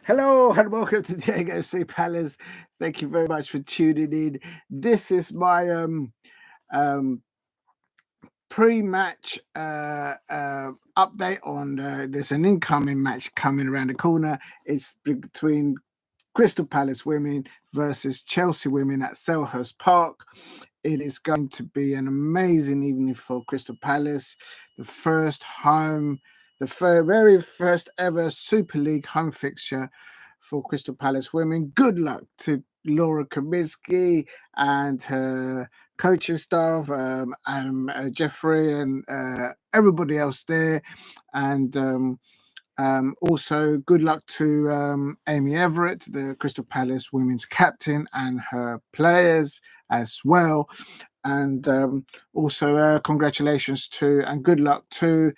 Hello and welcome to Diego C. Palace. Thank you very much for tuning in. This is my pre-match update on there's an incoming match coming around the corner. It's between Crystal Palace women versus Chelsea women at Selhurst Park. It is going to be an amazing evening for Crystal Palace. The very first ever Super League home fixture for Crystal Palace women. Good luck to Laura Kaminski and her coaching staff, and Jeffrey and everybody else there. And also, good luck to Aimee Everett, the Crystal Palace women's captain, and her players as well. And also, congratulations to and good luck to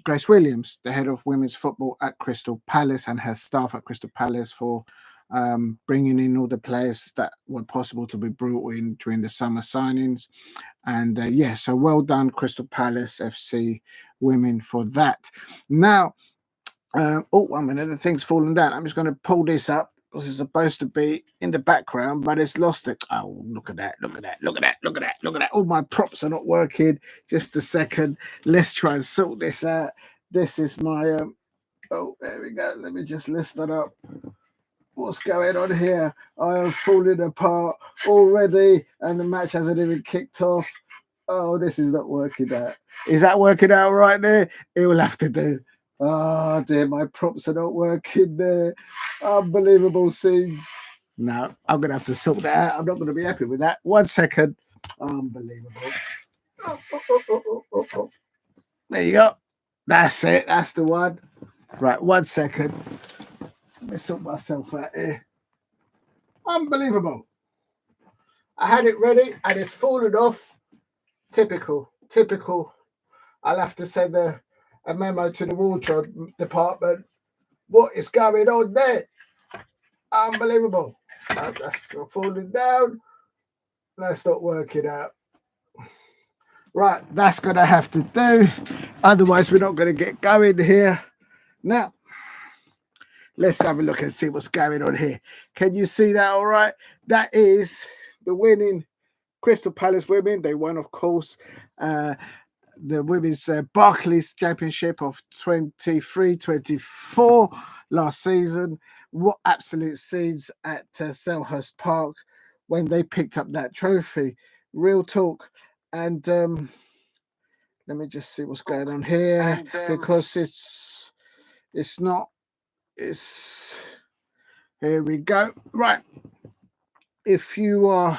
Grace Williams, the head of women's football at Crystal Palace, and her staff at Crystal Palace for bringing in all the players that were possible to be brought in during the summer signings. And so well done, Crystal Palace FC women, for that. Now, 1 minute, the thing's fallen down. I'm just going to pull this up because it's supposed to be in the background, but it's lost it. Oh, look at that, look at that, look at that, look at that, look at that. All my props are not working. Just a second. Let's try and sort this out. This is my, there we go. Let me just lift that up. What's going on here? I am falling apart already, and the match hasn't even kicked off. Oh, this is not working out. Is that working out right there? It will have to do. Oh dear, my props are not working there. Unbelievable scenes. No, I'm going to have to sort that out. I'm not going to be happy with that. 1 second. Unbelievable. There you go. That's it. That's the one. Right, 1 second. Let me sort myself out here. Unbelievable. I had it ready and it's fallen off. Typical. I'll have to send a memo to the wardrobe department. What is going on there? Unbelievable. That's not falling down. That's not working out. Right, that's going to have to do. Otherwise, we're not going to get going here. Now, let's have a look and see what's going on here. Can you see that all right? That is the winning Crystal Palace women. They won, of course, the women's Barclays Championship of 23-24 last season. What absolute scenes at Selhurst Park when they picked up that trophy. Real talk. And let me just see what's going on here, because it's here we go. Right. If you are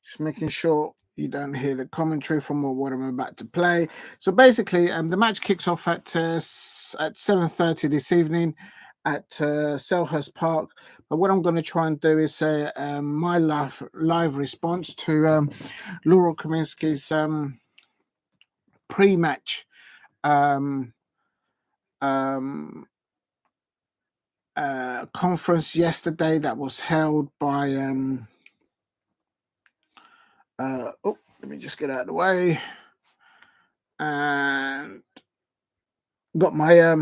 just making sure you don't hear the commentary from what I'm about to play. So basically, the match kicks off at 7:30 this evening at Selhurst Park. But what I'm going to try and do is say my live response to Laura Kaminski's pre-match conference yesterday that was held by let me just get out of the way, and got my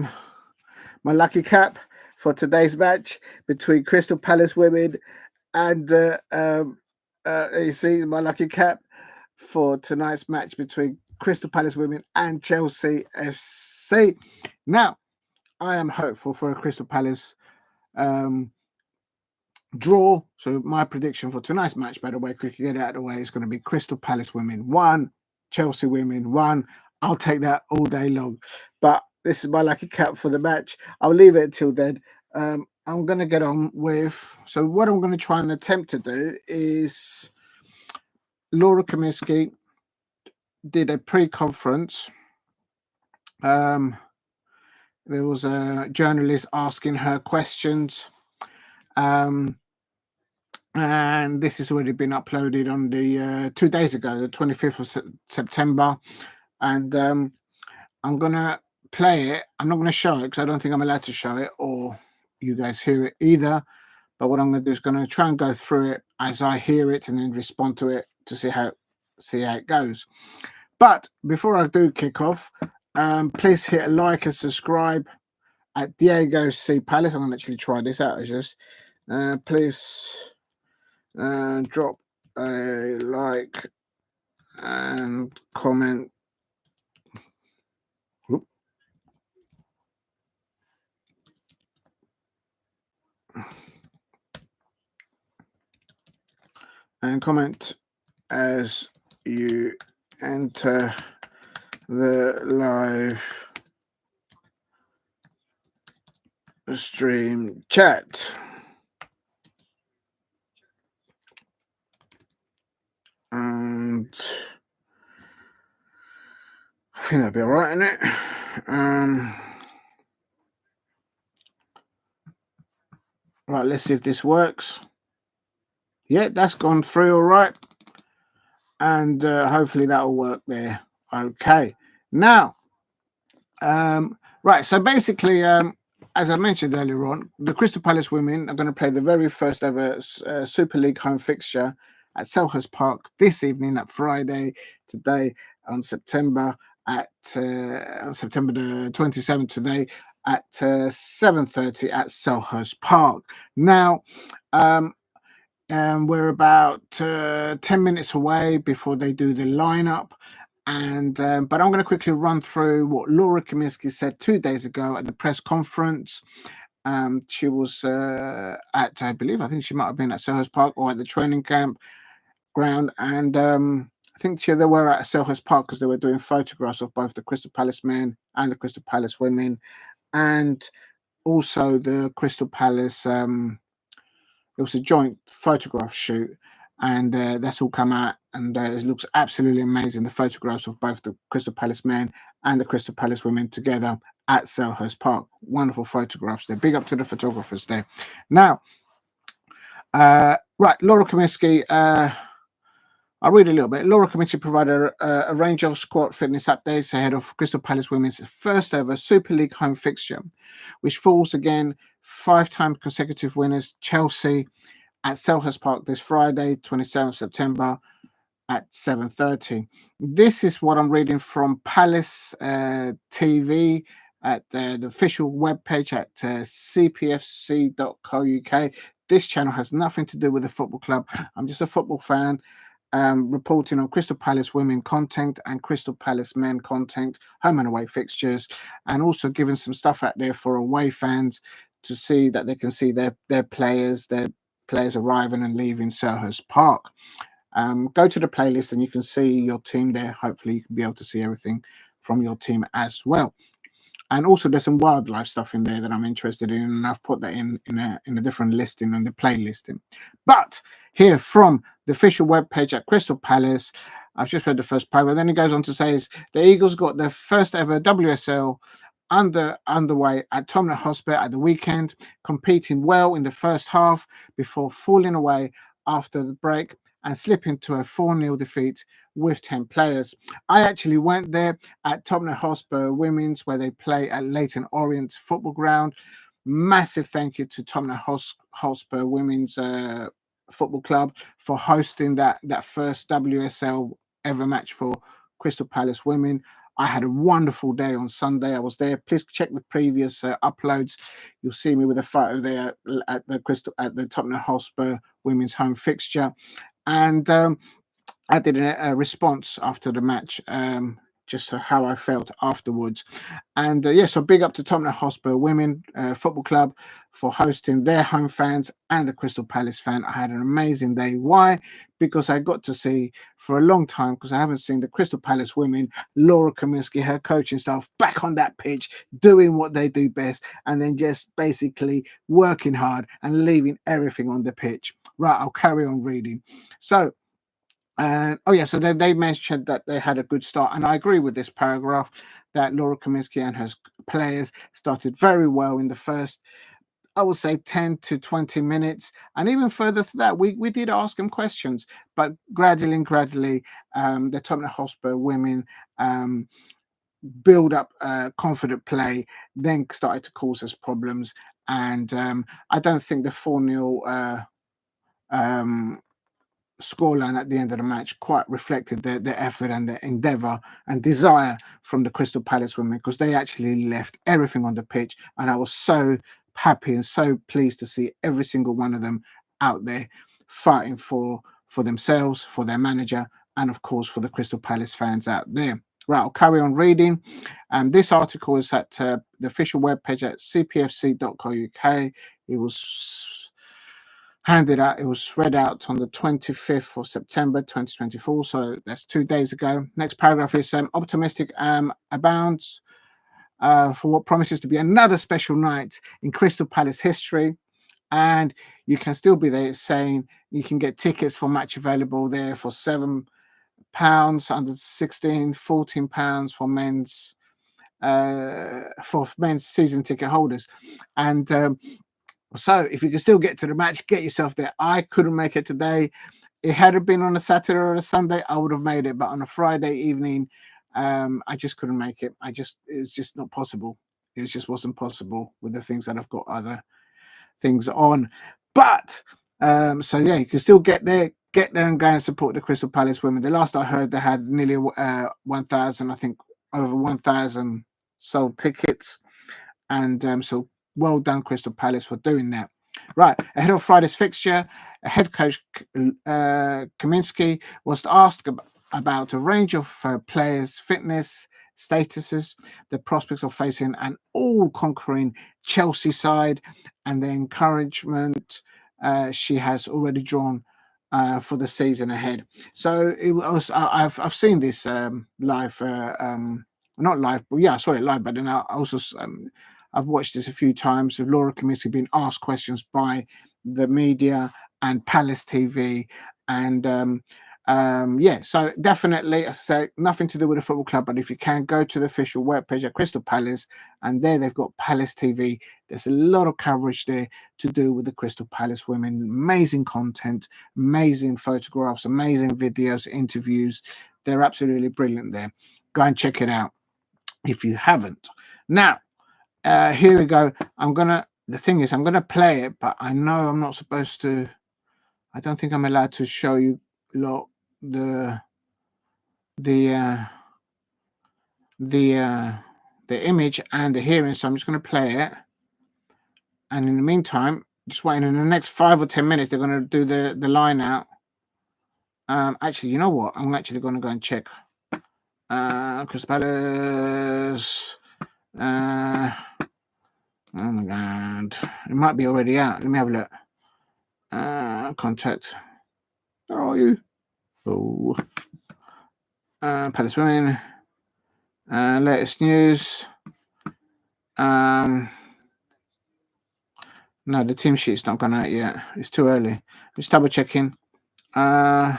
my lucky cap for today's match between Crystal Palace women and you see my lucky cap for tonight's match between Crystal Palace women and Chelsea FC. Now, I am hopeful for a Crystal Palace draw. So my prediction for tonight's match, by the way, quickly get out of the way, is going to be Crystal Palace women 1, Chelsea women 1. I'll take that all day long. But this is my lucky cap for the match. I'll leave it until then. I'm going to get on with... So what I'm going to try and attempt to do is... Laura Kaminski did a pre-conference. There was a journalist asking her questions. And this has already been uploaded on the 2 days ago, the 25th of September. And I'm going to play it. I'm not going to show it because I don't think I'm allowed to show it, or you guys hear it either. But what I'm going to do is going to try and go through it as I hear it and then respond to it to see how it goes. But before I do kick off, please hit a like and subscribe. at Diego C. Palace. I'm going to actually try this out. It's just, please drop a like and comment. Whoop. And comment as you enter the live stream chat. And I think that'll be all right, isn't it? Right, let's see if this works. Yeah, that's gone through all right. And hopefully that'll work there. Okay. Now, right, so basically, as I mentioned earlier on, the Crystal Palace women are going to play the very first ever Super League home fixture at Selhurst Park this evening, at Friday, today, on September the 27th today at 7:30 at Selhurst Park. Now, we're about 10 minutes away before they do the lineup. And but I'm going to quickly run through what Laura Kaminski said 2 days ago at the press conference. She was at, I think she might have been at Selhurst Park or at the training camp ground. And I think they were at Selhurst Park because they were doing photographs of both the Crystal Palace men and the Crystal Palace women. And also the Crystal Palace, it was a joint photograph shoot, and that's all come out, and it looks absolutely amazing. The photographs of both the Crystal Palace men and the Crystal Palace women together at Selhurst Park. Wonderful photographs there. Big up to the photographers there. Now, right, Laura Kaminski. I'll read a little bit. Laura Kaminski provided a range of squad fitness updates ahead of Crystal Palace women's first ever Super League home fixture, which falls again 5-time consecutive winners Chelsea at Selhurst Park this Friday, 27th September at 7:30. This is what I'm reading from Palace TV at the official webpage at cpfc.co.uk. This channel has nothing to do with the football club. I'm just a football fan. Reporting on Crystal Palace women content and Crystal Palace men content, home and away fixtures, and also giving some stuff out there for away fans to see that they can see their players arriving and leaving Selhurst Park. Go to the playlist and you can see your team there. Hopefully you can be able to see everything from your team as well. And also there's some wildlife stuff in there that I'm interested in, and I've put that in a different listing on the playlisting. But here from the official webpage at Crystal Palace, I've just read the first paragraph. Then it goes on to say the Eagles got their first ever WSL underway at Tottenham Hotspur at the weekend, competing well in the first half before falling away after the break and slipping to a 4-0 defeat with 10 players. I actually went there at Tottenham Hotspur Women's, where they play at Leyton Orient Football Ground. Massive thank you to Tottenham Hotspur Women's Football Club for hosting that first WSL ever match for Crystal Palace women. I had a wonderful day on Sunday. I was there. Please check the previous uploads. You'll see me with a photo there at the Tottenham Hotspur Women's home fixture. And I did a response after the match, just how I felt afterwards. And so big up to Tottenham Hotspur Women Football Club for hosting their home fans and the Crystal Palace fan. I had an amazing day. Why? Because I got to see for a long time, because I haven't seen the Crystal Palace women, Laura Kaminski, her coaching staff, back on that pitch, doing what they do best, and then just basically working hard and leaving everything on the pitch. Right, I'll carry on reading. So, so they mentioned that they had a good start, and I agree with this paragraph that Laura Kaminski and her players started very well in the first, I would say, 10 to 20 minutes, and even further to that, we did ask them questions, but gradually, the Tottenham Hotspur women build up confident play, then started to cause us problems, and I don't think the 4-0 scoreline at the end of the match quite reflected the effort and the endeavour and desire from the Crystal Palace women, because they actually left everything on the pitch, and I was so happy and so pleased to see every single one of them out there fighting for themselves, for their manager, and of course for the Crystal Palace fans out there. Right, I'll carry on reading. This article is at the official webpage at cpfc.co.uk. It was handed out, it was read out on the 25th of September 2024, so that's 2 days ago. Next paragraph is optimistic abounds for what promises to be another special night in Crystal Palace history. And you can still be there. It's saying you can get tickets for match available there for £7, under 16, £14 for men's season ticket holders. And so if you can still get to the match, get yourself there. I couldn't make it today. It had it been on a Saturday or a Sunday, I would have made it, but on a Friday evening, I just couldn't make it. It was just not possible. It just wasn't possible with the things that I've got other things on. But so yeah, you can still get there and go and support the Crystal Palace women. The last I heard, they had nearly 1,000, I think over 1,000 sold tickets, and so well done Crystal Palace for doing that. Right, ahead of Friday's fixture, head coach Kaminski was asked about a range of players' fitness statuses, the prospects of facing an all-conquering Chelsea side, and the encouragement she has already drawn for the season ahead. So it was. I've seen this live, not live, but yeah, I saw it live. But then I also I've watched this a few times with Laura Kaminski being asked questions by the media and Palace TV, and yeah, so definitely, I say nothing to do with the football club, but if you can go to the official webpage at Crystal Palace, and there they've got Palace TV. There's a lot of coverage there to do with the Crystal Palace women. Amazing content, amazing photographs, amazing videos, interviews. They're absolutely brilliant there. Go and check it out if you haven't. Now, here we go. The thing is, I'm gonna play it, but I know I'm not supposed to. I don't think I'm allowed to show you lot the image and the hearing, so I'm just going to play it, and in the meantime, just waiting. In the next 5 or 10 minutes, they're going to do the line out. Actually, you know what? I'm actually going to go and check. Crystal Palace. Oh my god, it might be already out. Let me have a look. Contact. Where are you? Oh, Palace women. Latest news. No, the team sheet's not gone out yet. It's too early. Just double checking. Going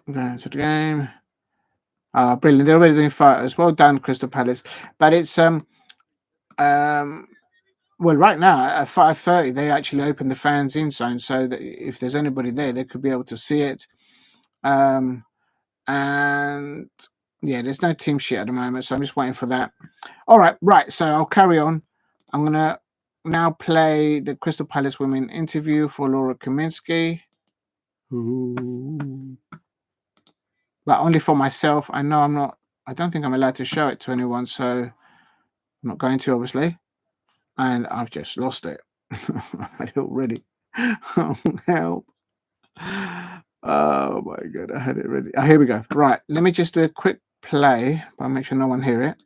to the game. Brilliant. They're already doing photos. Well done, Crystal Palace. But it's well, right now at 5:30 they actually open the fans in zone, so that if there's anybody there, they could be able to see it. And yeah, there's no team sheet at the moment, so I'm just waiting for that. All right, so I'll carry on. I'm gonna now play the Crystal Palace women interview for Laura Kaminski. Ooh. But only for myself. I know I'm not. I don't think I'm allowed to show it to anyone, so I'm not going to, obviously. And I've just lost it. I had it already. Oh, help. Oh my god, I had it ready. Here we go. Right, let me just do a quick play, but I'll make sure no one hear it.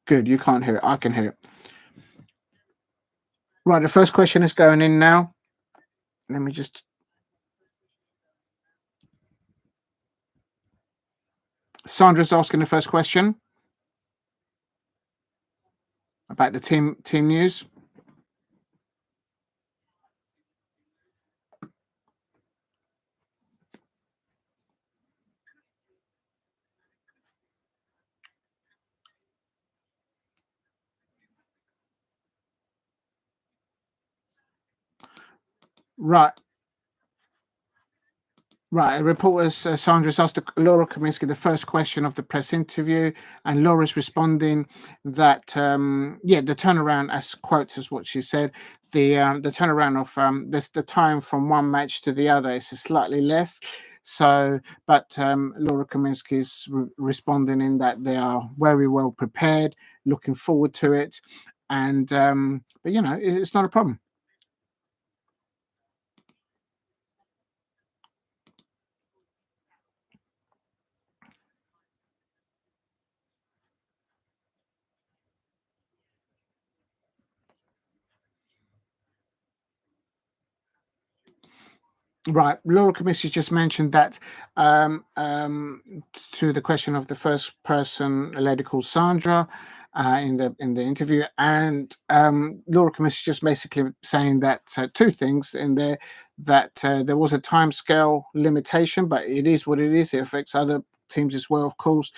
Good, you can't hear it. I can hear it. Right, the first question is going in now. Let me just. Sandra's asking the first question about the team news. Right. Right, reporters Sandra's asked Laura Kaminski the first question of the press interview, and Laura's responding that the turnaround, as quotes as what she said, the turnaround of the time from one match to the other is slightly less. So, but Laura Kaminski is responding in that they are very well prepared, looking forward to it, and but it's not a problem. Right. Laura Kaminsky just mentioned that um, um, to the question of the first person, a lady called Sandra, in the interview, and Laura Kaminsky just basically saying that two things in there, that there was a time scale limitation, but it is what it is. It affects other teams as well, of course.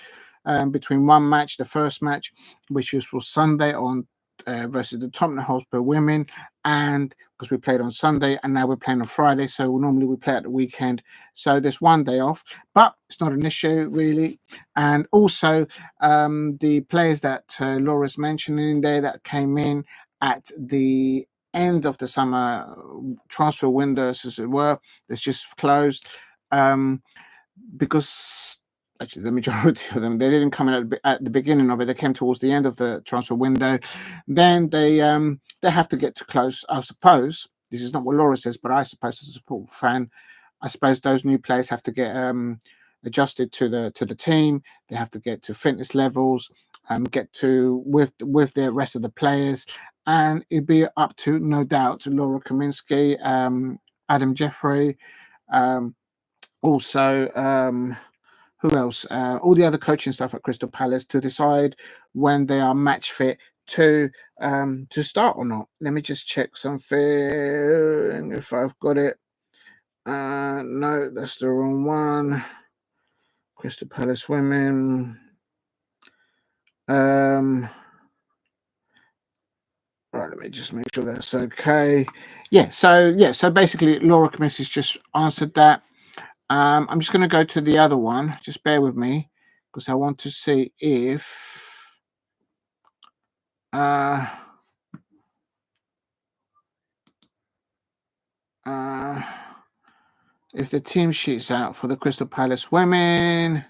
Between one match, the first match, which was Sunday on versus the Tottenham Hotspur women, and because we played on Sunday and now we're playing on Friday. So normally we play at the weekend. So there's one day off, but it's not an issue really. And also the players that Laura's mentioning there that came in at the end of the summer transfer windows, as it were, that's just closed. Because actually the majority of them, they didn't come in at the beginning of it. They came towards the end of the transfer window. Then they have to get to close. I suppose this is not what Laura says, but I suppose as a support fan, I suppose those new players have to get adjusted to the team. They have to get to fitness levels, get to with the rest of the players, and it'd be up to, no doubt, Laura Kaminski, Adam Jeffrey, um, also who else? All the other coaching staff at Crystal Palace to decide when they are match fit to start or not. Let me just check something if I've got it. No, that's the wrong one. Crystal Palace women. Right, let me just make sure that's okay. So basically, Laura Kaminsky's just answered that. I'm just going to go to the other one. Just bear with me because I want to see uh, uh, if the team sheet's out for the Crystal Palace women.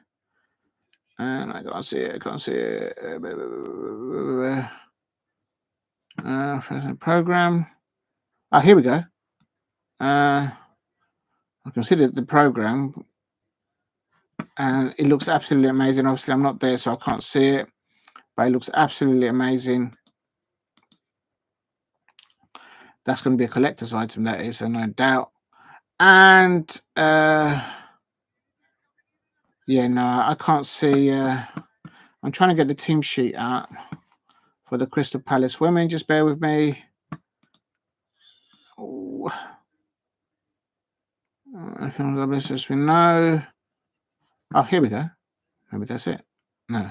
And I can't see it. I can't see it. Program. Oh, here we go. I can see the program, and it looks absolutely amazing. Obviously, I'm not there, so I can't see it, but it looks absolutely amazing. That's going to be a collector's item, that is, no doubt. And no, I can't see. I'm trying to get the team sheet out for the Crystal Palace women. Just bear with me. Oh. Anything on business we know? Oh, here we go. Maybe that's it. No.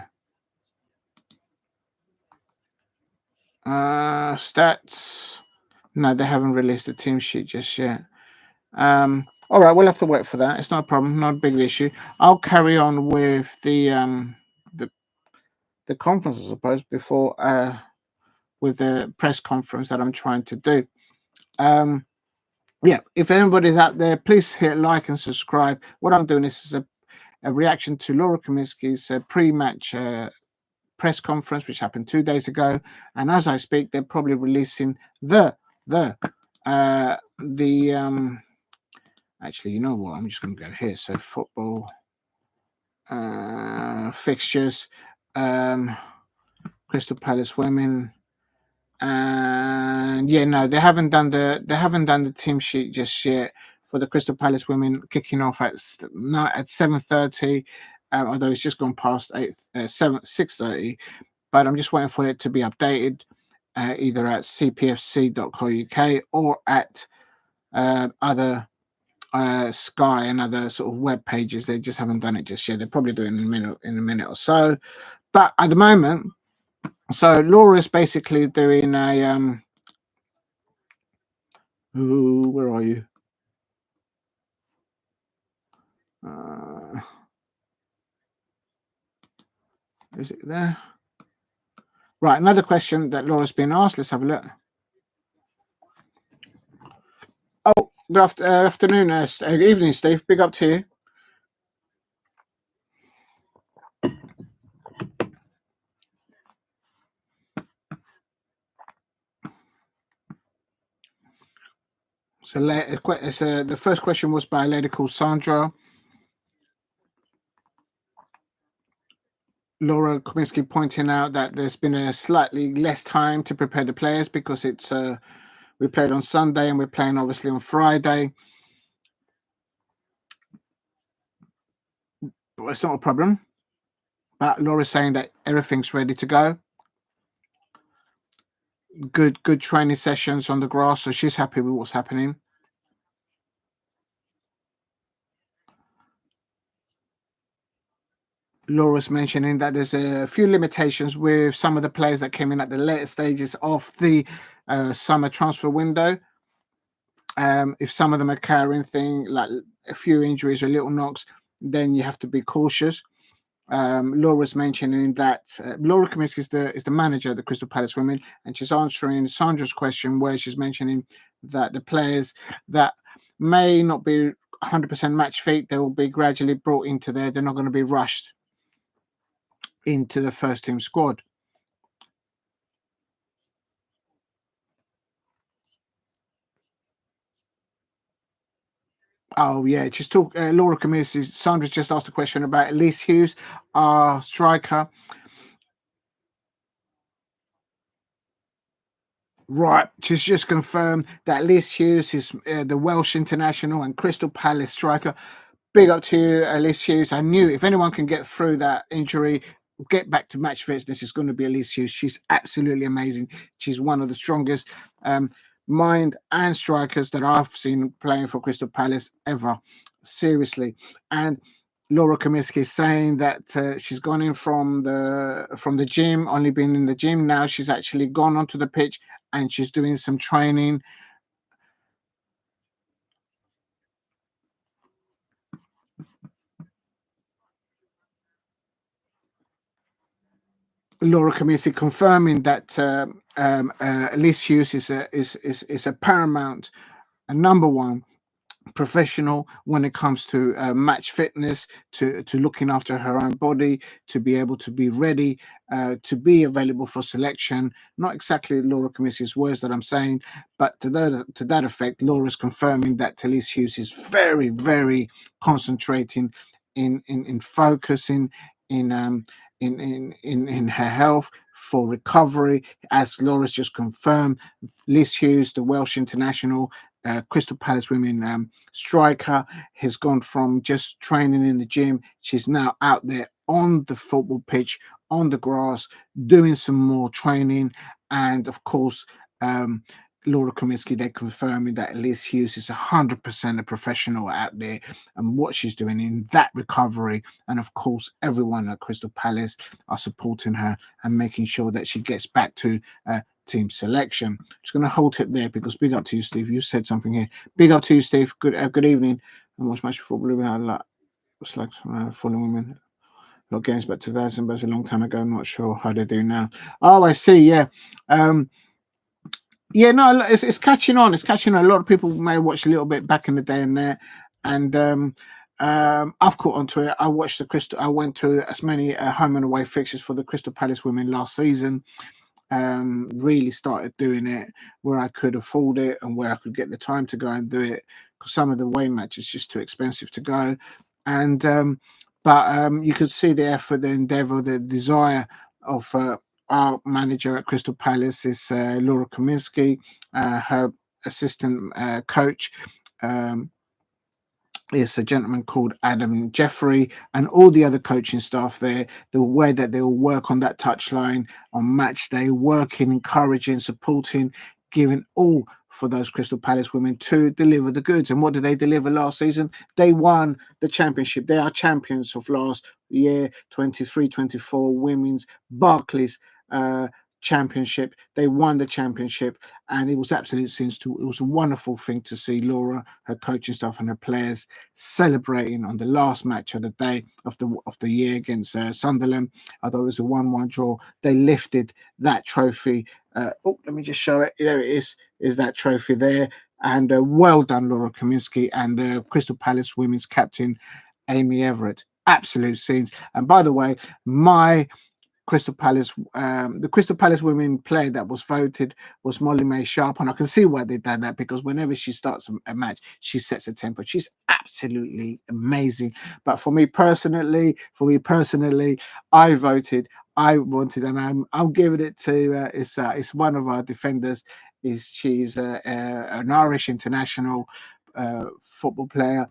Stats. No, they haven't released the team sheet just yet. All right, we'll have to wait for that. It's not a problem, not a big issue. I'll carry on with the conference, I suppose, before with the press conference that I'm trying to do. If anybody's out there, please hit like and subscribe. What I'm doing is a reaction to Laura Kaminski's pre-match press conference, which happened 2 days ago. And as I speak, they're probably releasing actually, you know what? I'm just going to go here. So football fixtures, Crystal Palace women. And they haven't done the team sheet just yet for the Crystal Palace women, kicking off at 7:30. Although it's just gone past 6:30, but I'm just waiting for it to be updated, either at cpfc.co.uk or at other Sky and other sort of web pages. They just haven't done it just yet. They're probably doing it in a minute or so. But at the moment, so Laura's basically doing a where are you? Is it there? Right, another question that Laura's been asked. Let's have a look. Oh, good afternoon, good evening, Steve. Big up to you. So the first question was by a lady called Sandra. Laura Kaminski pointing out that there's been a slightly less time to prepare the players because it's we played on Sunday and we're playing obviously on Friday. But it's not a problem. But Laura's saying that everything's ready to go. Good training sessions on the grass, so she's happy with what's happening. Laura's mentioning that there's a few limitations with some of the players that came in at the later stages of the summer transfer window. If some of them are carrying things like a few injuries or little knocks, then you have to be cautious. Laura's mentioning that Laura Kaminski is the manager of the Crystal Palace Women, and she's answering Sandra's question where she's mentioning that the players that may not be 100% match fit, they will be gradually brought into there. They're not going to be rushed into the first team squad. Oh yeah, just talk. Laura Kaminski. Sandra's just asked a question about Elise Hughes, our striker. Right, she's just confirmed that Elise Hughes is the Welsh international and Crystal Palace striker. Big up to you, Elise Hughes. I knew if anyone can get through that injury, get back to match fitness, it's going to be Elise Hughes. She's absolutely amazing. She's one of the strongest mind and strikers that I've seen playing for Crystal Palace ever. Seriously. And Laura Kaminski is saying that she's gone in from the gym, only been in the gym. Now she's actually gone onto the pitch and she's doing some training. Laura Kaminski confirming that Elise Hughes is a paramount and number one professional when it comes to match fitness, to looking after her own body, to be able to be ready, to be available for selection. Not exactly Laura Kaminski's words that I'm saying, but to that effect, Laura's confirming that Elise Hughes is very, very concentrating in focusing in her health for recovery. As Laura's just confirmed, Elise Hughes, the Welsh international, Crystal Palace Women striker, has gone from just training in the gym. She's now out there on the football pitch, on the grass, doing some more training. And of course, Laura Kaminski, they're confirming that Elise Hughes is 100% a professional out there and what she's doing in that recovery. And of course, everyone at Crystal Palace are supporting her and making sure that she gets back to team selection. Just going to hold it there because big up to you, Steve. You said something here. Big up to you, Steve. Good evening. I watched much before Blue. It's like fallen women. Not games, but 2000, but it's a long time ago. I'm not sure how they do now. Oh, I see. Yeah. Yeah, no, it's catching on. It's catching on. A lot of people may watch a little bit back in the day and there, and I've caught onto it. I watched the Crystal. I went to as many home and away fixtures for the Crystal Palace women last season. Really started doing it where I could afford it and where I could get the time to go and do it because some of the away matches just too expensive to go. And you could see the effort, the endeavour, the desire of our manager at Crystal Palace is Laura Kaminski, her assistant coach. Is a gentleman called Adam Jeffrey, and all the other coaching staff there, the way that they will work on that touchline on match day, working, encouraging, supporting, giving all for those Crystal Palace women to deliver the goods. And what did they deliver last season? They won the championship. They are champions of last year, 23-24 women's Barclays championship. They won the championship, and it was it was a wonderful thing to see Laura, her coaching staff, and her players celebrating on the last match of the day of the year against Sunderland. Although it was a 1-1 draw, they lifted that trophy. Let me just show it. There it is. Is that trophy there? And well done, Laura Kaminski and the Crystal Palace women's captain, Aimee Everett. Absolute scenes. And by the way, my Crystal Palace, the Crystal Palace women player that was voted was Molly-Mae Sharp, and I can see why they did that, because whenever she starts a match, she sets a tempo. She's absolutely amazing. But for me personally, I wanted, and I'm giving it to it's one of our defenders. She's an Irish international football player,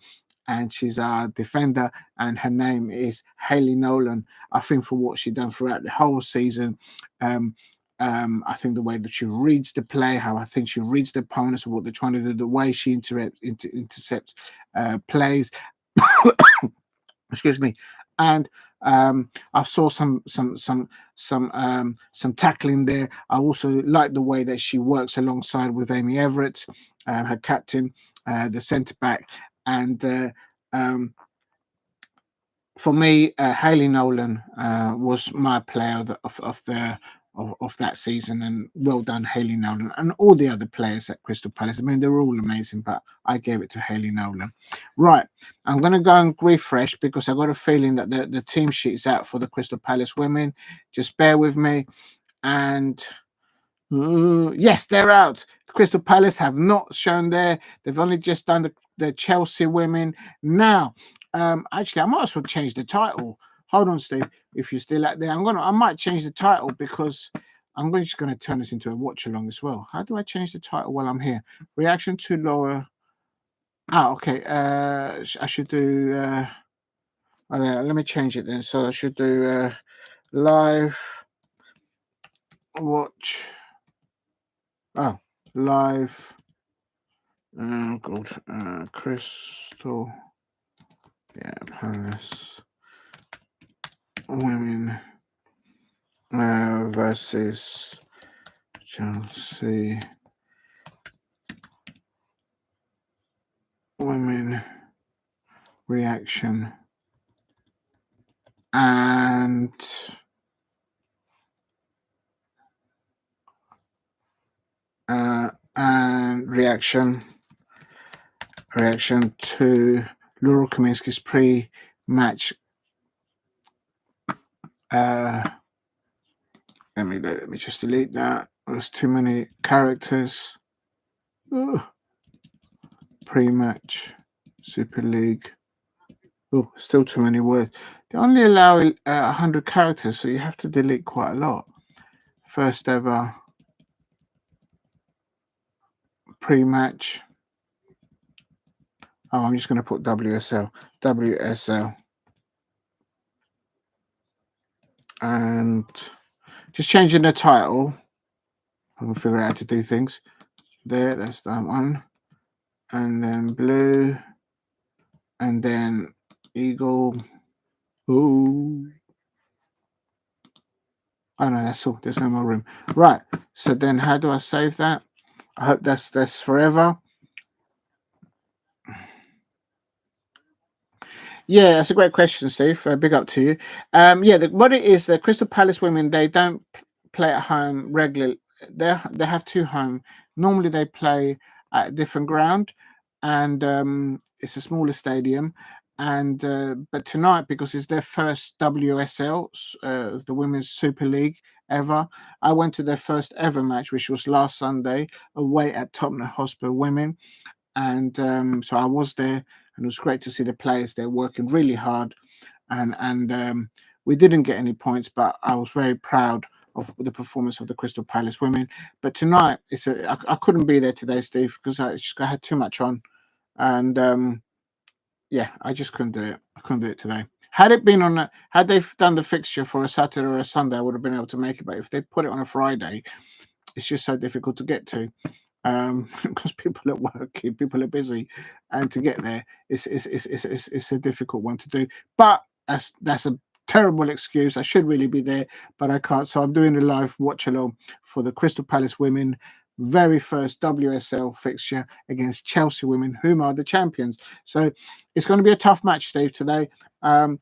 and she's our defender, and her name is Hayley Nolan. I think for what she's done throughout the whole season, I think the way that she reads the play, how I think she reads the opponents, what they're trying to do, the way she intercepts plays. Excuse me. And I saw some tackling there. I also like the way that she works alongside with Aimee Everett, her captain, the centre back, and for me, Hayley Nolan was my player of that season, and well done, Hayley Nolan, and all the other players at Crystal Palace. I mean, they're all amazing, but I gave it to Hayley Nolan. Right, I'm going to go and refresh because I got a feeling that the team sheet's out for the Crystal Palace women. Just bear with me, and yes, they're out. Crystal Palace have not shown there. They've only just done the Chelsea women. Now, actually, I might as well change the title. Hold on, Steve. If you're still out there, I might change the title because I'm just going to turn this into a watch along as well. How do I change the title while I'm here? Reaction to Laura. Okay. I should do. Let me change it then. So I should do live watch. Oh, live. Crystal. Yeah, Palace women versus Chelsea women reaction and reaction to Laura Kaminski's pre-match. Let me just delete that. There's too many characters. Pre-match Super League. Still too many words. They only allow 100 characters, so you have to delete quite a lot. First ever pre-match. I'm just going to put WSL. And just changing the title. I'm going to figure out how to do things. There, that's that one. And then blue. And then eagle. Ooh. Oh no, that's all. There's no more room. Right. So then how do I save that? I hope that's forever. Yeah, that's a great question, Steve. Big up to you. What it is, the Crystal Palace women, they don't play at home regularly. They have two home. Normally they play at a different ground, and it's a smaller stadium. And but tonight, because it's their first WSL, the Women's Super League ever, I went to their first ever match, which was last Sunday, away at Tottenham Hotspur Women. And so I was there, and it was great to see the players. They're working really hard, and we didn't get any points, but I was very proud of the performance of the Crystal Palace women. But tonight, I couldn't be there today, Steve, because I had too much on, and I just couldn't do it. I couldn't do it today. Had they done the fixture for a Saturday or a Sunday, I would have been able to make it. But if they put it on a Friday, it's just so difficult to get to. Because people are working, people are busy, and to get there, it's a difficult one to do. But that's terrible excuse. I should really be there, but I can't. So I'm doing a live watch along for the Crystal Palace women very first WSL fixture against Chelsea women, whom are the champions. So it's going to be a tough match, Steve, today. I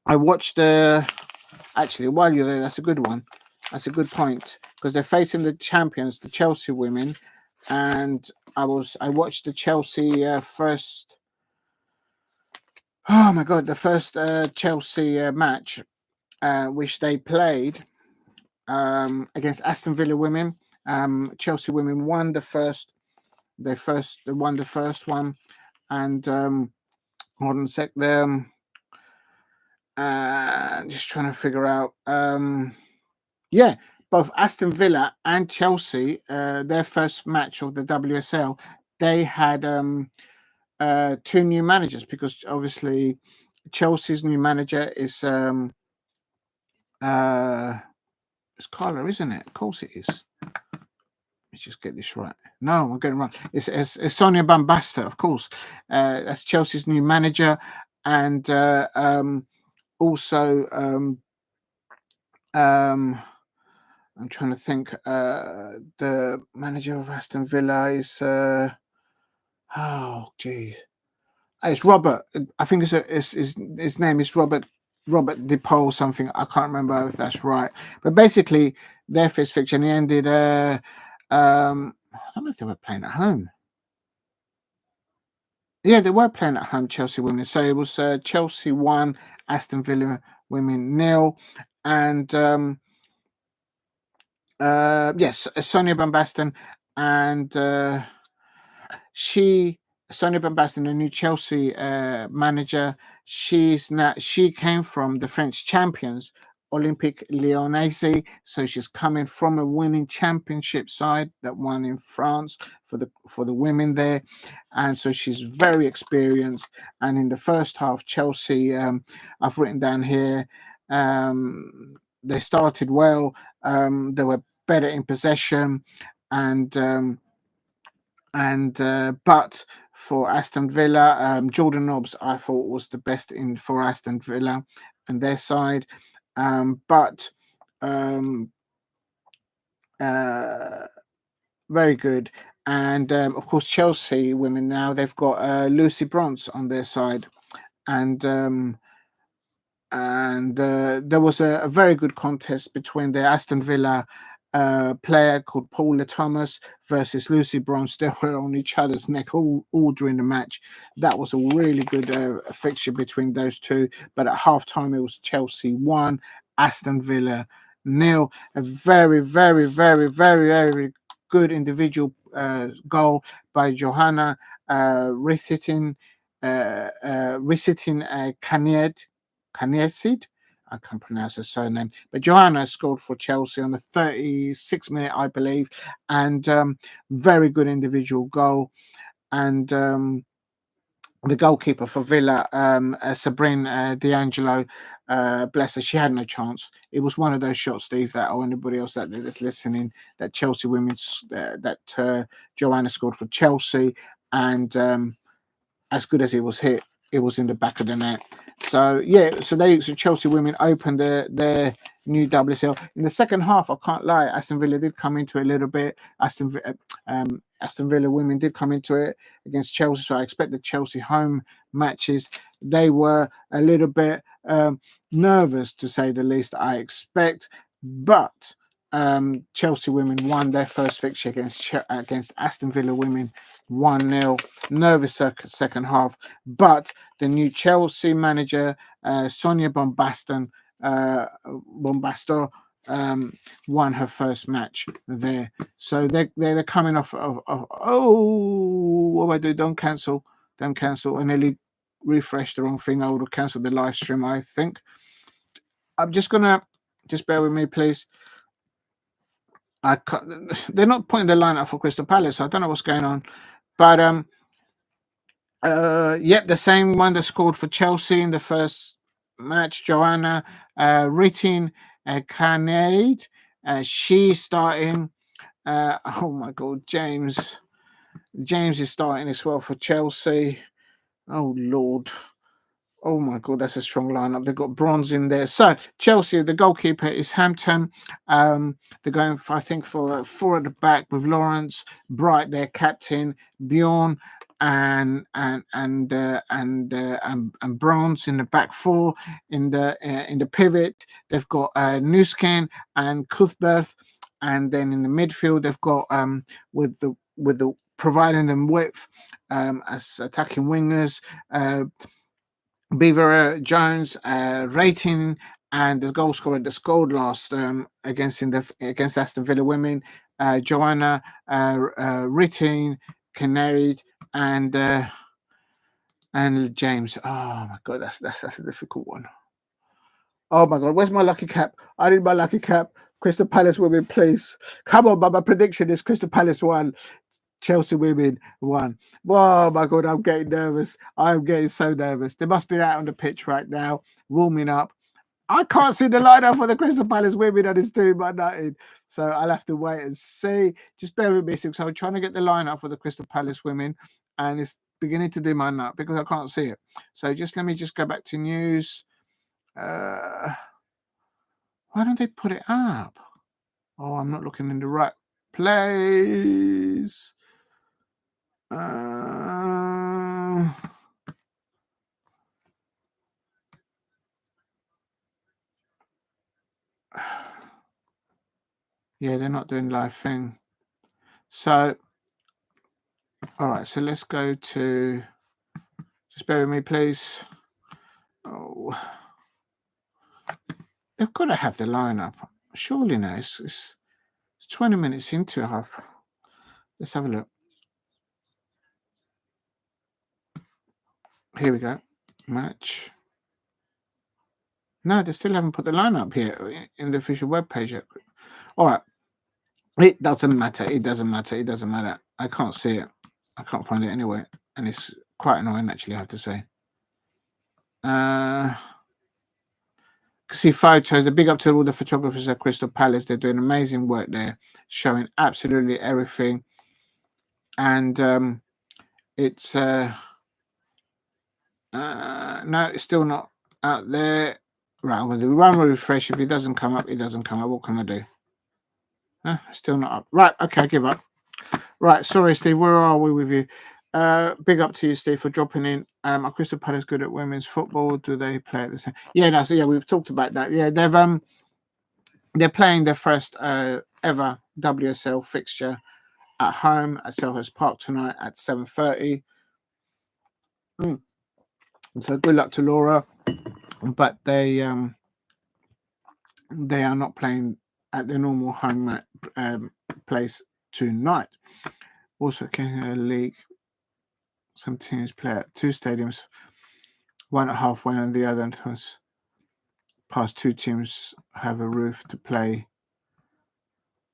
watched actually, while you're there, that's a good one. That's a good point, because they're facing the champions, the Chelsea women, and I watched the Chelsea first. Oh my God, the first Chelsea match, which they played against Aston Villa women. Chelsea women won the first. They won the first one, and hold on a sec. There, just trying to figure out. Yeah, both Aston Villa and Chelsea, their first match of the WSL, they had two new managers, because obviously Chelsea's new manager is it's Carla, isn't it? Of course it is. Let's just get this right. No, I'm getting it wrong. It's Sonia Bombasta, of course. That's Chelsea's new manager, and also I'm trying to think. The manager of Aston Villa is oh geez, it's Robert. I think his name is Robert DePaul something. I can't remember if that's right. But basically, their first fixture ended. I don't know if they were playing at home. Yeah, they were playing at home, Chelsea women. So it was Chelsea 1, Aston Villa women 0, and yes, Sonia Bombaston, and Sonia Bombaston, the new Chelsea manager. She came from the French champions, Olympique Lyonnais. So she's coming from a winning championship side that won in France for the women there, and so she's very experienced. And in the first half, Chelsea, I've written down here, they started well. They were better in possession, and but for Aston Villa, Jordan Nobbs, I thought, was the best in for Aston Villa and their side, but very good. And of course, Chelsea women now, they've got Lucy Bronze on their side, and there was a very good contest between the Aston Villa player called Paula Thomas versus Lucy Bronze. They were on each other's neck all during the match. That was a really good fixture between those two. But at halftime, it was Chelsea 1, Aston Villa 0. A very, very, very, very, very good individual goal by Johanna Rytting Kaneryd. I can't pronounce her surname, but Johanna scored for Chelsea on the 36th minute, I believe, and very good individual goal. And the goalkeeper for Villa, Sabrina D'Angelo, bless her, she had no chance. It was one of those shots, Steve, that or anybody else that's listening, that Chelsea women's that Johanna scored for Chelsea, and as good as it was hit, it was in the back of the net. So yeah, so Chelsea women opened their new WSL in the second half. I can't lie, Aston Villa did come into it a little bit. Aston Villa women did come into it against Chelsea, so I expect the Chelsea home matches, they were a little bit nervous, to say the least, I expect. But Chelsea women won their first fixture against Aston Villa women 1-0. Nervous second half, but the new Chelsea manager, Sonia Bombaston, won her first match there. So they're coming off of oh, what do I do? Don't cancel. I nearly refreshed the wrong thing. I would have cancelled the live stream, I think. I'm just gonna bear with me, please. They're not putting the lineup for Crystal Palace. So I don't know what's going on, but yep, the same one that scored for Chelsea in the first match, Johanna Rytting Kaneryd. She's starting. Oh my God, James is starting as well for Chelsea. Oh Lord. Oh my God, that's a strong lineup. They've got bronze in there. So Chelsea, the goalkeeper is Hampton. They're going for, I think, for 4 at the back with Lawrence, Bright, their captain, BJÖRN, and Bronze in the back 4. In the pivot, they've got Nuskin and Cuthbert, and then in the midfield they've got with the providing them width as attacking wingers. BEEVER-JONES, REITEN, and the goal scorer that scored last against Aston Villa women, Joanna, Rytting Kaneryd, and James. Oh my God, that's a difficult one. Oh my God, where's my lucky cap? I need my lucky cap. Crystal Palace women, please. Come on, but my prediction is Crystal Palace 1. Chelsea women 1. Oh my God, I'm getting nervous. I'm getting so nervous. They must be out on the pitch right now, warming up. I can't see the lineup for the Crystal Palace women and it's doing my nutting. So I'll have to wait and see. Just bear with me, because I'm trying to get the lineup for the Crystal Palace women and it's beginning to do my nut because I can't see it. So let me go back to news. Why don't they put it up? Oh, I'm not looking in the right place. Yeah, they're not doing live thing. So, all right. So let's go to. Just bear with me, please. Oh, they've got to have the lineup. Surely now. It's 20 minutes into half. Let's have a look. Here we go. Match. No, they still haven't put the lineup here in the official webpage yet. All right. It doesn't matter. It doesn't matter. It doesn't matter. I can't see it. I can't find it anywhere. And it's quite annoying, actually, I have to say. See photos. A big up to all the photographers at Crystal Palace. They're doing amazing work there, showing absolutely everything. And it's no, it's still not out there. Right, I'm gonna do one more refresh. If it doesn't come up, it doesn't come up. What can I do? No, still not up. Right, okay, I give up. Right, sorry, Steve. Where are we with you? Big up to you, Steve, for dropping in. Are Crystal Palace good at women's football? Do they play at the same? Yeah, no. So yeah, we've talked about that. Yeah, they're playing their first ever WSL fixture at home at Selhurst Park tonight at 7:30. So good luck to Laura, but they are not playing at their normal home place tonight. Also, King League. Some teams play at 2 stadiums, one at halfway and the other. Past 2 teams have a roof to play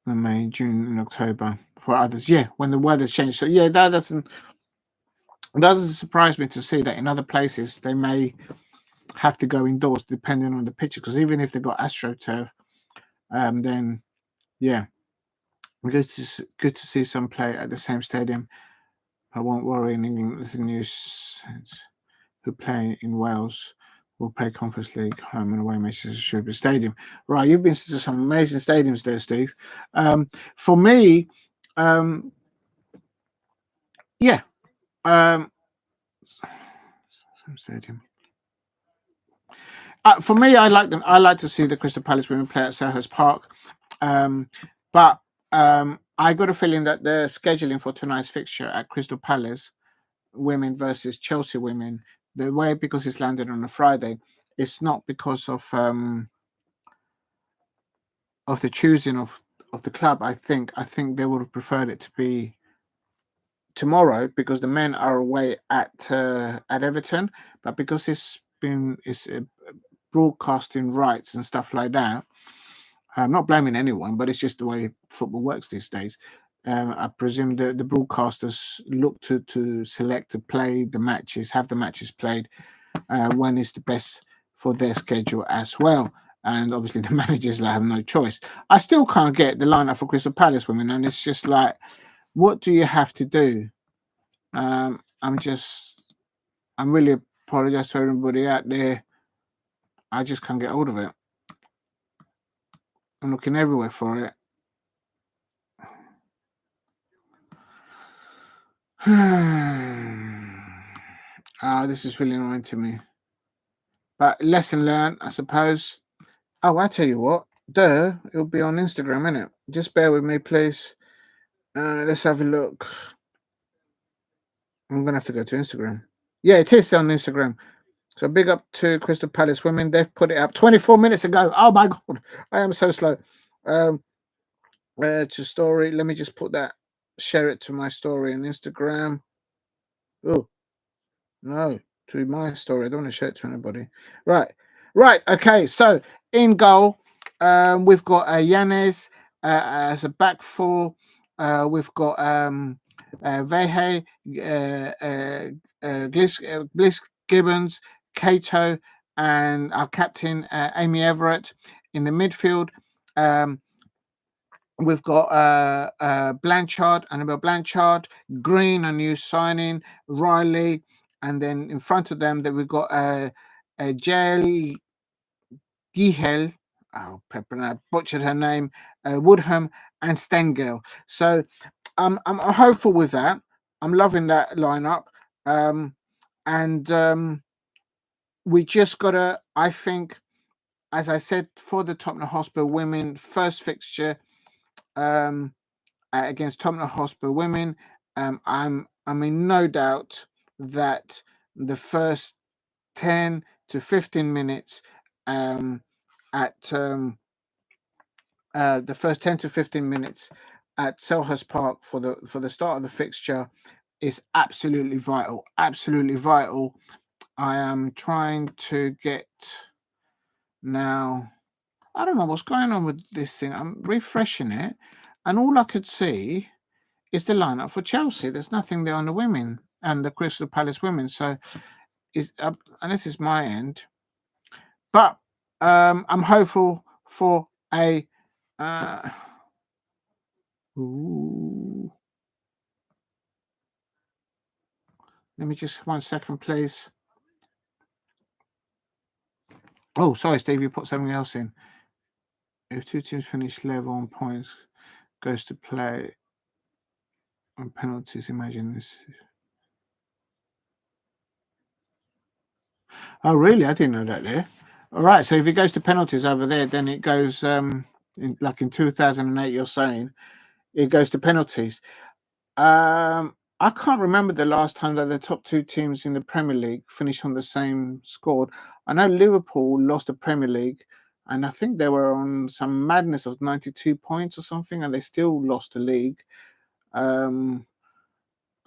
in May, June, and October. For others, yeah, when the weather's changed. So yeah, that doesn't surprise me to see that in other places they may have to go indoors depending on the pitches. Because even if they've got AstroTurf, then yeah, good to see some play at the same stadium. I won't worry in England. There's the news who play in Wales will play Conference League home and away matches at Shrewsbury Stadium. Right, you've been to some amazing stadiums there, Steve. For me, yeah, some stadium. For me, I like them. I like to see the Crystal Palace women play at Selhurst Park, but I got a feeling that the scheduling for tonight's fixture at Crystal Palace women versus Chelsea women, the way, because it's landed on a Friday, it's not because of the choosing of the club. I think they would have preferred it to be tomorrow because the men are away at Everton, but because it's broadcasting rights and stuff like that. I'm not blaming anyone, but it's just the way football works these days. I presume the broadcasters look to select to play the matches, have the matches played when is the best for their schedule as well. And obviously the managers have no choice. I still can't get the lineup for Crystal Palace women, and it's just like, what do you have to do? I'm really apologise to everybody out there. I just can't get hold of it. I'm looking everywhere for it. This is really annoying to me. But lesson learned, I suppose. Oh, I tell you what. It'll be on Instagram, innit? Just bear with me, please. Let's have a look. I'm going to have to go to Instagram. Yeah, it is on Instagram. So big up to Crystal Palace women. They've put it up 24 minutes ago. Oh, my God. I am so slow. To story. Let me just put that, share it to my story on Instagram. Oh, no, to my story. I don't want to share it to anybody. Right. Okay. So in goal, we've got Yañez as a back four. We've got Veje, Bliss, Gibbons, Cato, and our captain Aimee Everett in the midfield. We've got Blanchard, Annabel Blanchard, Green, a new signing, Riley, and then in front of them that we've got Gejl, I butchered her name, Woodham, and Stengel. So I'm hopeful with that. I'm loving that lineup, and we just gotta. I think, as I said, for the Tottenham Hotspur women first fixture. Against Tottenham Hotspur women, I'm in no doubt that the first 10 to 15 minutes the first 10 to 15 minutes at Selhurst Park for the start of the fixture is absolutely vital. Absolutely vital. I am trying to get now. I don't know what's going on with this thing. I'm refreshing it, and all I could see is the lineup for Chelsea. There's nothing there on the women and the Crystal Palace women. So and this is my end. But I'm hopeful for a let me just 1 second, please. Oh, sorry, Steve, you put something else in. If two teams finish level on points, goes to play on penalties. Imagine this. Oh, really? I didn't know that there. All right. So if it goes to penalties over there, then it goes like in 2008. You're saying it goes to penalties. I can't remember the last time that the top two teams in the Premier League finished on the same score. I know Liverpool lost the Premier League, and I think they were on some madness of 92 points or something, and they still lost the league.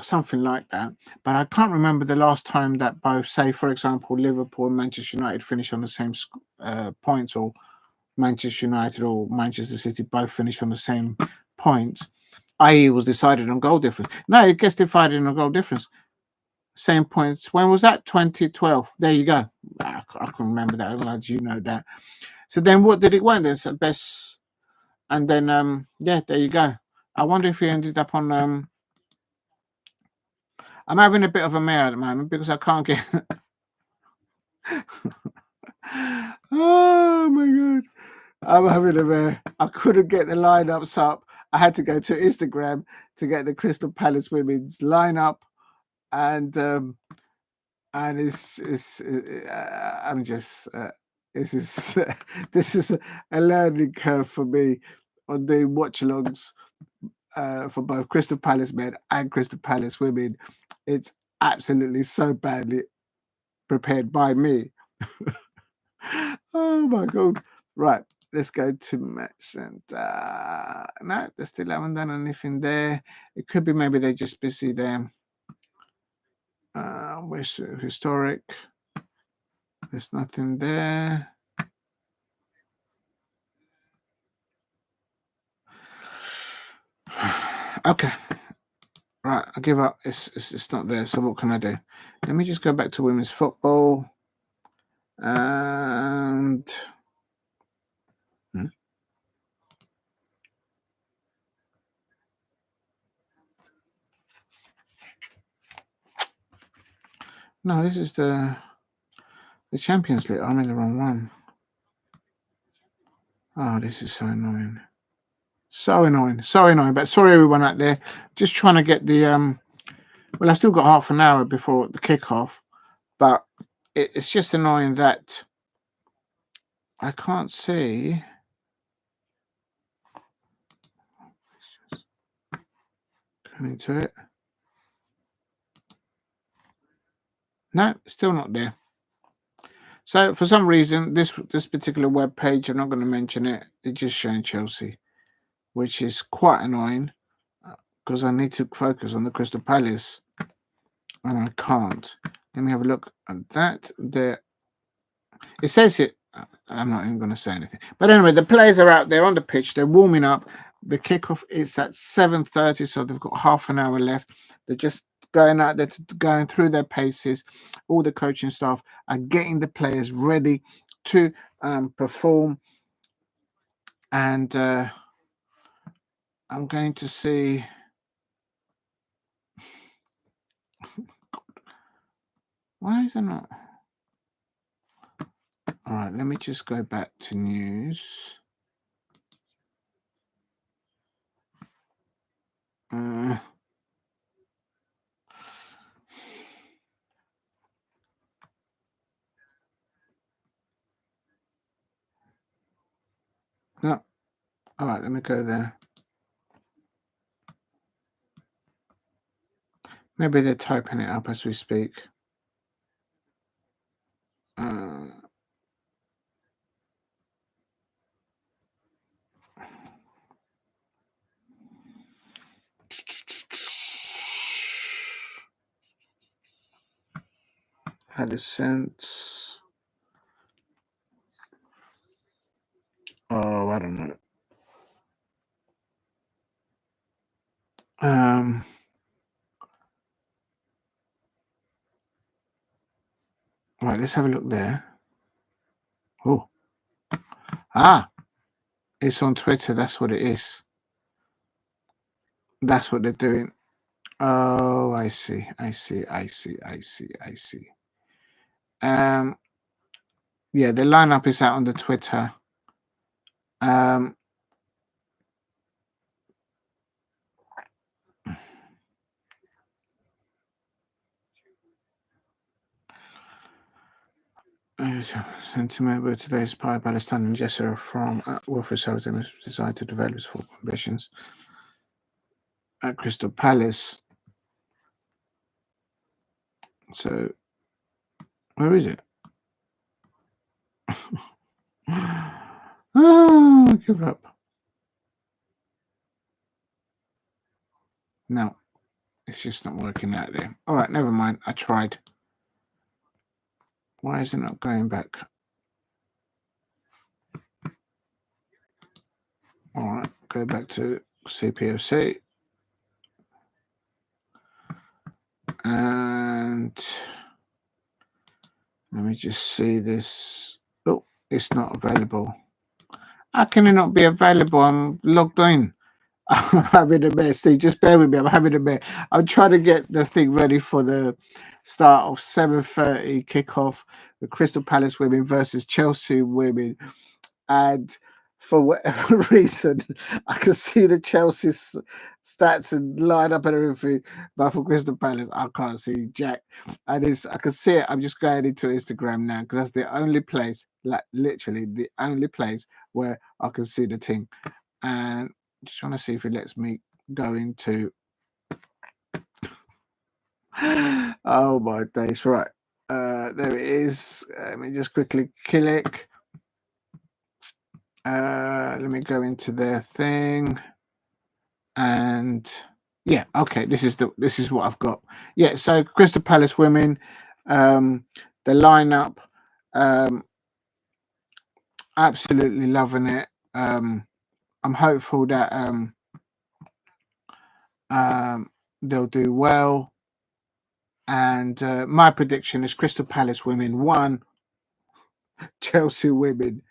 Something like that. But I can't remember the last time that both, say, for example, Liverpool and Manchester United finished on the same points, or Manchester United or Manchester City both finished on the same points, i.e. was decided on goal difference. No, it gets divided on goal difference. Same points. When was that? 2012. There you go. I can remember that. I'm glad you know that. So then what did it win? There's best. And then, yeah, there you go. I wonder if he ended up on... I'm having a bit of a mare at the moment because I can't get... Oh, my God. I'm having a mare. I couldn't get the lineups up. I had to go to Instagram to get the Crystal Palace women's lineup. And it's I'm just... this is a learning curve for me on doing watch-alongs for both Crystal Palace men and Crystal Palace women. It's absolutely so badly prepared by me. Oh my God. Right, let's go to match. And no, they still haven't done anything there. It could be maybe they're just busy there. Where's historic? There's nothing there. Okay. Right, I give up. It's not there. So what can I do? Let me just go back to women's football. And no, this is the... The Champions League. I'm in the wrong one. Oh, this is so annoying. So annoying. So annoying. But sorry, everyone out there. Just trying to get the well, I've still got half an hour before the kickoff, but it's just annoying that I can't see. Come into it. No, still not there. So for some reason, this particular web page, I'm not going to mention it. It's just showing Chelsea, which is quite annoying because I need to focus on the Crystal Palace, and I can't. Let me have a look at that. There, it says it. I'm not even going to say anything. But anyway, the players are out there on the pitch. They're warming up. The kickoff is at 7:30, so they've got half an hour left. They're just going out there, going through their paces. All the coaching staff are getting the players ready to perform. And I'm going to see. Why is it not? All right, let me just go back to news. No. All right, let me go there. Maybe they're typing it up as we speak. Had a sense. Oh, I don't know. Right, let's have a look there. Oh. It's on Twitter. That's what it is. That's what they're doing. Oh, I see. Yeah, the lineup is out on the Twitter. Sentiment with today's inspired by the stunning gesture from Wilfred Southampton has decided to develop his football ambitions at Crystal Palace. So, where is it? Oh, give up. No, it's just not working out there. All right, never mind. I tried. Why is it not going back? All right, go back to CPFC. And let me just see this. Oh, it's not available. How can it not be available? I'm logged in. I'm having a mess. Steve, just bear with me. I'm having a mess. I'm trying to get the thing ready for the start of 7:30 kickoff. The Crystal Palace women versus Chelsea women. And for whatever reason, I can see the Chelsea stats and line up and everything, but for Crystal Palace, I can't see jack. And I can see it. I'm just going into Instagram now because that's the only place, like literally the only place where I can see the team. And just trying to see if it lets me go into. Oh my days! Right, there it is. Let me just quickly click. Let me go into their thing, and yeah, okay. This is what I've got. Yeah, so Crystal Palace women, the lineup, absolutely loving it. I'm hopeful that they'll do well, and my prediction is Crystal Palace women 1, Chelsea women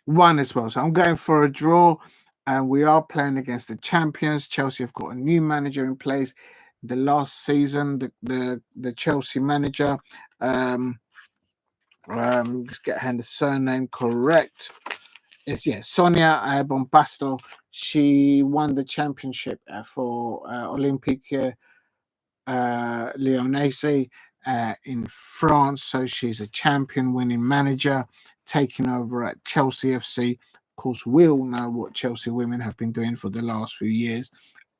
1 as well. So I'm going for a draw, and we are playing against the champions. Chelsea have got a new manager in place. the last season, the Chelsea manager. Let's get her surname correct. It's Sonia Bombasto. She won the championship for Olympique Lyonnais in France. So she's a champion winning manager, taking over at Chelsea FC. Of course, we all know what Chelsea women have been doing for the last few years.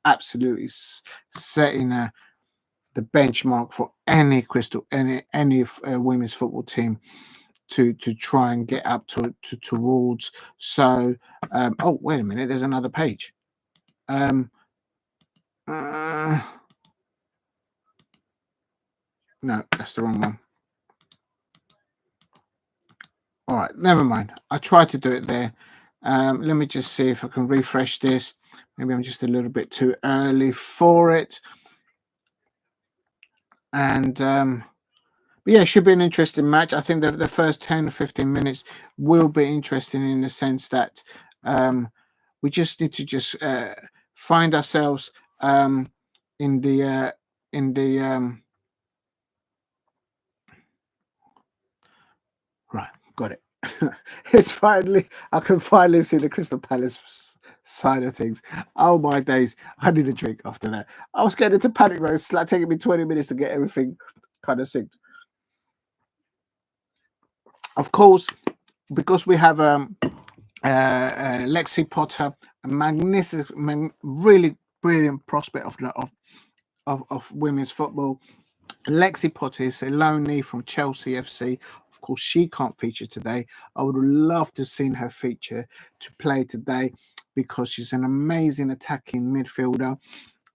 Absolutely setting the benchmark for any women's football team to try and get up towards. So oh, wait a minute, there's another page. No, that's the wrong one. All right, never mind. I tried to do it there. Let me just see if I can refresh this. Maybe I'm just a little bit too early for it. And but yeah, it should be an interesting match. I think the first 10 or 15 minutes will be interesting in the sense that we just need to just find ourselves in the right, got it. It's finally, I can finally see the Crystal Palace side of things. Oh my days, I need a drink after that. I was getting into panic mode. It's like taking me 20 minutes to get everything kind of synced. Of course, because we have Lexi Potter, a magnificent, really brilliant prospect of women's football. Lexi Potter is a loanee from Chelsea FC. Of course, she can't feature today. I would love to have seen her feature to play today because she's an amazing attacking midfielder.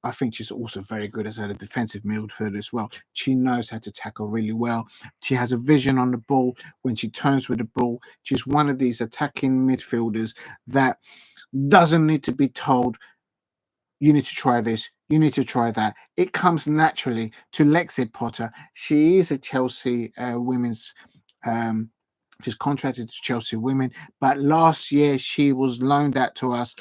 I think she's also very good as a defensive midfielder as well. She knows how to tackle really well. She has a vision on the ball when she turns with the ball. She's one of these attacking midfielders that doesn't need to be told, you need to try this, you need to try that. It comes naturally to Lexi Potter. She is a Chelsea women's, she's contracted to Chelsea women, but last year she was loaned out to us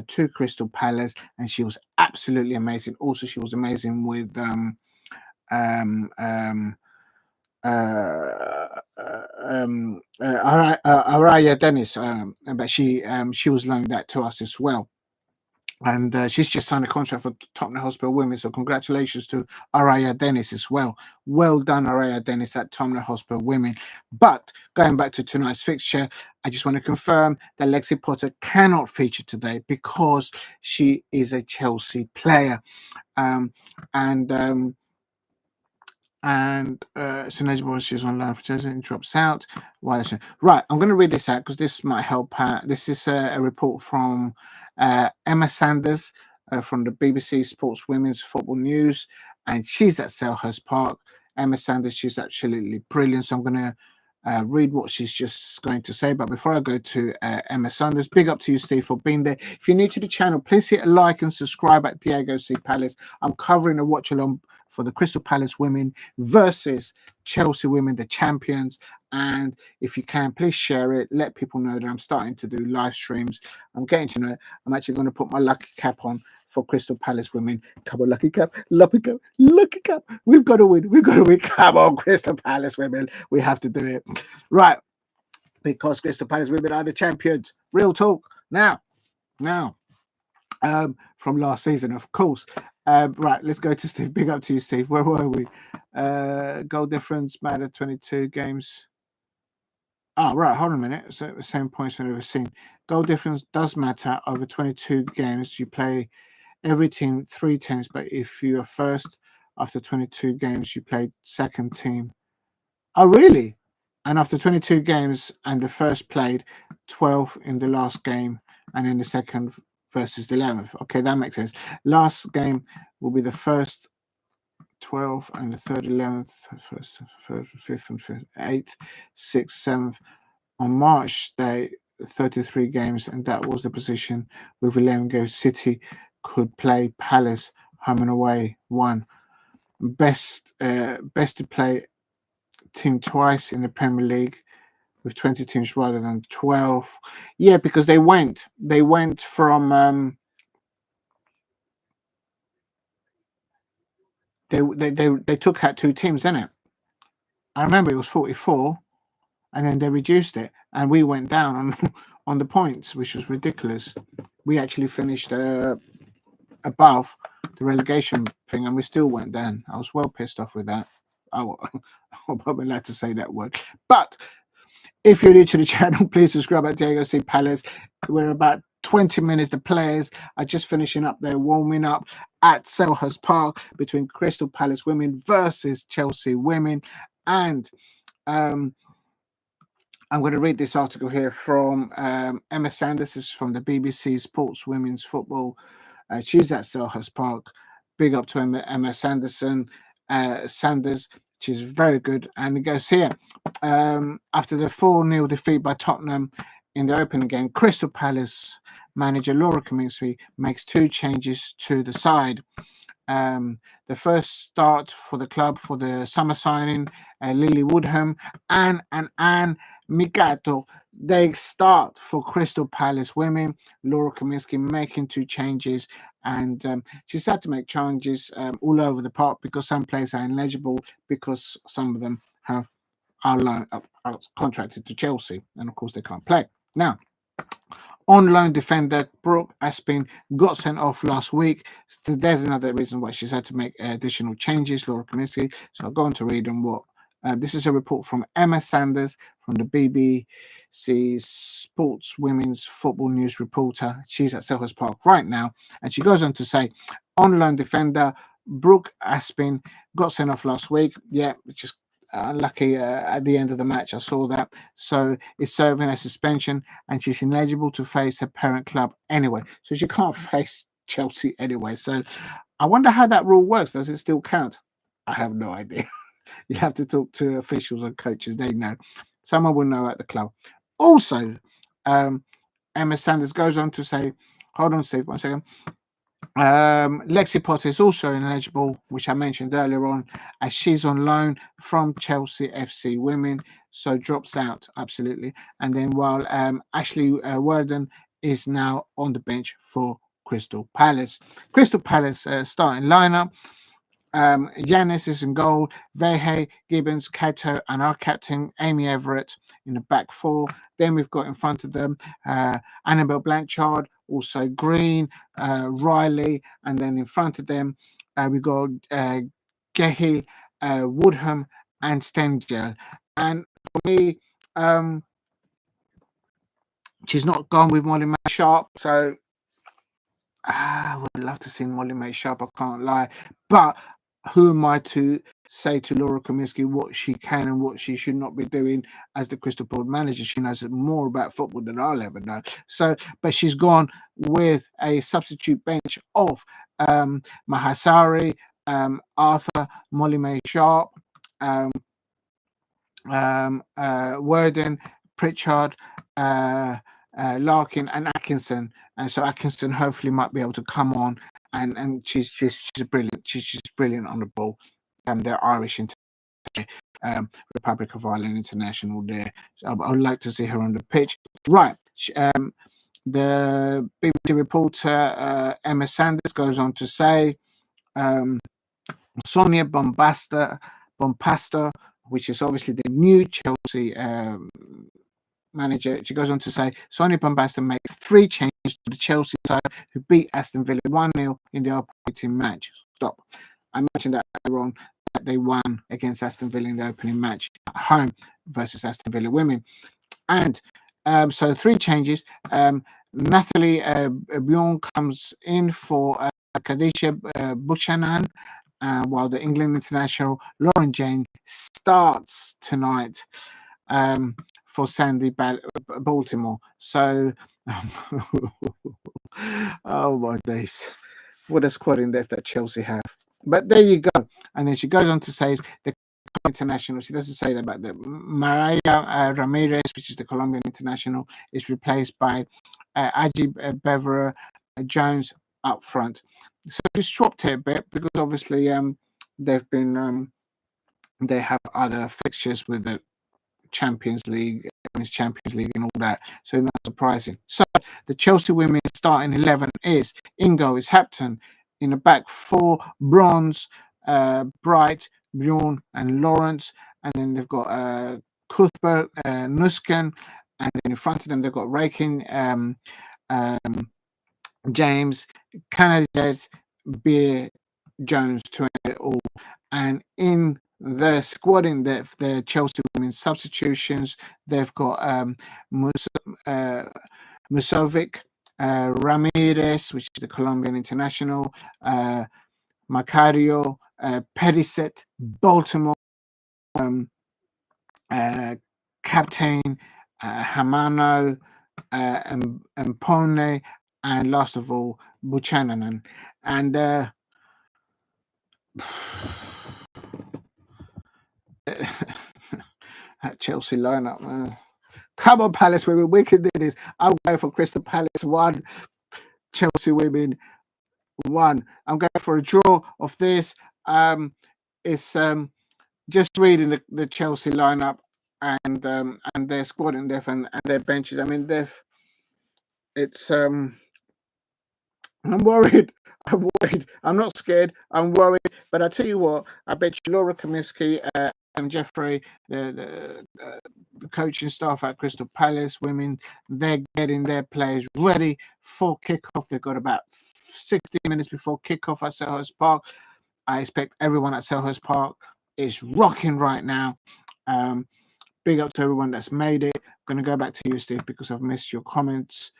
to Crystal Palace, and she was absolutely amazing. Also, she was amazing with Araya Dennis, but she was loaned out to us as well. And she's just signed a contract for Tottenham Hotspur Women. So congratulations to Araya Dennis as well. Well done, Araya Dennis at Tottenham Hotspur Women. But going back to tonight's fixture, I just want to confirm that Lexi Potter cannot feature today because she is a Chelsea player. So she's online for Chelsea and drops out. Right, I'm going to read this out because this might help. This is a report from Emma Sanders from the BBC Sports Women's Football News, and she's at Selhurst Park. Emma Sanders, she's absolutely brilliant. So I'm going to read what she's just going to say. But before I go to Emma Sanders, big up to you, Steve, for being there. If you're new to the channel, please hit a like and subscribe at Diego C. Palace. I'm covering a watch along for the Crystal Palace women versus Chelsea women, the champions. And if you can, please share it. Let people know that I'm starting to do live streams. I'm getting to know it. I'm actually going to put my lucky cap on for Crystal Palace women. Come on, lucky cap, lucky cap, lucky cap. We've got to win. We've got to win. Come on, Crystal Palace women. We have to do it. Right. Because Crystal Palace women are the champions. Real talk. Now. From last season, of course. Right, let's go to Steve. Big up to you, Steve. Where were we? Goal difference matter 22 games. Oh, right. Hold on a minute. So the same points I've ever seen. Goal difference does matter over 22 games. You play every team 3 times, but if you are first after 22 games, you play second team. Oh, really? And after 22 games, and the first played 12 in the last game, and then the second versus the 11th. Okay, that makes sense. Last game will be the first 12 and the third 11th, first, fifth, and fifth, 8th, 6th, 7th. On March day, 33 games, and that was the position with 11 games. Citti could play Palace home and away 1. Best to play team twice in the Premier League with 20 teams rather than 12. Yeah, because they went from they took out 2 teams, didn't it? I remember it was 44, and then they reduced it, and we went down on on the points, which was ridiculous. We actually finished above the relegation thing, and we still went down. I was well pissed off with that. I'm probably allowed to say that word. But if you're new to the channel, please subscribe at Diego Palace. We're about 20 minutes. The players are just finishing up their warming up at Selhurst Park between Crystal Palace women versus Chelsea women. And I'm going to read this article here from Emma Sanders. This is from the BBC Sports Women's Football. She's at Selhurst Park. Big up to Emma Sanders. She's very good. And it goes here. After the 4-0 defeat by Tottenham in the opening game, Crystal Palace manager Laura Kaminski makes 2 changes to the side. The first start for the club for the summer signing, Lily Woodham and Anne Micato. They start for Crystal Palace women. Laura Kaminski making 2 changes, and she's had to make changes all over the park because some players are ineligible because some of them are contracted to Chelsea, and of course they can't play. Now, on loan defender Brooke Aspin got sent off last week. So there's another reason why she's had to make additional changes, Laura Kaminski. So I'll go on to read on what. This is a report from Emma Sanders from the BBC Sports Women's Football News reporter. She's at Selhurst Park right now. And she goes on to say, on loan defender Brooke Aspin got sent off last week. Yeah, just unlucky at the end of the match. I saw that. So is serving a suspension, and she's ineligible to face her parent club anyway. So she can't face Chelsea anyway. So I wonder how that rule works. Does it still count? I have no idea. You have to talk to officials and coaches. They know. Someone will know at the club. Also, Emma Sanders goes on to say, hold on, Steve, 1 second. Lexi Potter is also ineligible, which I mentioned earlier on, as she's on loan from Chelsea FC women, so drops out absolutely. And then while Ashley Worden is now on the bench for Crystal Palace. Crystal Palace starting lineup. Yañez is in goal, Veje, Gibbons, Kato, and our captain Aimee Everett in the back 4. Then we've got in front of them Annabel Blanchard, also Green, Riley, and then in front of them we've got Gejl, Woodham, and Gejl. And for me, she's not gone with Molly May Sharp, so I would love to see Molly May Sharp, I can't lie. But who am I to say to Laura Kaminski what she can and what she should not be doing as the Crystal Palace manager? She knows more about football than I'll ever know. So, but she's gone with a substitute bench of Mahasari, Arthur, Molly May Sharp, Worden, Pritchard, Larkin, and Atkinson. And so Atkinson hopefully might be able to come on, and she's brilliant. She's just brilliant on the ball. They're Irish international, Republic of Ireland international there. So I would like to see her on the pitch. Right. The BBC reporter Emma Sanders goes on to say Sonia Bompasta, which is obviously the new Chelsea manager. She goes on to say Sonia Bompasta makes 3 changes to the Chelsea side, who beat Aston Villa 1-0 in the opening match. Stop. I mentioned that earlier on, that they won against Aston Villa in the opening match at home versus Aston Villa women. And so 3 changes. Nathalie Bjorn comes in for Khadija Buchanan, while the England international Lauren Jane starts tonight for Sandy Baltimore. So, oh my days, what a squad in depth that Chelsea have. But there you go. And then she goes on to say the international. She doesn't say that, but the Maria Ramírez, which is the Colombian international, is replaced by AGGIE BEEVER-JONES up front. So just swapped it a bit because obviously they've been they have other fixtures with the Champions League, Women's Champions League, and all that. So not surprising. So the Chelsea women's starting 11 is in goal is Hampton, in the back 4 Bronze, Bright, Björn, and Lawrence. And then they've got Cuthbert, Nusken, and then in front of them they've got Rakin, James, Kaneryd, BEEVER-JONES to it all. And in the squad, in the Chelsea women's substitutions, they've got Musovic, Ramírez, which is the Colombian international, Macário, Parish, Baltimore, Kaptein, Hamano, and Pone, and last of all, Buchanan. And that Chelsea lineup, man. Come on, Palace women, we can do this. I'm going for Crystal Palace 1, Chelsea women 1. I'm going for a draw of this. It's just reading the Chelsea lineup and their squad and depth and their benches. I mean, it's I'm worried. I'm worried. I'm not scared. I'm worried. But I tell you what, I bet you Laura Kaminski and Jeffrey, the coaching staff at Crystal Palace women, they're getting their players ready for kickoff. They've got about 60 minutes before kickoff at Selhurst Park. I expect everyone at Selhurst Park is rocking right now. Big up to everyone that's made it. I'm going to go back to you, Steve, because I've missed your comments.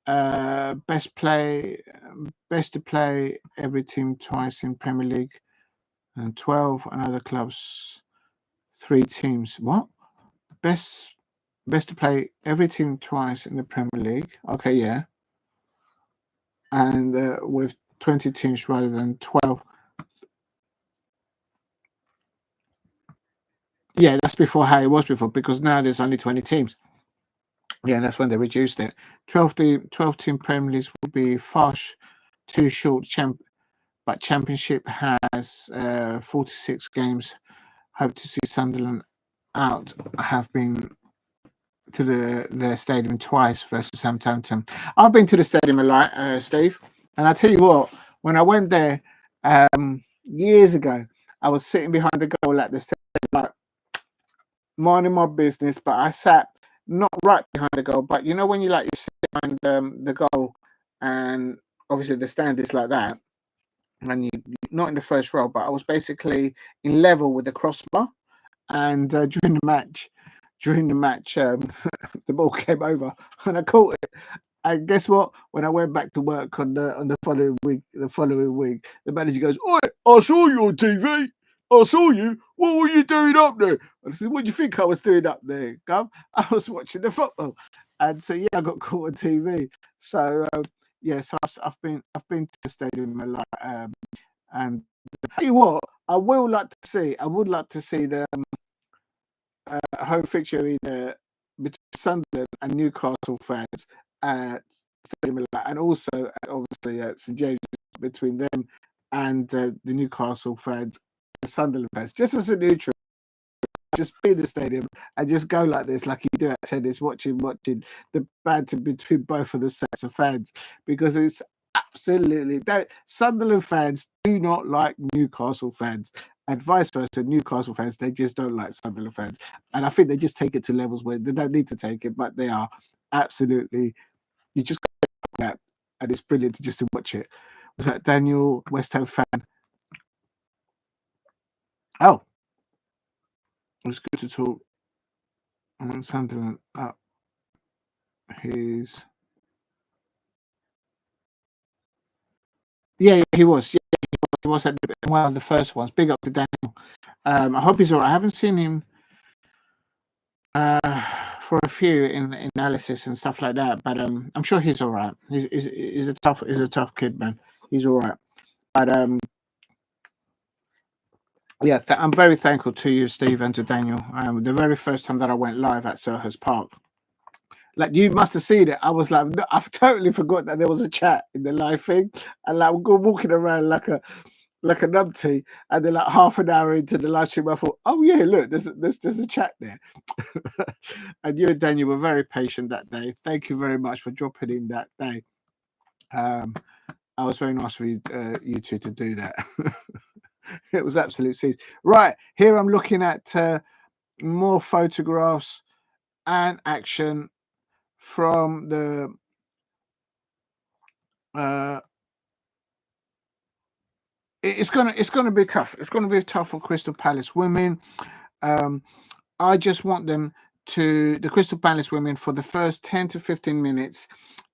Best to play every team twice in Premier League, and 12 and other clubs 3 teams. What? Best to play every team twice in the Premier League. Okay, yeah. And with 20 teams rather than 12. Yeah, that's before how it was before, because now there's only 20 teams. Yeah, that's when they reduced it. 12 team Premier Leagues will be far too short. But Championship has 46 games. Hope to see Sunderland out. I have been to the stadium twice versus Southampton. I've been to the stadium a lot, Steve. And I tell you what, when I went there years ago, I was sitting behind the goal at the stadium, like minding my business, but I sat not right behind the goal, but you know when you sit behind the goal, and obviously the stand is like that, and you're not in the first row, but I was basically in level with the crossbar. And during the match, the ball came over and I caught it. And guess what? When I went back to work on the following week, the manager goes, "Oi, I saw you on TV. I saw you. What were you doing up there?" I said, "What do you think I was doing up there, Gov? I was watching the football." And so yeah, I got caught on TV. So so I've been to the stadium a lot. And tell you what, I would like to see the home fixture either between Sunderland and Newcastle fans at Stadium, and also obviously at St James, between them and the Newcastle fans and Sunderland fans, just as a neutral. Just be in the stadium and just go like this, like you do at tennis, watching the banter between both of the sets of fans, because it's absolutely Sunderland fans do not like Newcastle fans, and vice versa. Newcastle fans, they just don't like Sunderland fans, and I think they just take it to levels where they don't need to take it, but they are absolutely. You just got that, and it's brilliant to just to watch it. Was that Daniel, West Ham fan? Oh. It was good to talk among Sunderland up his. Yeah, he was. Yeah, he was at one of the first ones. Big up to Daniel. I hope he's all right. I haven't seen him for a few in analysis and stuff like that, but I'm sure he's all right. He's a tough kid, man. He's all right. But yeah, I'm very thankful to you, Steve, and to Daniel. The very first time that I went live at Selhurst Park, like you must have seen it. I was like, I've totally forgot that there was a chat in the live thing, and like I'm walking around like a numpty, and then like half an hour into the live stream, I thought, oh yeah, look, there's a chat there. And you and Daniel were very patient that day. Thank you very much for dropping in that day. I was very nice for you two to do that. It was absolute seas. Right, here I'm looking at more photographs and action from the it's gonna be tough. It's gonna be tough for Crystal Palace women. I just want them to, the Crystal Palace women, for the first 10 to 15 minutes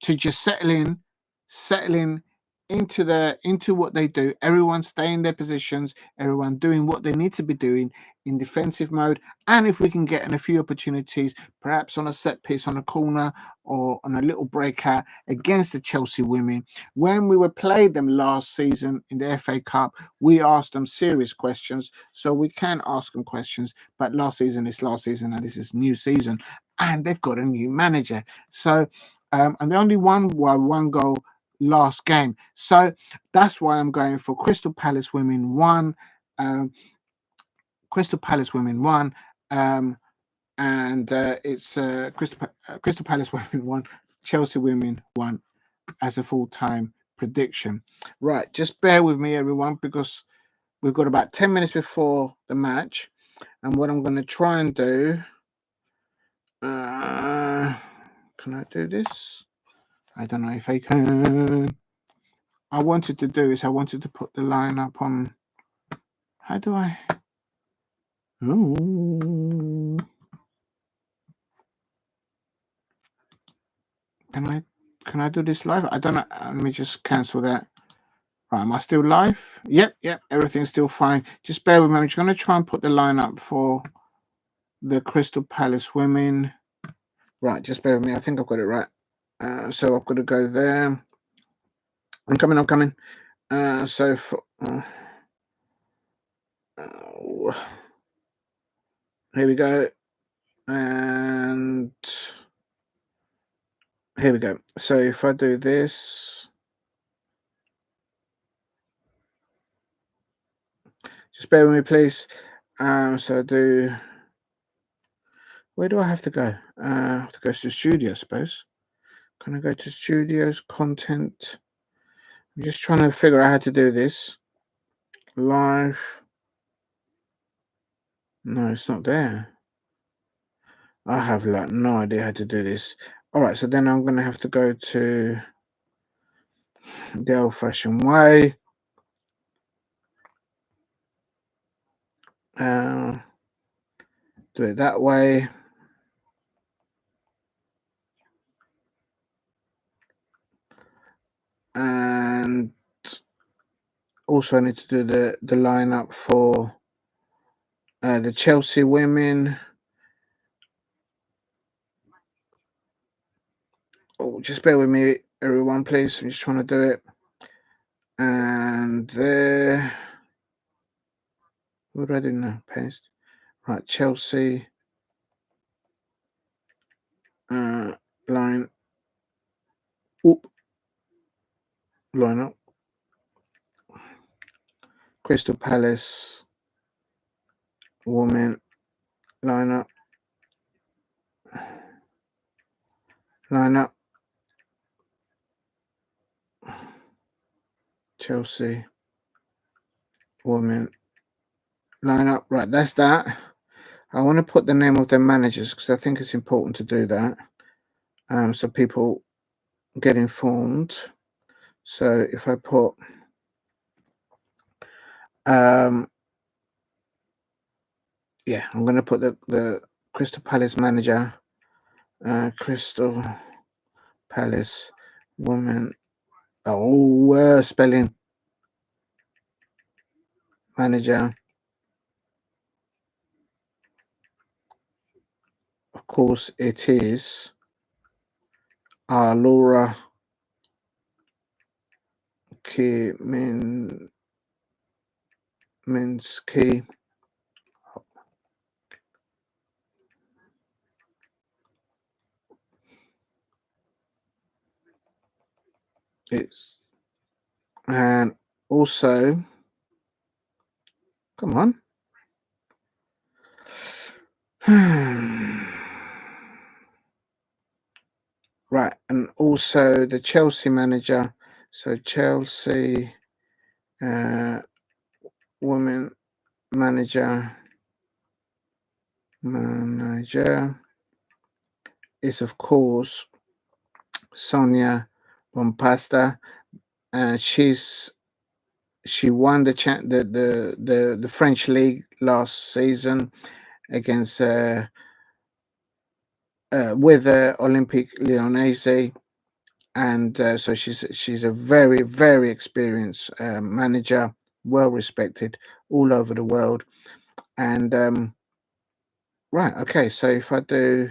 to just settle in into what they do. Everyone stay in their positions, everyone doing what they need to be doing in defensive mode. And if we can get in a few opportunities, perhaps on a set piece on a corner or on a little breakout against the Chelsea women. When we were played them last season in the FA Cup, we asked them serious questions, so we can ask them questions. But last season is last season and this is new season, and they've got a new manager. So and they only won by 1 goal last game. So that's why I'm going for Crystal Palace women 1, Crystal Palace women 1, and it's Crystal Palace women 1, Chelsea women 1 as a full-time prediction. Right, just bear with me, everyone, because we've got about 10 minutes before the match, and what I'm going to try and do, can I do this? I don't know if I can. I wanted to put the line up on, how do I? Ooh. Can I do this live? I don't know. Let me just cancel that. Right, am I still live? Yep, everything's still fine. Just bear with me. I'm just going to try and put the line up for the Crystal Palace women. Right, just bear with me. I think I've got it right. So I've got to go there. I'm coming. So for here we go, and here we go. So if I do this, just bear with me, please. So I do. Where do I have to go? I have to go to the studio, I suppose. Can I go to studios, content? I'm just trying to figure out how to do this. Live. No, it's not there. I have like no idea how to do this. All right, so then I'm going to have to go to the old-fashioned way. Do it that way. And also I need to do the lineup for the Chelsea women. Oh, just bear with me, everyone, please. I'm just trying to do it. And there. What do I do now? Paste. Right, Chelsea. Line. Oop. Line up. Crystal Palace. Woman. Line up. Line up. Chelsea. Woman. Line up. Right, that's that. I want to put the name of their managers because I think it's important to do that. So people get informed. So if I put yeah, I'm going to put the Crystal Palace manager, Crystal Palace woman. Oh, spelling manager. Of course, it is Laura Kaminski. It's, and also, come on. Right, and also the Chelsea manager. So Chelsea women manager is, of course, Sonia Bompasta, and she won the French league last season against with Olympique Lyonnais, and so she's a very, very experienced manager, well respected all over the world. And right, okay, so if I do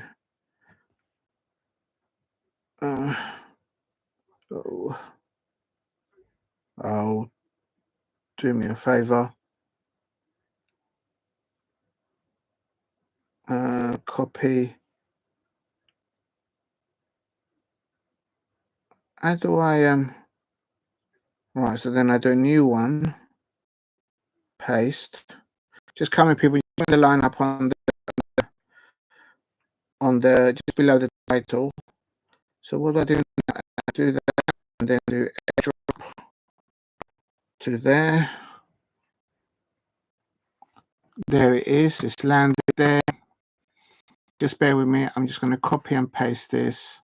oh, do me a favor, copy. How do I right, so then I do a new one, paste, just coming, people, you put the line up on the just below the title. So what do I do now? I do that and then do airdrop to there. There it is, it's landed there. Just bear with me, I'm just going to copy and paste this.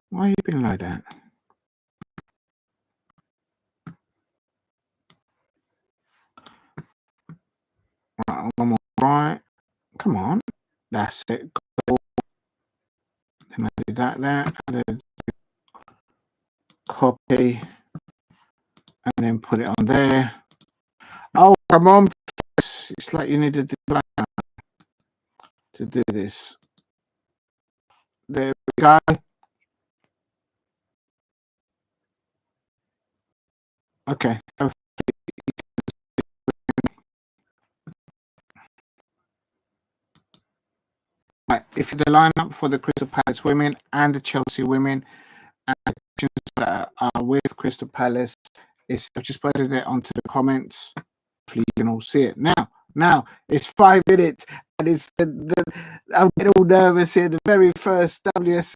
Why are you being like that? Right, one more right. Come on. That's it. Then I do that there. And then copy. And then put it on there. Oh, come on. It's like you need to do this. There we go. Okay. Right. If the lineup for the Crystal Palace women and the Chelsea women that are with Crystal Palace, I've just put it there onto the comments. Hopefully you can all see it. Now it's 5 minutes and it's I'm getting all nervous here. The very first WSL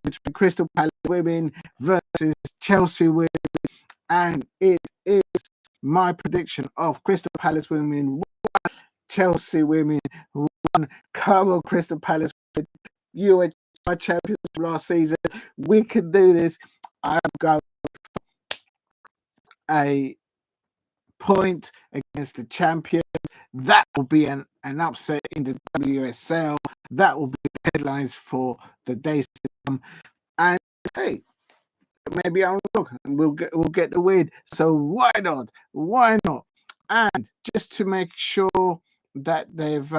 between Crystal Palace women versus Chelsea women, and it is my prediction of Crystal Palace women 1, Chelsea women 1. Come on, Crystal Palace, you were my champions last season. We can do this. I'm going a point against the champions. That will be an upset in the WSL. That will be the headlines for the days to come. And hey, maybe I'm wrong and we'll get the win. So why not? Why not? And just to make sure that they've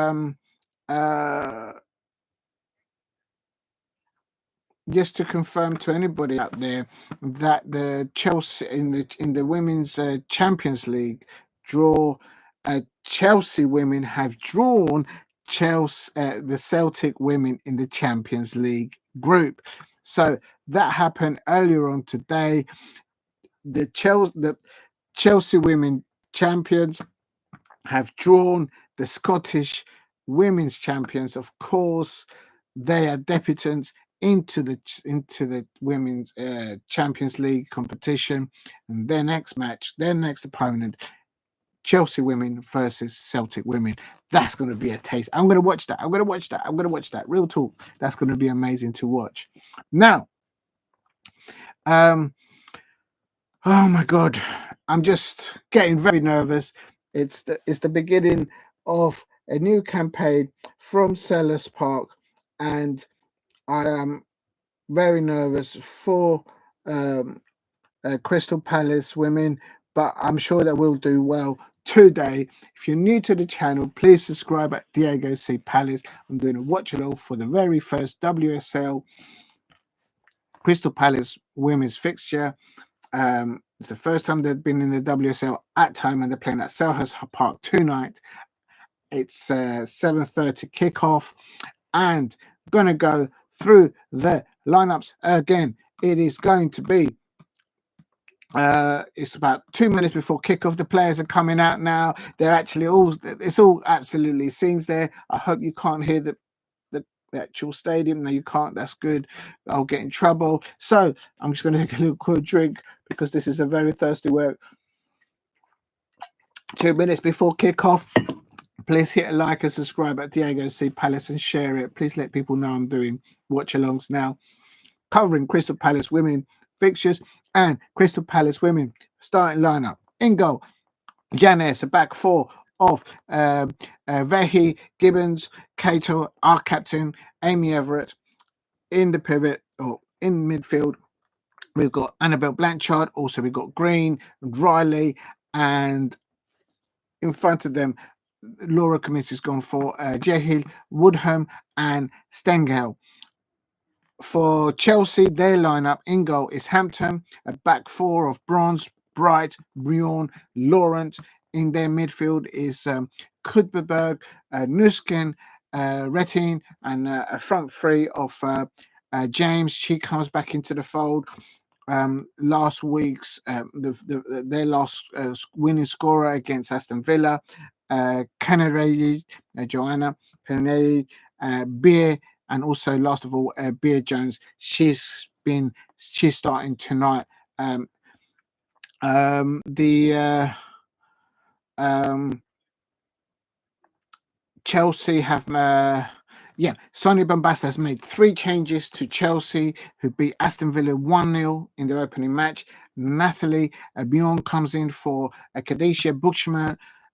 just to confirm to anybody out there that the Chelsea in the women's Champions League draw, Chelsea women have drawn Chelsea the Celtic women in the Champions League group. So that happened earlier on today. The Chelsea women champions have drawn the Scottish women's champions. Of course, they are debutants into the women's Champions League competition, and their next opponent, Chelsea women versus Celtic women. That's going to be a taste. I'm going to watch that. Real talk. That's going to be amazing to watch. Now, oh my God, I'm just getting very nervous. It's the beginning of a new campaign from Selhurst Park, and I am very nervous for Crystal Palace women, but I'm sure that we'll do well today. If you're new to the channel, please subscribe at Diego C. Palace. I'm doing a watch along for the very first WSL Crystal Palace women's fixture. It's the first time they've been in the WSL at time, and they're playing at Selhurst Park tonight. It's 7:30 kickoff, and I'm going to go through the lineups again. It is going to be it's about 2 minutes before kickoff. The players are coming out now. They're actually it's all absolutely scenes there. I hope you can't hear the actual stadium. No, you can't. That's good. I'll get in trouble. So I'm just going to take a little quick drink because this is a very thirsty work. 2 minutes before kickoff. Please hit a like and subscribe at Diego C Palace and share it. Please let people know I'm doing watch-alongs now, covering Crystal Palace women fixtures and Crystal Palace women starting lineup. In goal, Yañez, a back four of Veje, Gibbons, Cato, our captain, Aimee, Everett. In the pivot or in midfield, we've got Annabel Blanchard. Also, we've got Green, Riley, and in front of them, Laura Kaminski's gone for Gejl, Woodham, and Stengel. For Chelsea, their lineup in goal is Hampton, a back four of Bronze, Bright, BJÖRN, Laurent. In their midfield is Kudberg, Nuskin, Rytting, and a front three of James. She comes back into the fold. Last week's their last winning scorer against Aston Villa, Kaneryd, Joanna Kaneryd, Beer, and also last of all BEEVER-JONES. She's starting tonight. Chelsea have Sonia Bombasta has made 3 changes to Chelsea, who beat Aston Villa 1-0 in their opening match. Nathalie BJÖRN comes in for Kadesha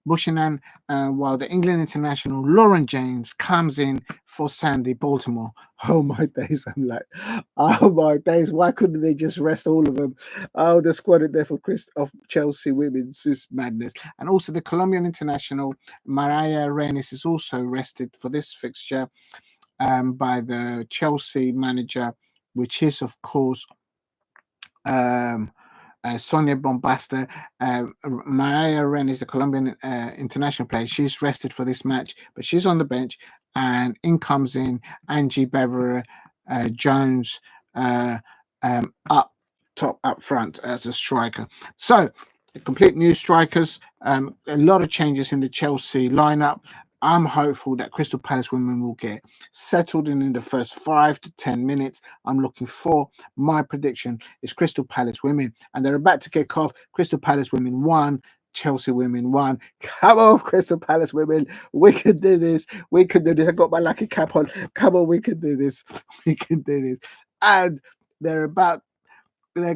Buchanan, while the England international Lauren James comes in for Sandy Baltimore. Oh my days, I'm like, oh my days, why couldn't they just rest all of them? Oh, the squad in there for of Chelsea women's just madness. And also the Colombian international Mariah Reines is also rested for this fixture by the Chelsea manager, which is of course Sonia Bombasta. Mariah Ren is the Colombian international player. She's rested for this match, but she's on the bench. And in comes in Angie BEEVER-JONES up front as a striker. So complete new strikers. A lot of changes in the Chelsea lineup. I'm hopeful that Crystal Palace women will get settled in the first 5 to 10 minutes. I'm looking for, my prediction is Crystal Palace women, and they're about to kick off. Crystal Palace women 1, Chelsea women 1. Come on, Crystal Palace women. We can do this. We can do this. I got my lucky cap on. Come on, we can do this. We can do this. And they're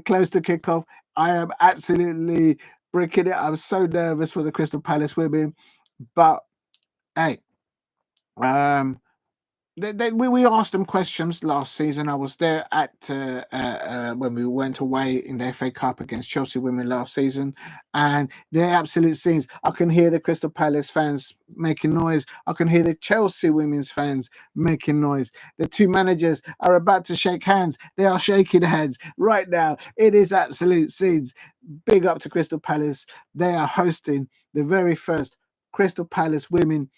close to kick off. I am absolutely bricking it. I'm so nervous for the Crystal Palace women. But hey, we asked them questions last season. I was there at when we went away in the FA Cup against Chelsea women last season, and they're absolute scenes. I can hear the Crystal Palace fans making noise. I can hear the Chelsea women's fans making noise. The 2 managers are about to shake hands. They are shaking hands right now. It is absolute scenes. Big up to Crystal Palace. They are hosting the very first Crystal Palace women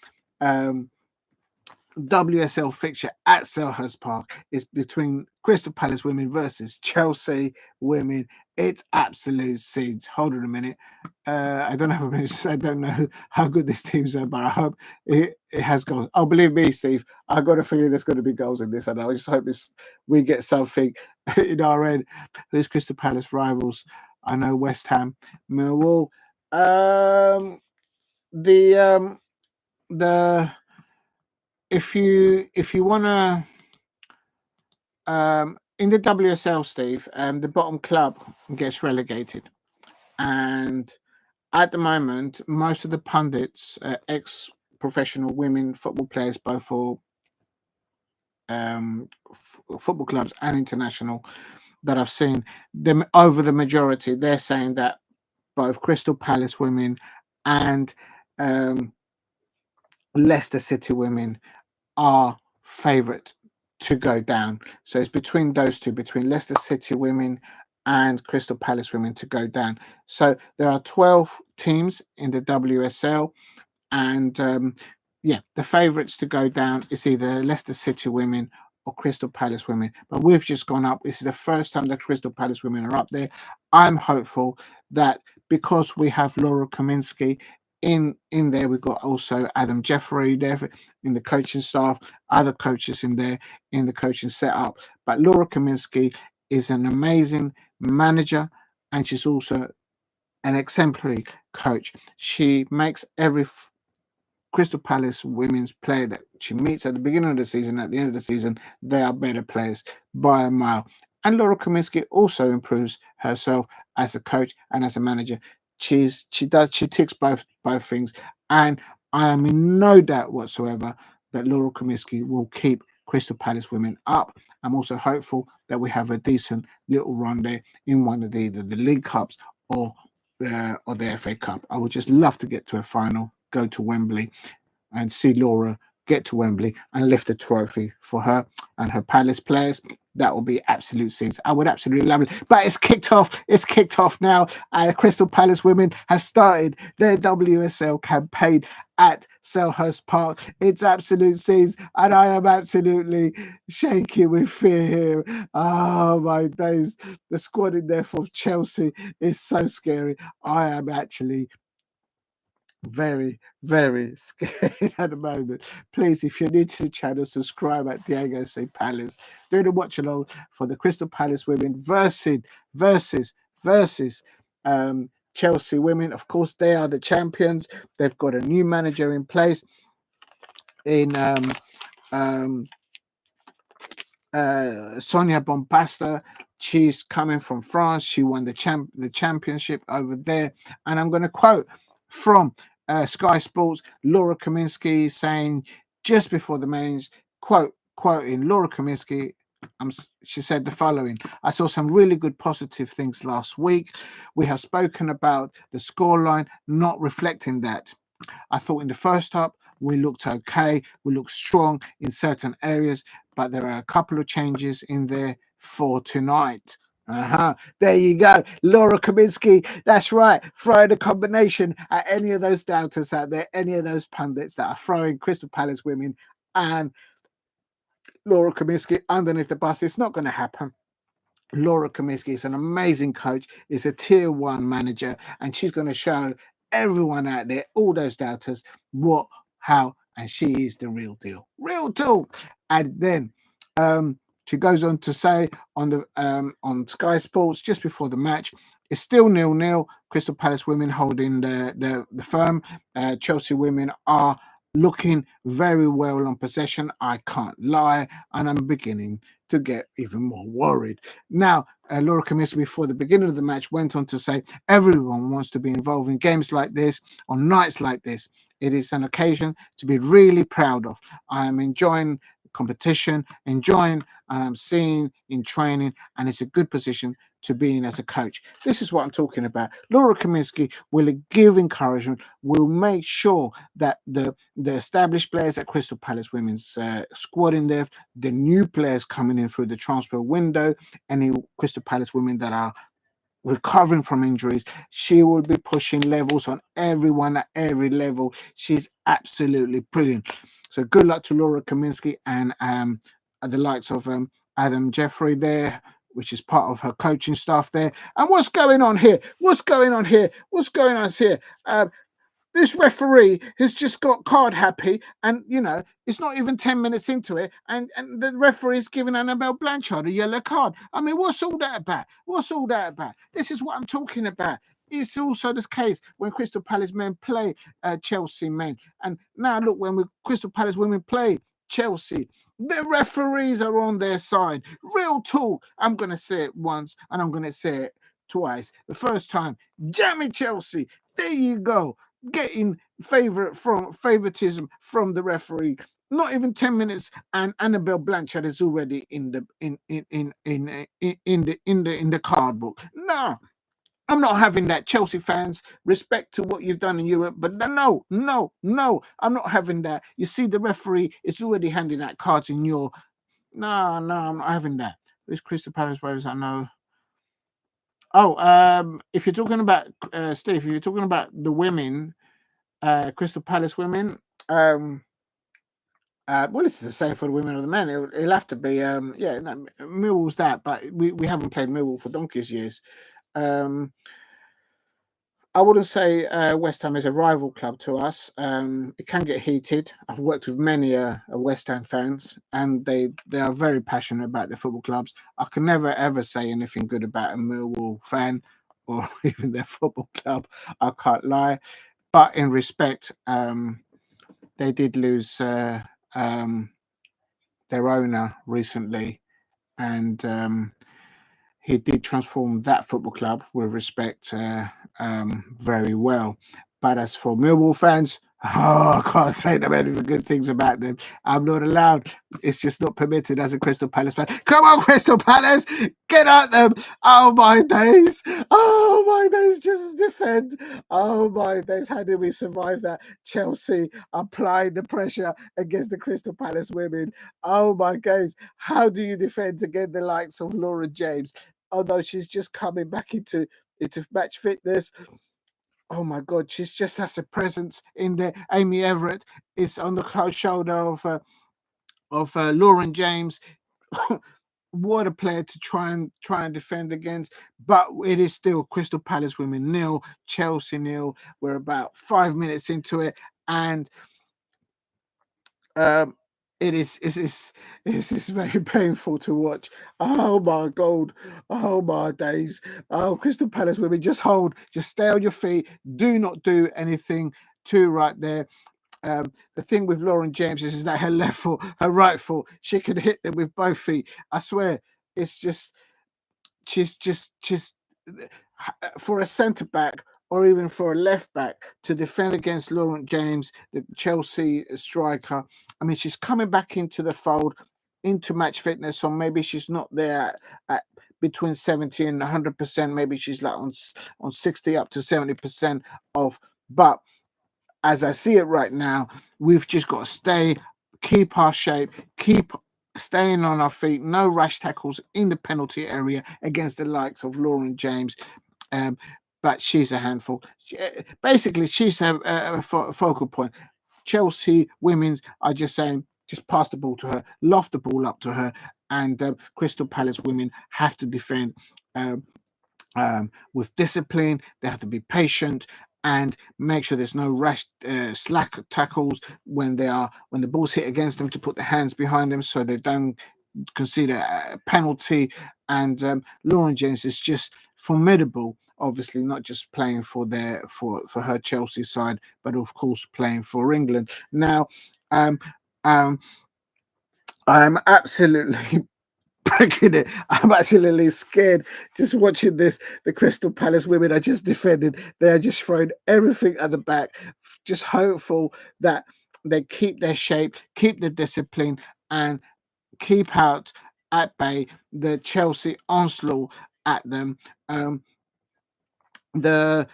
WSL fixture at Selhurst Park. Is between Crystal Palace women versus Chelsea women. It's absolute scenes. Hold on a minute. I don't have a minute. I don't know how good this team's are, but I hope it has goals. Oh, believe me, Steve, I've got a feeling there's going to be goals in this, and I just hope we get something in our end. Who's Crystal Palace rivals? I know West Ham, Millwall. If you want to in the WSL, Steve, the bottom club gets relegated, and at the moment most of the pundits, ex-professional women football players, both for football clubs and international, that I've seen them over the majority, they're saying that both Crystal Palace women and Leicester City women are favourite to go down. So it's between those two, between Leicester City women and Crystal Palace women, to go down. So there are 12 teams in the WSL, and the favourites to go down is either Leicester City women or Crystal Palace women. But we've just gone up. This is the first time the Crystal Palace women are up there. I'm hopeful that because we have Laura Kaminski in there. We've got also Adam Jeffrey there in the coaching staff, other coaches in there in the coaching setup. But Laura Kaminski is an amazing manager, and she's also an exemplary coach. She makes every Crystal Palace women's player that she meets at the beginning of the season, at the end of the season, they are better players by a mile. And Laura Kaminski also improves herself as a coach and as a manager. She ticks both things, and I am in no doubt whatsoever that Laura Kaminski will keep Crystal Palace women up. I'm also hopeful that we have a decent little run there in one of either the League Cups or the FA Cup. I would just love to get to a final, go to Wembley, and see Laura get to Wembley and lift a trophy for her and her Palace players. That will be absolute scenes. I would absolutely love it. But it's kicked off. It's kicked off now. Crystal Palace women have started their WSL campaign at Selhurst Park. It's absolute scenes, and I am absolutely shaking with fear here. Oh my days. The squad in there for Chelsea is so scary. I am actually very, very scared at the moment. Please, if you're new to the channel, subscribe at Diego C. Palace. Do the watch along for the Crystal Palace women versus Chelsea women. Of course, they are the champions. They've got a new manager in place in Sonia Bombasta. She's coming from France. She won the championship over there. And I'm going to quote from Sky Sports, Laura Kaminski, saying just before the mains, quoting Laura Kaminski, she said the following: I saw some really good positive things last week. We have spoken about the scoreline not reflecting that. I thought in the first half we looked okay, we looked strong in certain areas, but there are a couple of changes in there for tonight. There you go, Laura Kaminski. That's right. Throw the combination at any of those doubters out there, any of those pundits that are throwing Crystal Palace women and Laura Kaminski underneath the bus. It's not going to happen. Laura Kaminski is an amazing coach, is a tier 1 manager, and she's going to show everyone out there, all those doubters, what, how, and she is the real deal. Real talk. And then she goes on to say on Sky Sports just before the match, it's still 0-0. Crystal Palace women holding the firm. Chelsea women are looking very well on possession. I can't lie, and I'm beginning to get even more worried. Now, Laura Kaminski, before the beginning of the match, went on to say, everyone wants to be involved in games like this, on nights like this. It is an occasion to be really proud of. I am enjoying competition, and I'm seeing in training, and it's a good position to be in as a coach. This is what I'm talking about. Laura Kaminski will give encouragement, will make sure that the established players at Crystal Palace women's squad in there, the new players coming in through the transfer window, any Crystal Palace women that are recovering from injuries, she will be pushing levels on everyone at every level. She's absolutely brilliant. So good luck to Laura Kaminski and the likes of Adam Jeffrey there, which is part of her coaching staff there. And what's going on here? What's going on here? This referee has just got card happy, and it's not even 10 minutes into it, and the referee's giving Annabel Blanchard a yellow card. I mean, what's all that about? This is what I'm talking about. It's also the case when Crystal Palace men play Chelsea men, and now look, when Crystal Palace women play Chelsea, the referees are on their side. Real talk. I'm going to say it once, and I'm going to say it twice. The first time, jammy Chelsea. There you go. Getting favoritism from the referee. Not even 10 minutes, and Annabel Blanchard is already in the card book. No, I'm not having that. Chelsea fans, respect to what you've done in Europe, but no, I'm not having that. You see, the referee is already handing out cards in your. No, I'm not having that. Who's Crystal Palace players I know? Oh, if you're talking about Steve, if you're talking about the women. Crystal Palace women. Well, this is the same for the women or the men. It'll have to be, Millwall's that, but we haven't played Millwall for donkey's years. I wouldn't say West Ham is a rival club to us. It can get heated. I've worked with many West Ham fans, and they are very passionate about their football clubs. I can never ever say anything good about a Millwall fan or even their football club. I can't lie. But in respect, they did lose their owner recently, and he did transform that football club with respect very well. But as for Millwall fans, oh, I can't say them any good things about them. I'm not allowed. It's just not permitted as a Crystal Palace fan. Come on, Crystal Palace, get at them. Oh my days. Oh my days, just defend. Oh my days, how did we survive that? Chelsea applied the pressure against the Crystal Palace women. Oh my days, how do you defend against the likes of Laura James? Although she's just coming back into match fitness. Oh my God, she's just has a presence in there. Aimee Everett is on the shoulder of Lauren James. What a player to try and defend against, but it is still Crystal Palace women 0, Chelsea 0. We're about 5 minutes into it, and it is very painful to watch. Oh my God, oh my days. Oh, Crystal Palace women, just hold, just stay on your feet. Do not do anything too right there. The thing with Lauren James is that her left foot, her right foot, she can hit them with both feet. I swear, it's just she's just for a centre back or even for a left back to defend against Lauren James, the Chelsea striker. I mean, she's coming back into the fold, into match fitness, or maybe she's not there at between 70 and 100%. Maybe she's like on 60 up to 70% of. But as I see it right now, we've just got to keep our shape, keep staying on our feet, no rash tackles in the penalty area against the likes of Lauren James. But she's a handful. Basically, she's a focal point. Chelsea women's are just saying, just pass the ball to her, loft the ball up to her, and Crystal Palace women have to defend with discipline. They have to be patient and make sure there's no rash slack tackles when the ball's hit against them, to put their hands behind them so they don't concede a penalty. And Lauren James is just formidable, obviously not just playing for her Chelsea side, but of course playing for England. Now I'm absolutely breaking it. I'm absolutely scared just watching this. The Crystal Palace women are just defending. They are just throwing everything at the back, just hopeful that they keep their shape, keep the discipline, and keep out at bay the Chelsea onslaught at them. They've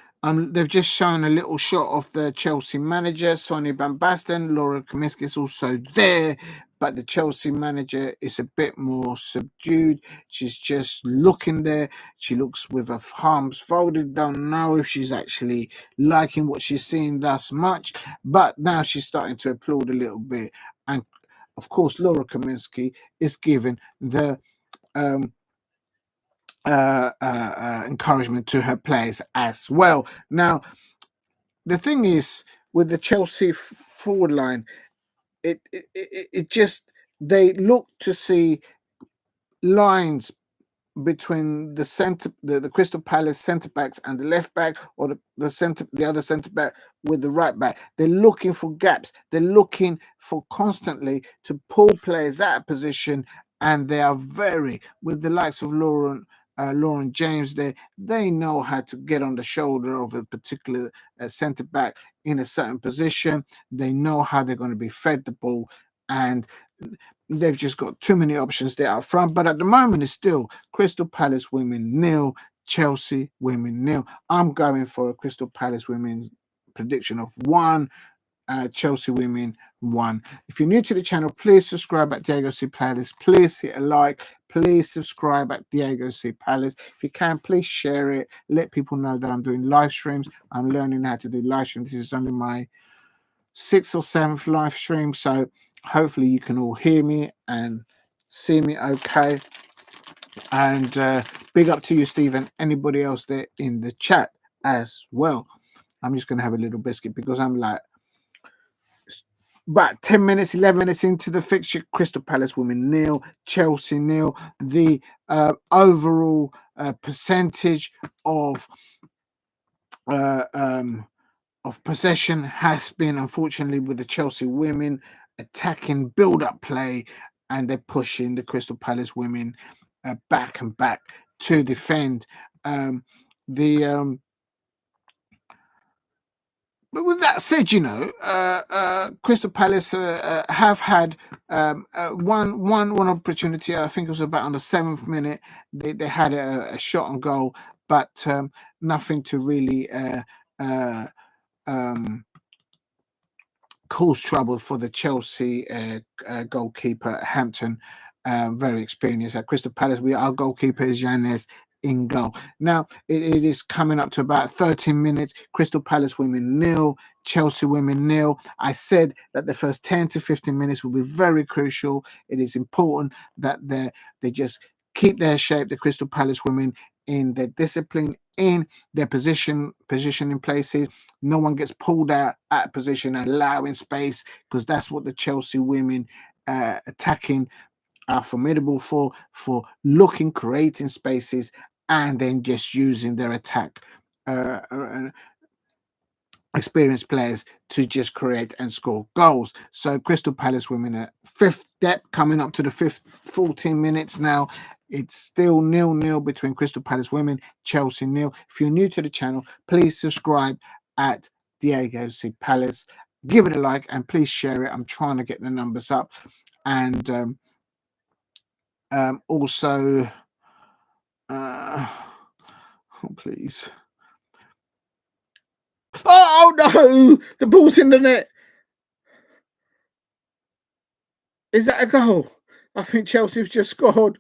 just shown a little shot of the Chelsea manager, Sonia Van Basten. Laura Kaminski is also there, but the Chelsea manager is a bit more subdued. She's just looking there. She looks with her arms folded. Don't know if she's actually liking what she's seeing thus much, but now she's starting to applaud a little bit. And of course, Laura Kaminski is given the encouragement to her players as well. Now, the thing is, with the Chelsea forward line, it just, they look to see lines between the Crystal Palace centre backs and the left back, or the other centre back with the right back. They're looking for gaps. They're looking for constantly to pull players out of position, and they are very, with the likes of Lauren James. They know how to get on the shoulder of a particular centre back in a certain position. They know how they're going to be fed the ball, and they've just got too many options there up front. But at the moment, it's still Crystal Palace women 0, Chelsea women 0. I'm going for a Crystal Palace women prediction of 1, Chelsea women 1. If you're new to the channel, please subscribe at Diego C Palace. Please hit a like. Please subscribe at Diego C Palace. If you can, please share it. Let people know that I'm doing live streams. I'm learning how to do live streams. This is only my 6th or 7th live stream, so hopefully you can all hear me and see me okay. And big up to you, Stephen. Anybody else there in the chat as well. I'm just going to have a little biscuit because I'm like, about 10 minutes, 11 minutes into the fixture, Crystal Palace women 0, Chelsea 0. The overall percentage of possession has been, unfortunately, with the Chelsea women attacking build-up play, and they're pushing the Crystal Palace women back and back to defend. But with that said, Crystal Palace have had one opportunity. I think it was about on the 7th minute. They had a shot on goal, but nothing to really cause trouble for the Chelsea goalkeeper, Hampton. Very experienced at Crystal Palace. Our goalkeeper is Yañez in goal. Now it is coming up to about 13 minutes. Crystal Palace women 0, Chelsea women 0. I said that the first 10 to 15 minutes will be very crucial. It is important that they just keep their shape, the Crystal Palace women, in their discipline, in their positioning places. No one gets pulled out of position and allowing space, because that's what the Chelsea women attacking are formidable for looking, creating spaces, and then just using their attack experienced players to just create and score goals. So Crystal Palace women at fifth depth, coming up to the 14 minutes now. It's still 0-0 between Crystal Palace women, Chelsea 0. If you're new to the channel, please subscribe at Diego Palace. Give it a like and please share it. I'm trying to get the numbers up. And also, please. Oh no! The ball's in the net. Is that a goal? I think Chelsea's just scored.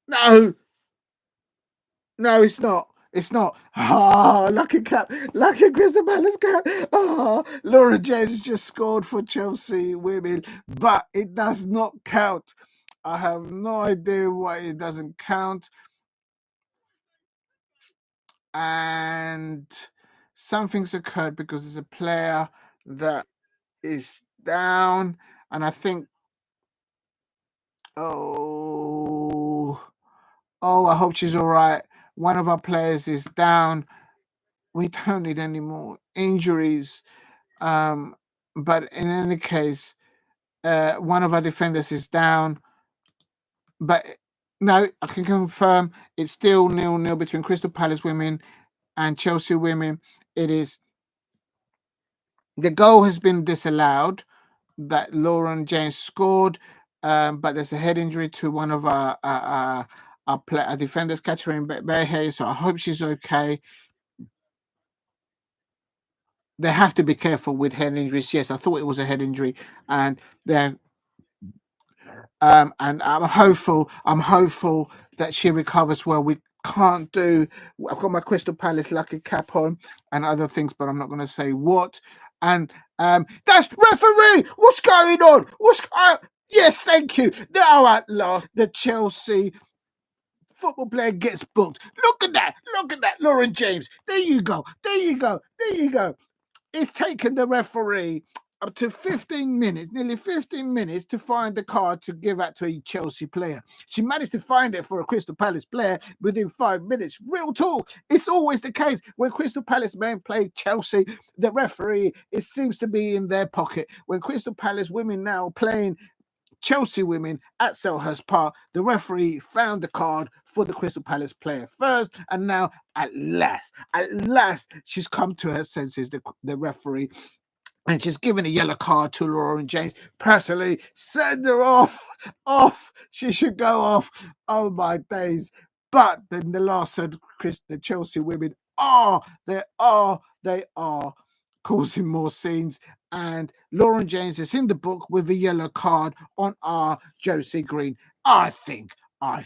No, it's not. It's not. Ah, lucky Crystal Palace cap. Ah, Laura James just scored for Chelsea women, but it does not count. I have no idea why it doesn't count. And something's occurred because there's a player that is down, and I think, I hope she's all right. One of our players is down. We don't need any more injuries. But in any case, one of our defenders is down. But no, I can confirm it's still 0-0 between Crystal Palace women and Chelsea women. It is. The goal has been disallowed that Lauren James scored, but there's a head injury to one of our defenders, Katrine Veje, so I hope she's okay. They have to be careful with head injuries. Yes, I thought it was a head injury, and they're and I'm hopeful that she recovers well. We can't do. I've got my Crystal Palace lucky cap on and other things, but I'm not going to say what. And that's referee. What's going on? Yes, thank you. Now at last, the Chelsea football player gets booked. Look at that. Lauren James. There you go. It's taken the referee up to 15 minutes, nearly 15 minutes, to find the card to give out to a Chelsea player. She managed to find it for a Crystal Palace player within 5 minutes. Real talk. It's always the case when Crystal Palace men play Chelsea, the referee, it seems to be in their pocket. When Crystal Palace women now playing Chelsea women at Selhurst Park, the referee found the card for the Crystal Palace player first, and now at last, she's come to her senses, the referee, and she's given a yellow card to Lauren James. Personally, send her off. She should go off. Oh my days! But then the last said, the Chelsea women they are causing more scenes. And Lauren James is in the book with a yellow card on our Josie Green. I think that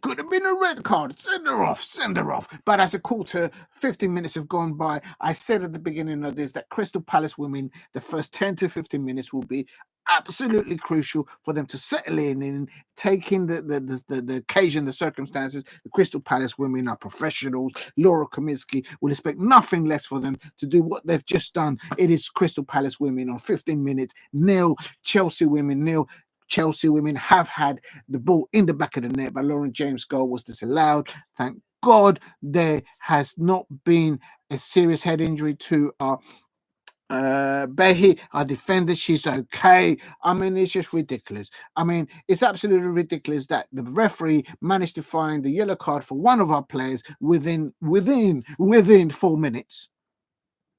could have been a red card. Send her off. But as a quarter, 15 minutes have gone by, I said at the beginning of this that Crystal Palace women, the first 10 to 15 minutes will be absolutely crucial for them to settle in and taking the occasion, the circumstances. The Crystal Palace women are professionals. Laura Kaminski will expect nothing less for them to do what they've just done. It is Crystal Palace women on 15 minutes, nil. Chelsea women, nil. Chelsea women have had the ball in the back of the net, but Lauren James' goal was disallowed. Thank God there has not been a serious head injury to our Veje, our defender. She's okay. I mean, it's just ridiculous. I mean, it's absolutely ridiculous that the referee managed to find the yellow card for one of our players within 4 minutes.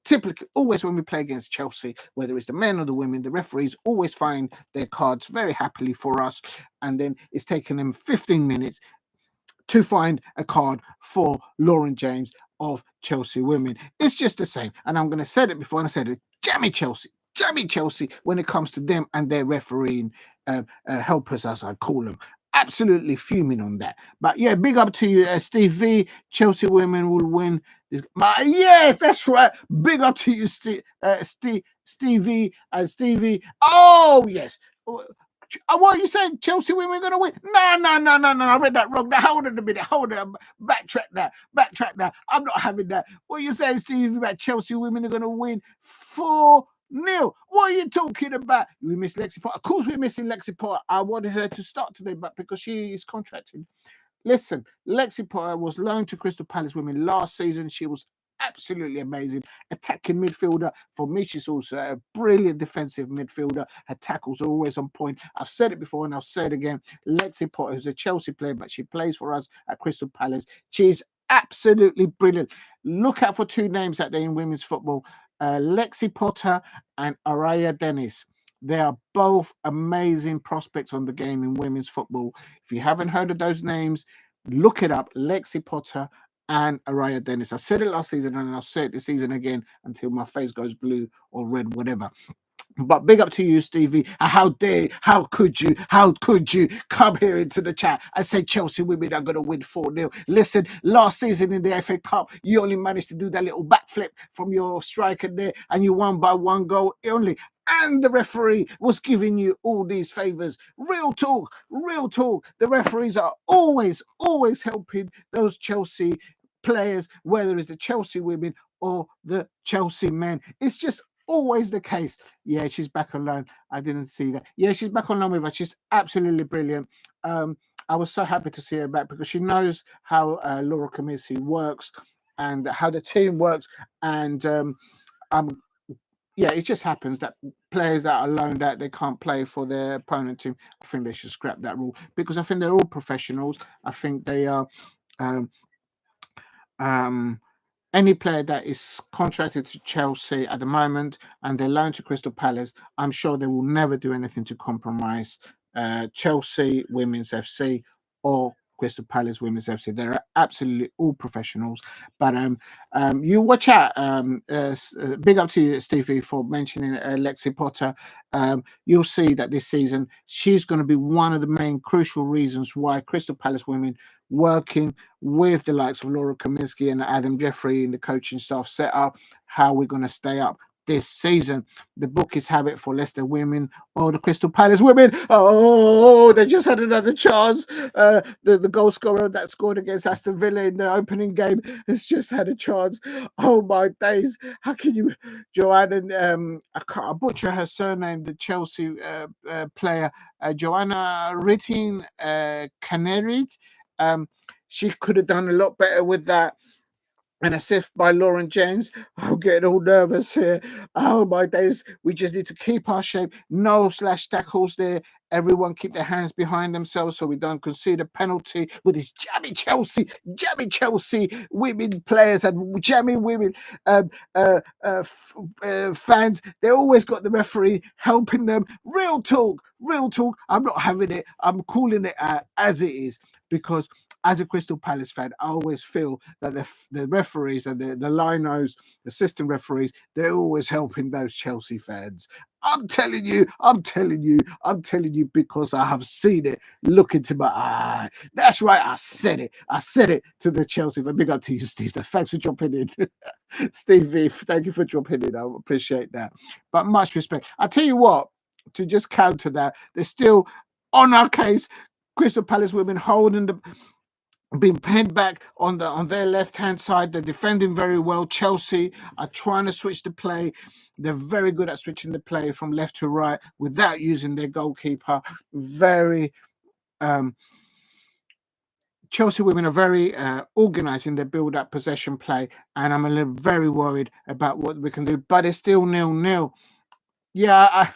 Typically, always when we play against Chelsea, whether it's the men or the women, the referees always find their cards very happily for us, and then it's taken them 15 minutes to find a card for Lauren James of Chelsea women. It's just the same. And I'm going to say it before, and I said it, jammy Chelsea when it comes to them and their refereeing helpers, as I call them. Absolutely fuming on that. But yeah, big up to you, Steve V. Chelsea women will win. Yes, that's right. Big up to you, Stevie. Stevie. Oh, yes. What are you saying? Chelsea women are going to win? No. I read that wrong. Now, hold on a minute. Hold on. Backtrack now. I'm not having that. What are you saying, Steve, about Chelsea women are going to win 4-0? What are you talking about? We miss Lexi Potter. Of course, we're missing Lexi Potter. I wanted her to start today, but because she is contracted. Listen, Lexi Potter was loaned to Crystal Palace women last season. She was absolutely amazing. Attacking midfielder. For me, she's also a brilliant defensive midfielder. Her tackles are always on point. I've said it before and I'll say it again. Lexi Potter, who's a Chelsea player, but she plays for us at Crystal Palace. She's absolutely brilliant. Look out for two names out there in women's football. Lexi Potter and Araya Dennis. They are both amazing prospects on the game in women's football. If you haven't heard of those names, look it up. Lexi Potter and Araya Dennis. I said it last season and I'll say it this season again until my face goes blue or red, whatever. But big up to you, Stevie. How could you come here into the chat and say Chelsea women are going to win 4-0? Listen, last season in the FA Cup, you only managed to do that little backflip from your striker there and you won by 1 goal only. And the referee was giving you all these favours. Real talk. The referees are always helping those Chelsea players, whether it's the Chelsea women or the Chelsea men. It's just always the case. Yeah, she's back on loan. I didn't see that. Yeah, she's back on loan with us. She's absolutely brilliant. I was so happy to see her back because she knows how Laura Kaminski works and how the team works. And yeah, it just happens that players that are loaned out, they can't play for their opponent team. I think they should scrap that rule because I think they're all professionals. I think they are any player that is contracted to Chelsea at the moment and they're loaned to Crystal Palace, I'm sure they will never do anything to compromise Chelsea Women's FC or Crystal Palace Women's FC. They're absolutely all professionals. But you watch out. Big up to you, Stevie, for mentioning Lexi Potter. You'll see that this season she's going to be one of the main crucial reasons why Crystal Palace women working with the likes of Laura Kaminski and Adam Jeffrey in the coaching staff set up how we're going to stay up this season. The bookies have it for Leicester women or the Crystal Palace women. Oh, they just had another chance. The goal scorer that scored against Aston Villa in the opening game has just had a chance. Oh my days! How can you, Joanna? I butcher her surname. The Chelsea player, Joanna Rytting Kaneryd. She could have done a lot better with that. And assist by Lauren James. I'm getting all nervous here. Oh my days. We just need to keep our shape. No slash tackles there. Everyone keep their hands behind themselves so we don't concede a penalty with this jammy Chelsea women players and jammy women fans. They always got the referee helping them. Real talk. I'm not having it. I'm calling it as it is because as a Crystal Palace fan, I always feel that the referees and the linos, the assistant referees, they're always helping those Chelsea fans. I'm telling you because I have seen it. Look into my eye. That's right. I said it to the Chelsea fan. Big up to you, Steve. Thanks for dropping in. Steve V, thank you for dropping in. I appreciate that. But much respect. I tell you what, to just counter that, they're still on our case. Crystal Palace women holding the, being pinned back on their left hand side. They're defending very well. Chelsea are trying to switch the play. They're very good at switching the play from left to right without using their goalkeeper. Very Chelsea women are very organised in their build-up possession play, and I'm a little very worried about what we can do. But it's still 0-0. Yeah,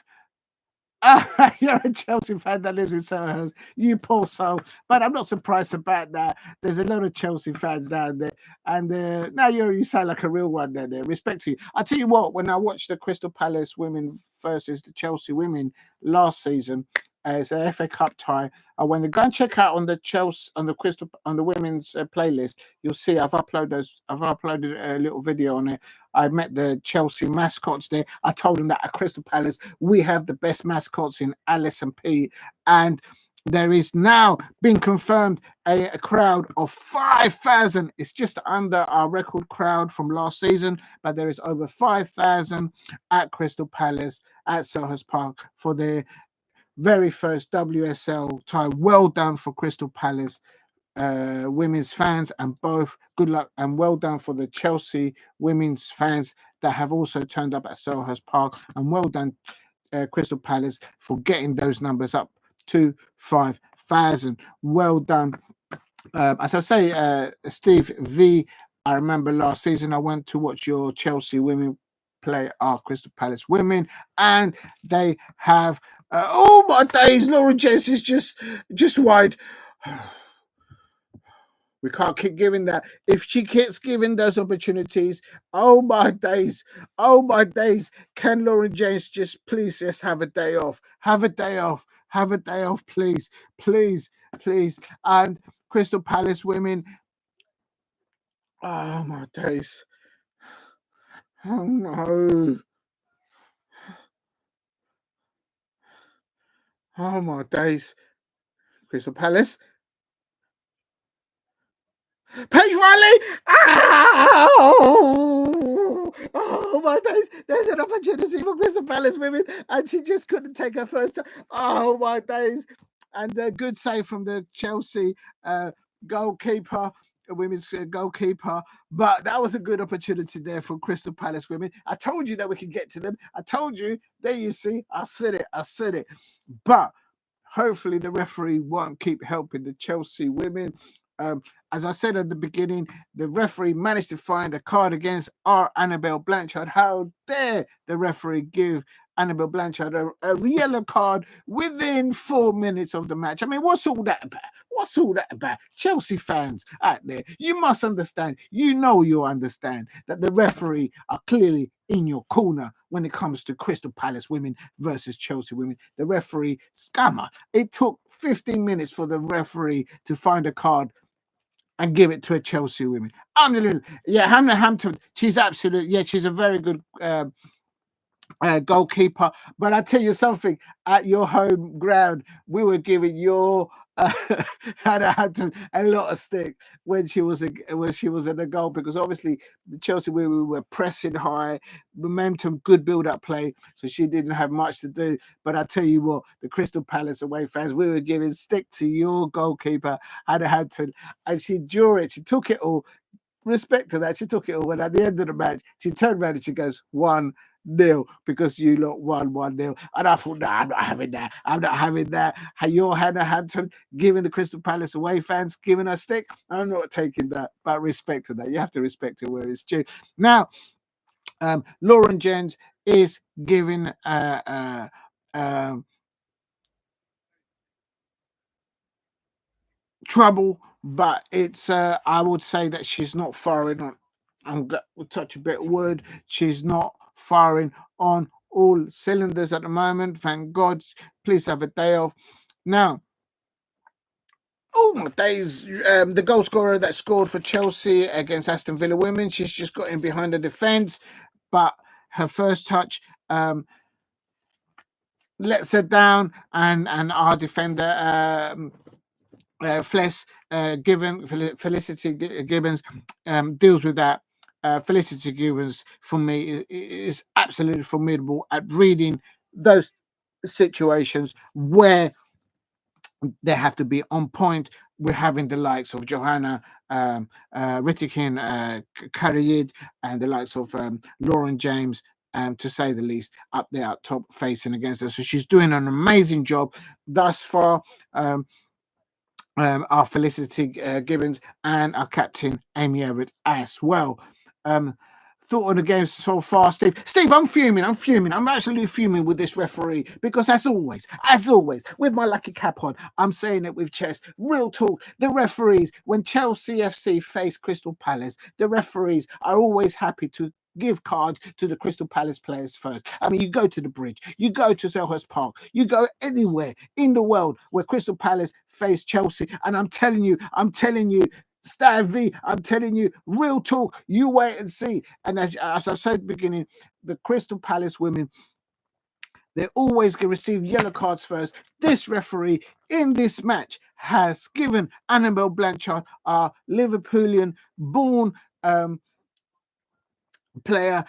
you're a Chelsea fan that lives in Selhurst, you poor soul. But I'm not surprised about that. There's a lot of Chelsea fans down there, and now you sound like a real one there. Respect to you. I tell you what, when I watched the Crystal Palace women versus the Chelsea women last season, it's an FA Cup tie. When you go and check out on the Chelsea on the women's playlist, you'll see I've uploaded a little video on it. I met the Chelsea mascots there. I told them that at Crystal Palace we have the best mascots in Alice and Pete, and there is now been confirmed a crowd of 5,000. It's just under our record crowd from last season, but there is over 5,000 at Crystal Palace at Selhurst Park for their very first WSL tie. Well done for Crystal Palace women's fans, and both good luck and well done for the Chelsea women's fans that have also turned up at Selhurst Park, and well done Crystal Palace for getting those numbers up to 5,000. Well done. As I say, Steve V, I remember last season I went to watch your Chelsea women play our Crystal Palace women, and they have oh my days, Laura Jess is just wide. We can't keep giving that. If she keeps giving those opportunities, oh my days, can Lauren James just please just have a day off? Have a day off, please, please, please. And Crystal Palace women, oh my days. Oh no. Oh my days. Crystal Palace. Paige Riley! Oh my days! There's an opportunity for Crystal Palace women, and she just couldn't take her first time. Oh my days! And a good save from the Chelsea goalkeeper, women's goalkeeper. But that was a good opportunity there for Crystal Palace women. I told you that we could get to them. I told you. There you see. I said it. But hopefully the referee won't keep helping the Chelsea women. As I said at the beginning, the referee managed to find a card against our Annabel Blanchard. How dare the referee give Annabel Blanchard a yellow card within 4 minutes of the match? I mean, what's all that about? Chelsea fans out there, you must understand, you understand that the referee are clearly in your corner when it comes to Crystal Palace women versus Chelsea women. The referee scammer. It took 15 minutes for the referee to find a card and give it to a Chelsea woman. Hannah Hampton, she's a very good goalkeeper. But I tell you something, at your home ground, we were giving your Hannah Hampton a lot of stick when she was in the goal, because obviously the Chelsea women were pressing high, momentum, good build-up play, so she didn't have much to do. But I tell you what, the Crystal Palace away fans, we were giving stick to your goalkeeper, Hannah Hampton, and she drew it. She took it all. Respect to that, she took it all. And at the end of the match, she turned around and she goes, 1-0, because you lot won 1-0. And I thought, no, I'm not having that. Your Hannah Hampton giving the Crystal Palace away fans, giving her stick. I'm not taking that. But respect to that. You have to respect it where it's due. Now, Lauren Jens is giving trouble, but it's I would say that she's not firing on. We'll touch a bit of wood. She's not firing on all cylinders at the moment. Thank God. Please have a day off. Now, oh my days, the goal scorer that scored for Chelsea against Aston Villa women, she's just got in behind the defence, but her first touch lets her down, and our defender Felicity Gibbons deals with that. Felicity Gibbons, for me, is absolutely formidable at reading those situations where they have to be on point. We're having the likes of Johanna Rytting Kaneryd and the likes of Lauren James, to say the least, up there at top facing against us. So she's doing an amazing job thus far. Our Felicity Gibbons and our captain Aimee Everett as well. Thought on the game so far, Steve. Steve, I'm fuming. I'm absolutely fuming with this referee because, as always, with my lucky cap on, I'm saying it with chest. Real talk. The referees, when Chelsea FC face Crystal Palace, the referees are always happy to give cards to the Crystal Palace players first. I mean, you go to the bridge, you go to Selhurst Park, you go anywhere in the world where Crystal Palace face Chelsea, and I'm telling you, Stan V, I'm telling you, real talk, you wait and see. And as I said at the beginning, the Crystal Palace women, they always can receive yellow cards first. This referee in this match has given Annabel Blanchard, our Liverpoolian born player,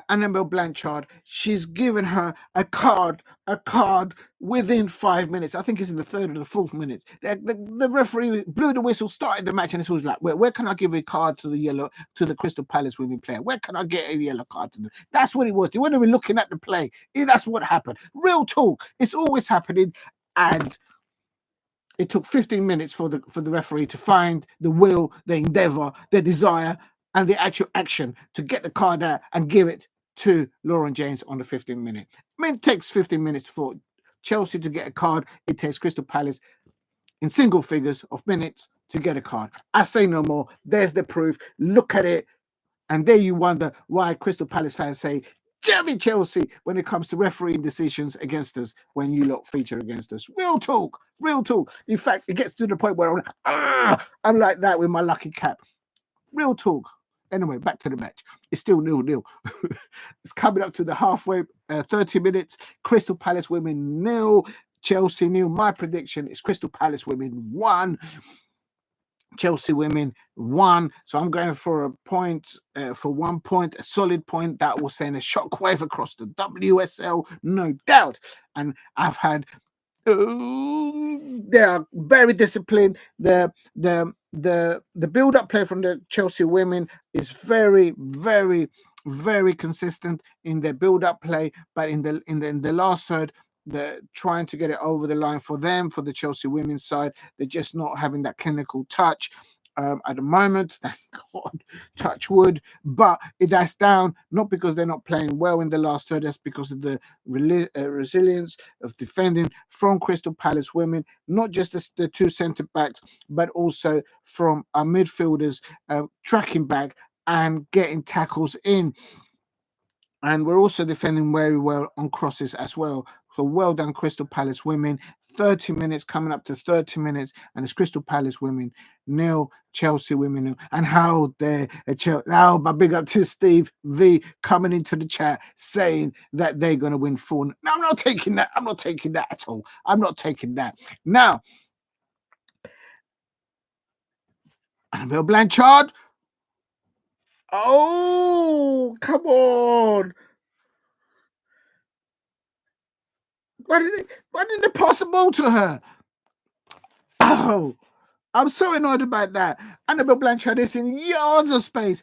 Annabel Blanchard, she's given her a card within 5 minutes. I think it's in the third or the fourth minutes. The referee blew the whistle, started the match, and this was like, where can I give a card to the Crystal Palace women player? Where can I get a yellow card to them? That's what it was. They weren't even looking at the play. That's what happened. Real talk. It's always happening, and it took 15 minutes for the referee to find the will, the endeavour, the desire, and the actual action to get the card out and give it to Lauren James on the 15th minute. I mean, it takes 15 minutes for Chelsea to get a card. It takes Crystal Palace in single figures of minutes to get a card. I say no more. There's the proof. Look at it. And there you wonder why Crystal Palace fans say, Jamie Chelsea, when it comes to refereeing decisions against us, when you lot feature against us. Real talk. In fact, it gets to the point where I'm like that with my lucky cap. Real talk. Anyway, back to the match. It's still 0-0. It's coming up to the halfway, 30 minutes. Crystal Palace women 0, Chelsea 0. My prediction is Crystal Palace women 1, Chelsea women 1. So I'm going for a point, for 1 point, a solid point that will send a shockwave across the WSL, no doubt. And I've had they are very disciplined. The build-up play from the Chelsea women is very, very, very consistent in their build-up play. But in the last third, they're trying to get it over the line for them, for the Chelsea women's side. They're just not having that clinical touch at the moment. Thank God, touch wood. But that's down, not because they're not playing well in the last third, that's because of the resilience of defending from Crystal Palace women, not just the two centre backs, but also from our midfielders tracking back and getting tackles in. And we're also defending very well on crosses as well. So well done, Crystal Palace women. 30 minutes, coming up to 30 minutes, and it's Crystal Palace women 0, Chelsea women 0. And how dare now, my big up to Steve V coming into the chat saying that they're going to win 4. No, I'm not taking that. I'm not taking that at all. I'm not taking that. Now, Annabel Blanchard. Oh, come on. Why didn't they pass the ball to her? Oh, I'm so annoyed about that. Annabel Blanchard is in yards of space.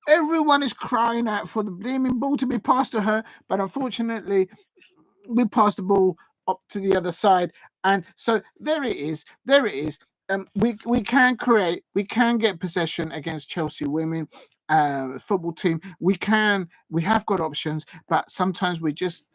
Everyone is crying out for the blooming ball to be passed to her, but unfortunately, we passed the ball up to the other side, and so there it is. We can get possession against Chelsea women football team. We have got options, but sometimes we just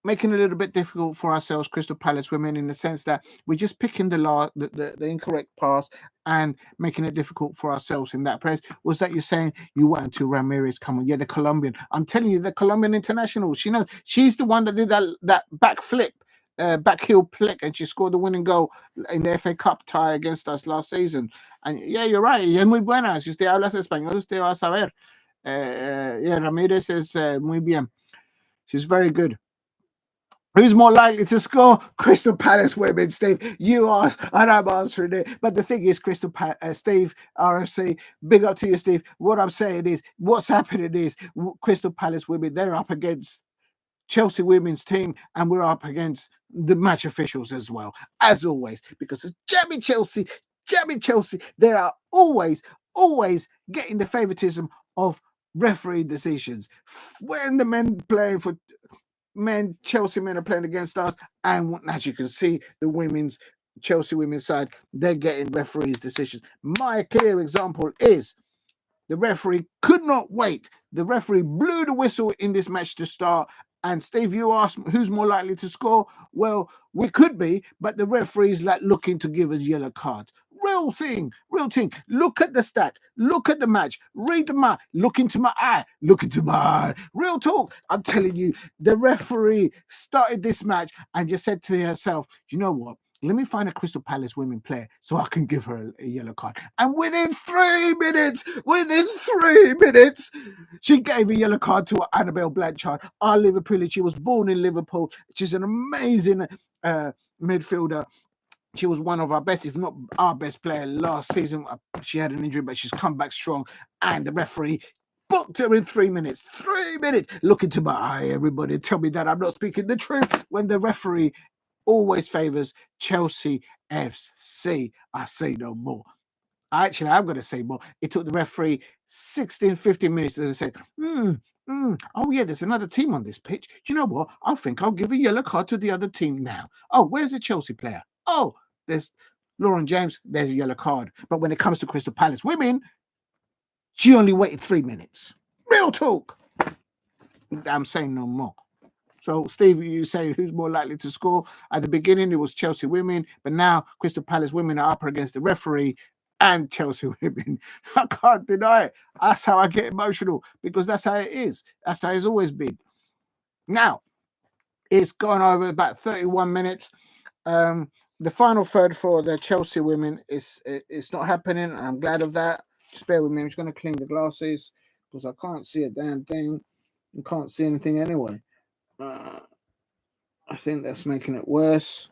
making it a little bit difficult for ourselves, Crystal Palace women, in the sense that we're just picking the incorrect pass and making it difficult for ourselves in that press. Was that you're saying you want to Ramírez come on? Yeah, the Colombian. I'm telling you, the Colombian international. She's the one that did that back flip, back heel flick, and she scored the winning goal in the FA Cup tie against us last season. And yeah, you're right. Es muy buena. Si usted habla español, usted va a saber. Yeah, Ramírez is muy bien. She's very good. Who's more likely to score? Crystal Palace women, Steve. You asked, and I'm answering it. But the thing is, Steve, RFC, big up to you, Steve. What I'm saying is, what's happening is, Crystal Palace women, they're up against Chelsea women's team, and we're up against the match officials as well, as always, because it's jammy Chelsea. They are always getting the favoritism of referee decisions. When the men playing for men, Chelsea men are playing against us, and as you can see, the Chelsea women's side, they're getting referees' decisions. My clear example is the referee could not wait. The referee blew the whistle in this match to start. And Steve, you asked who's more likely to score? Well, we could be, but the referee's like looking to give us yellow cards. Real thing. Look at the stats. Look at the match. Read the match. Look into my eye. Real talk. I'm telling you, the referee started this match and just said to herself, you know what? Let me find a Crystal Palace women player so I can give her a yellow card. And within 3 minutes, she gave a yellow card to Annabel Blanchard, our Liverpoolian. She was born in Liverpool. She's an amazing midfielder. She was one of our best, if not our best player last season. She had an injury, but she's come back strong. And the referee booked her in 3 minutes. 3 minutes. Look into my eye, everybody. Tell me that I'm not speaking the truth when the referee always favours Chelsea FC. I say no more. Actually, I'm going to say more. It took the referee 15 minutes to say, oh yeah, there's another team on this pitch. Do you know what? I think I'll give a yellow card to the other team now. Oh, where's the Chelsea player? Oh, there's Lauren James. There's a yellow card. But when it comes to Crystal Palace women, she only waited 3 minutes. Real talk. I'm saying no more. So, Steve, you say who's more likely to score? At the beginning, it was Chelsea women, but now Crystal Palace women are up against the referee and Chelsea women. I can't deny it. That's how I get emotional, because that's how it is. That's how it's always been. Now, it's gone over about 31 minutes. The final third for the Chelsea women is not happening. I'm glad of that. Just bear with me. I'm just going to clean the glasses because I can't see a damn thing. I can't see anything anyway. I think that's making it worse.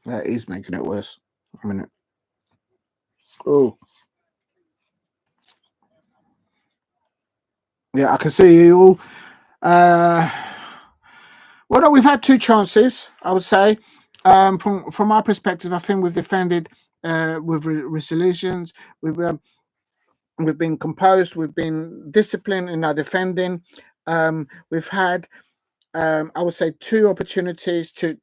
That is making it worse. A minute. Oh. Yeah, I can see you all. Well, no, we've had 2 chances, I would say. From our perspective, I think we've defended with resolutions. We've been composed. We've been disciplined in our defending. We've had, I would say, 2 opportunities to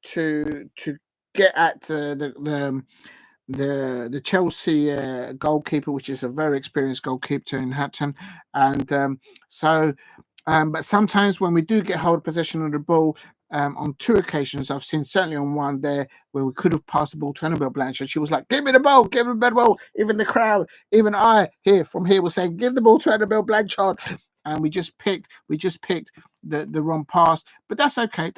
get at the Chelsea goalkeeper, which is a very experienced goalkeeper in Hatton, and but sometimes when we do get hold of possession of the ball, on 2 occasions, I've seen, certainly on one there, where we could have passed the ball to Annabel Blanchard. She was like, give me the ball. Even the crowd, even I from here was saying, give the ball to Annabel Blanchard. And we just picked the wrong pass. But that's okay.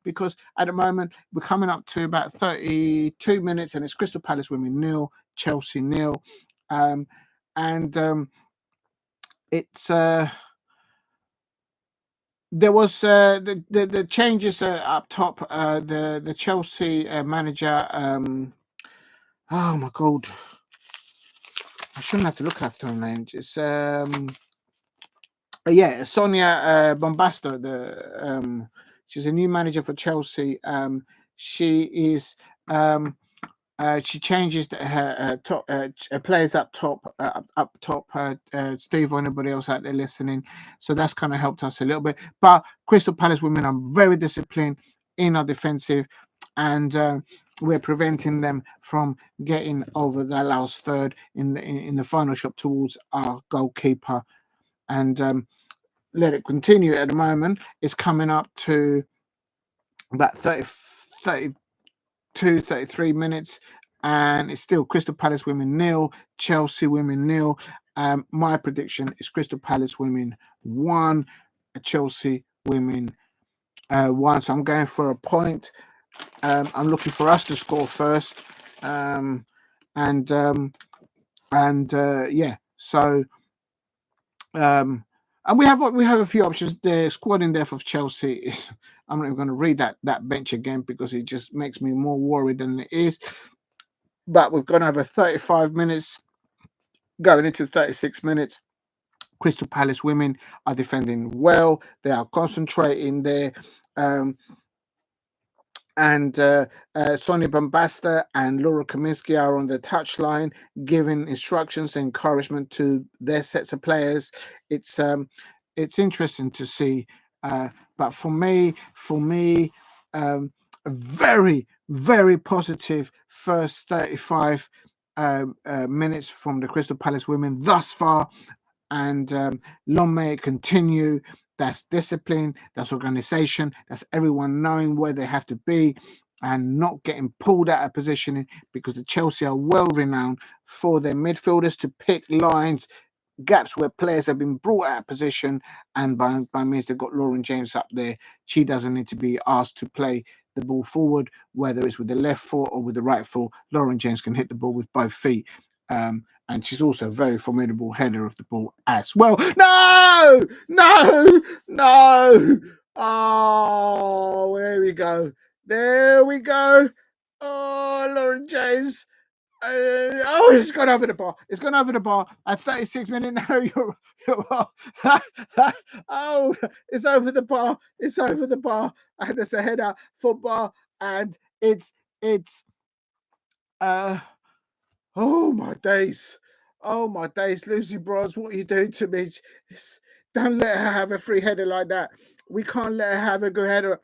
Because at the moment, we're coming up to about 32 minutes, and it's Crystal Palace women 0, Chelsea 0. It's... There was the changes up top. The Chelsea manager. Oh my God! I shouldn't have to look after her name. It's Sonia Bombasta. She's a new manager for Chelsea. She is. She changes her top players up top. Steve or anybody else out there listening. So that's kind of helped us a little bit. But Crystal Palace women are very disciplined in our defensive, and we're preventing them from getting over the last third in the final shot towards our goalkeeper. And let it continue. At the moment, it's coming up to about 33 minutes, and it's still Crystal Palace women 0, Chelsea women 0. My prediction is Crystal Palace women 1, Chelsea women 1. So I'm going for a point. I'm looking for us to score first, So and we have a few options. The squad in depth of Chelsea is. I'm not even going to read that bench again because it just makes me more worried than it is. But we're going to have a 35 minutes going into 36 minutes. Crystal Palace women are defending well. They are concentrating there. And Sonia Bombasta and Laura Kaminski are on the touchline, giving instructions and encouragement to their sets of players. It's interesting to see, but for me, a very, very positive first 35 minutes from the Crystal Palace women thus far, and long may it continue. That's discipline, that's organization, that's everyone knowing where they have to be and not getting pulled out of positioning, because the Chelsea are well renowned for their midfielders to pick lines, gaps where players have been brought out of position, and by means they've got Lauren James up there. She doesn't need to be asked to play the ball forward, whether it's with the left foot or with the right foot. Lauren James can hit the ball with both feet. And she's also a very formidable header of the ball as well. No! Oh, there we go. Oh, Lauren James. It's gone over the bar. It's gone over the bar at 36 minutes. No, you're oh, it's over the bar. It's over the bar. And it's a header football. And it's oh my days. Lucy Bronze, what are you doing to me? Don't let her have a free header like that. We can't let her have a good header.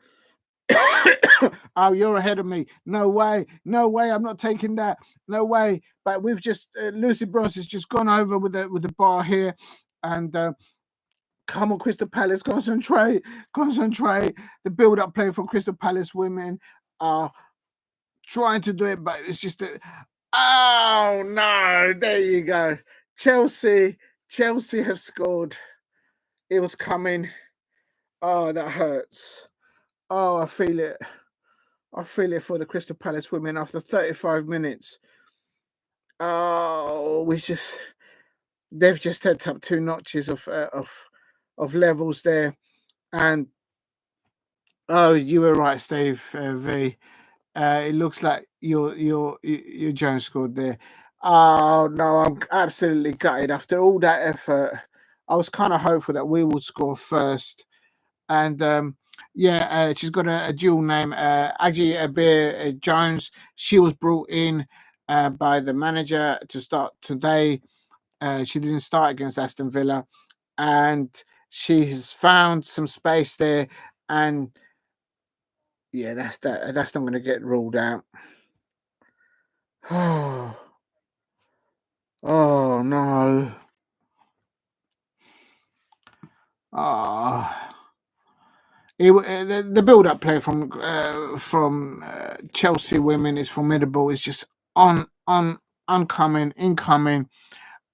Oh, you're ahead of me. No way. I'm not taking that. No way. But we've just Lucy Bronze has just gone over with the bar here, and come on, Crystal Palace, concentrate. The build-up play from Crystal Palace women are trying to do it, but it's just oh no! There you go. Chelsea have scored. It was coming. Oh, that hurts. Oh, I feel it for the Crystal Palace women after 35 minutes. Oh, they've just stepped up 2 notches of levels there. And oh, you were right, Steve V. It looks like your Jones scored there. Oh no, I'm absolutely gutted after all that effort. I was kind of hopeful that we would score first, and she's got a dual name, AGGIE BEEVER-JONES. She was brought in by the manager to start today. She didn't start against Aston Villa, and she's found some space there, and yeah, that's not going to get ruled out. Oh no. The build-up play from Chelsea women is formidable. It's just incoming,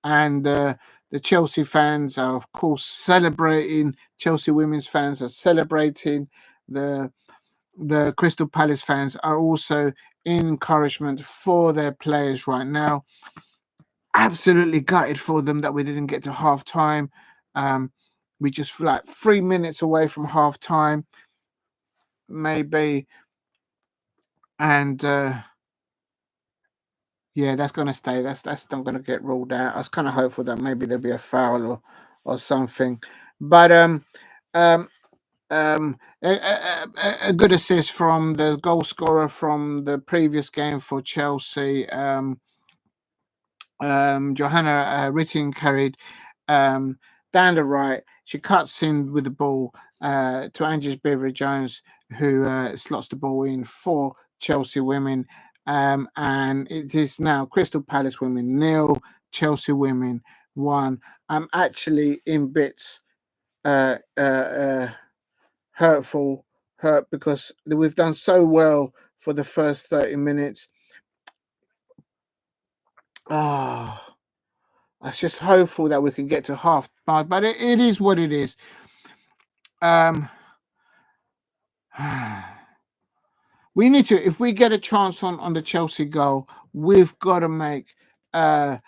and the Chelsea fans are, of course, celebrating. Chelsea women's fans are celebrating. The Crystal Palace fans are also in encouragement for their players right now. Absolutely gutted for them that we didn't get to half time. We just like 3 minutes away from half time, maybe. And that's going to stay. That's not going to get ruled out. I was kind of hopeful that maybe there'll be a foul or something. But a good assist from the goal scorer from the previous game for Chelsea, Johanna Rytting Kaneryd, down the right. She cuts in with the ball to Angie's BEEVER-JONES, who slots the ball in for Chelsea women. And it is now Crystal Palace women 0, Chelsea women 1. I'm actually in bits hurt because we've done so well for the first 30 minutes. I was just hopeful that we could get to half, but it is what it is. We need to, if we get a chance on the Chelsea goal, we've got to make don't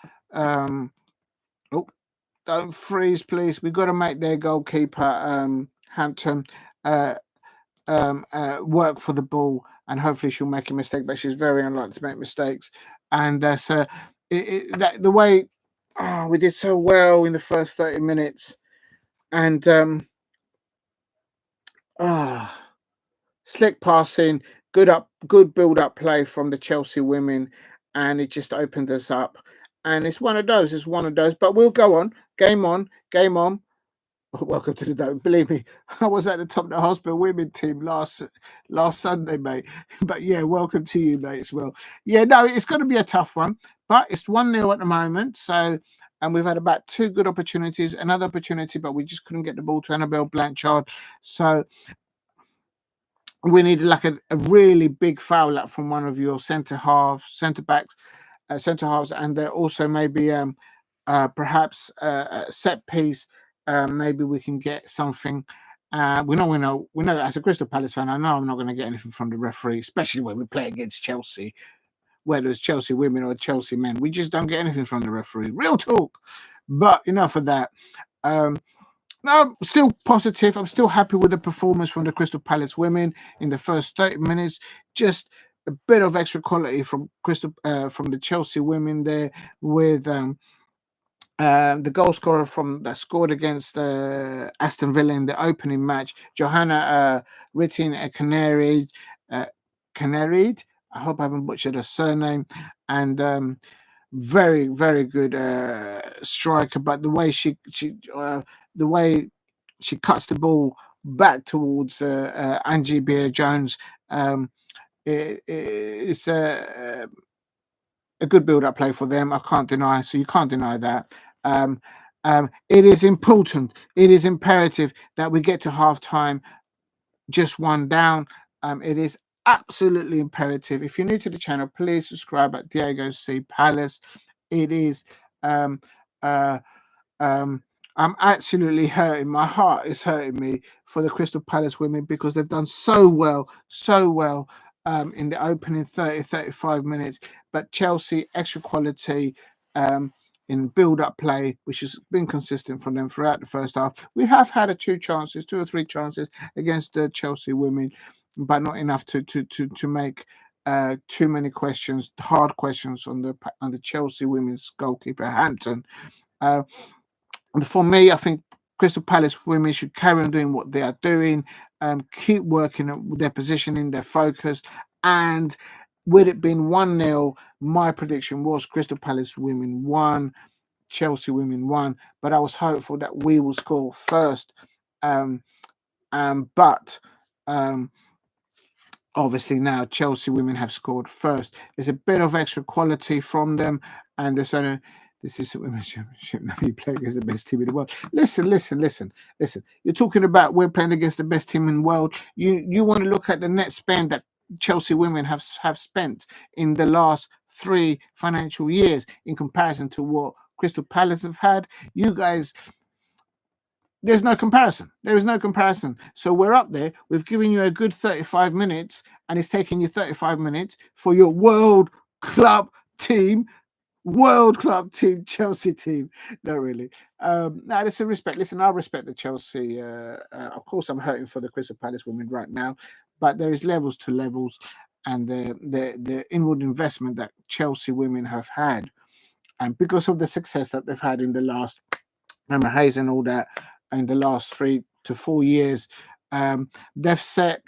freeze, please. We've got to make their goalkeeper Hampton work for the ball, and hopefully she'll make a mistake, but she's very unlikely to make mistakes. And so the way we did so well in the first 30 minutes. And slick passing, good build-up play from the Chelsea women, and it just opened us up. And it's one of those. But we'll go on. Game on. Game on. Welcome to the day. Believe me, I was at the top of the hospital women team last Sunday, mate. But yeah, welcome to you, mate, as well. Yeah, no, it's going to be a tough one, but it's 1-0 at the moment. So, and we've had about 2 good opportunities, another opportunity, but we just couldn't get the ball to Annabel Blanchard. So we needed like a really big foul up from one of your centre backs, centre halves, and also maybe perhaps a set piece. Maybe we can get something. We know. As a Crystal Palace fan, I know I'm not going to get anything from the referee, especially when we play against Chelsea, whether it's Chelsea women or Chelsea men. We just don't get anything from the referee. Real talk. But enough of that. No, I'm still positive. I'm still happy with the performance from the Crystal Palace women in the first 30 minutes. Just a bit of extra quality from from the Chelsea women there, with the goal scorer that scored against Aston Villa in the opening match, Johanna Rytting Kaneryd. I hope I haven't butchered her surname. And very, very good striker. But the way the way she cuts the ball back towards AGGIE BJÖRN, it's a good build-up play for them. I can't deny. So you can't deny that. It is important. It is imperative that we get to half-time just 1 down. It is absolutely imperative. If you're new to the channel, please subscribe at Diego C. Palace. It is I'm absolutely hurting. My heart is hurting me for the Crystal Palace women, because they've done so well in the opening 35 minutes. But Chelsea, extra quality in build-up play, which has been consistent from them throughout the first half. We have had 2 or 3 chances against the Chelsea women, but not enough to make too many hard questions on the Chelsea women's goalkeeper Hampton. For me, I think Crystal Palace women should carry on doing what they are doing, keep working with their positioning, their focus, and with it being 1-0, my prediction was Crystal Palace women 1, Chelsea women 1, but I was hopeful that we will score first. But obviously now Chelsea women have scored first. There's a bit of extra quality from them, and this is the Women's Championship. Now you play against the best team in the world. Listen. You're talking about we're playing against the best team in the world. You want to look at the net spend that Chelsea women have spent in the last 3 financial years in comparison to what Crystal Palace have had. You guys, there's no comparison. There is no comparison. So we're up there. We've given you a good 35 minutes, and it's taking you 35 minutes for your world club team, Chelsea team. Not really. No, there's a respect. Listen, I respect the Chelsea. Of course, I'm hurting for the Crystal Palace women right now, but there is levels to levels, and the inward investment that Chelsea women have had, and because of the success that they've had in the last Emma Hayes and all that in the last 3 to 4 years,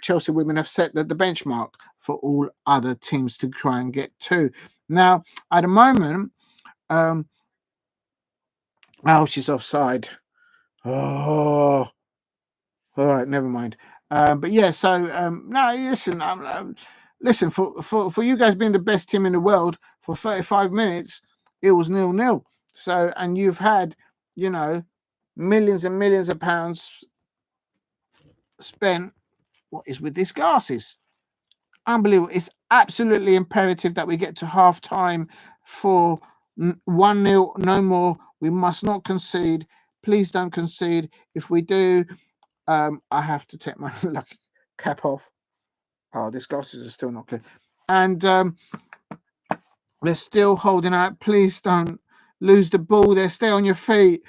Chelsea women have set the benchmark for all other teams to try and get to. Now, at the moment, she's offside. Oh, all right, never mind. But yeah, so no, listen. For you guys being the best team in the world for 35 minutes, it was 0-0. So, and you've had, millions and millions of pounds spent. What is with these glasses? Unbelievable. It's absolutely imperative that we get to half time for 1-0, no more. We must not concede. Please don't concede. If we do, I have to take my lucky cap off. Oh, these glasses are still not clear. And they're still holding out. Please don't lose the ball there. Stay on your feet.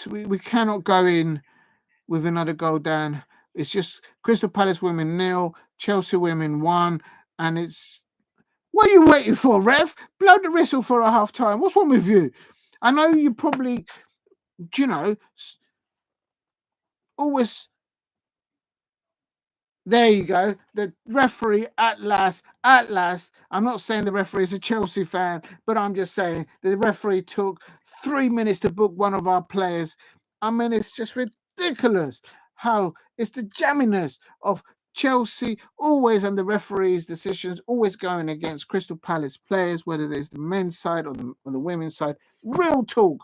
We cannot go in with another goal down. It's just Crystal Palace women 0, Chelsea women 1. and it's, what are you waiting for, ref? Blow the whistle for a half time. What's wrong with you? I know you probably, you know, always. There you go. The referee at last. I'm not saying the referee is a Chelsea fan, but I'm just saying the referee took 3 minutes to book one of our players. I mean, it's just ridiculous how it's the jamminess of Chelsea always, and the referees' decisions always going against Crystal Palace players, whether there's the men's side or the women's side. Real talk.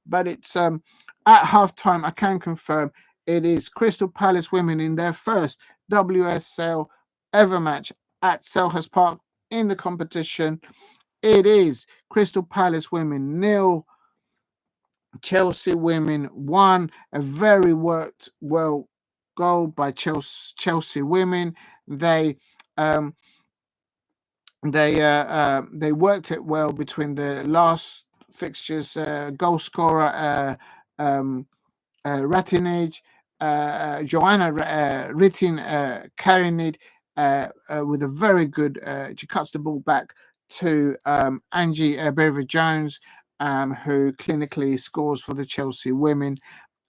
But it's at half time, I can confirm it is Crystal Palace women in their first WSL ever match at Selhurst Park in the competition. It is Crystal Palace women 0, Chelsea women 1. A very worked well goal by Chelsea women. They worked it well between the last fixtures. Goal scorer Rytting Joanna Rytting Kaneryd with a very good. She cuts the ball back to AGGIE BEEVER-JONES, who clinically scores for the Chelsea women.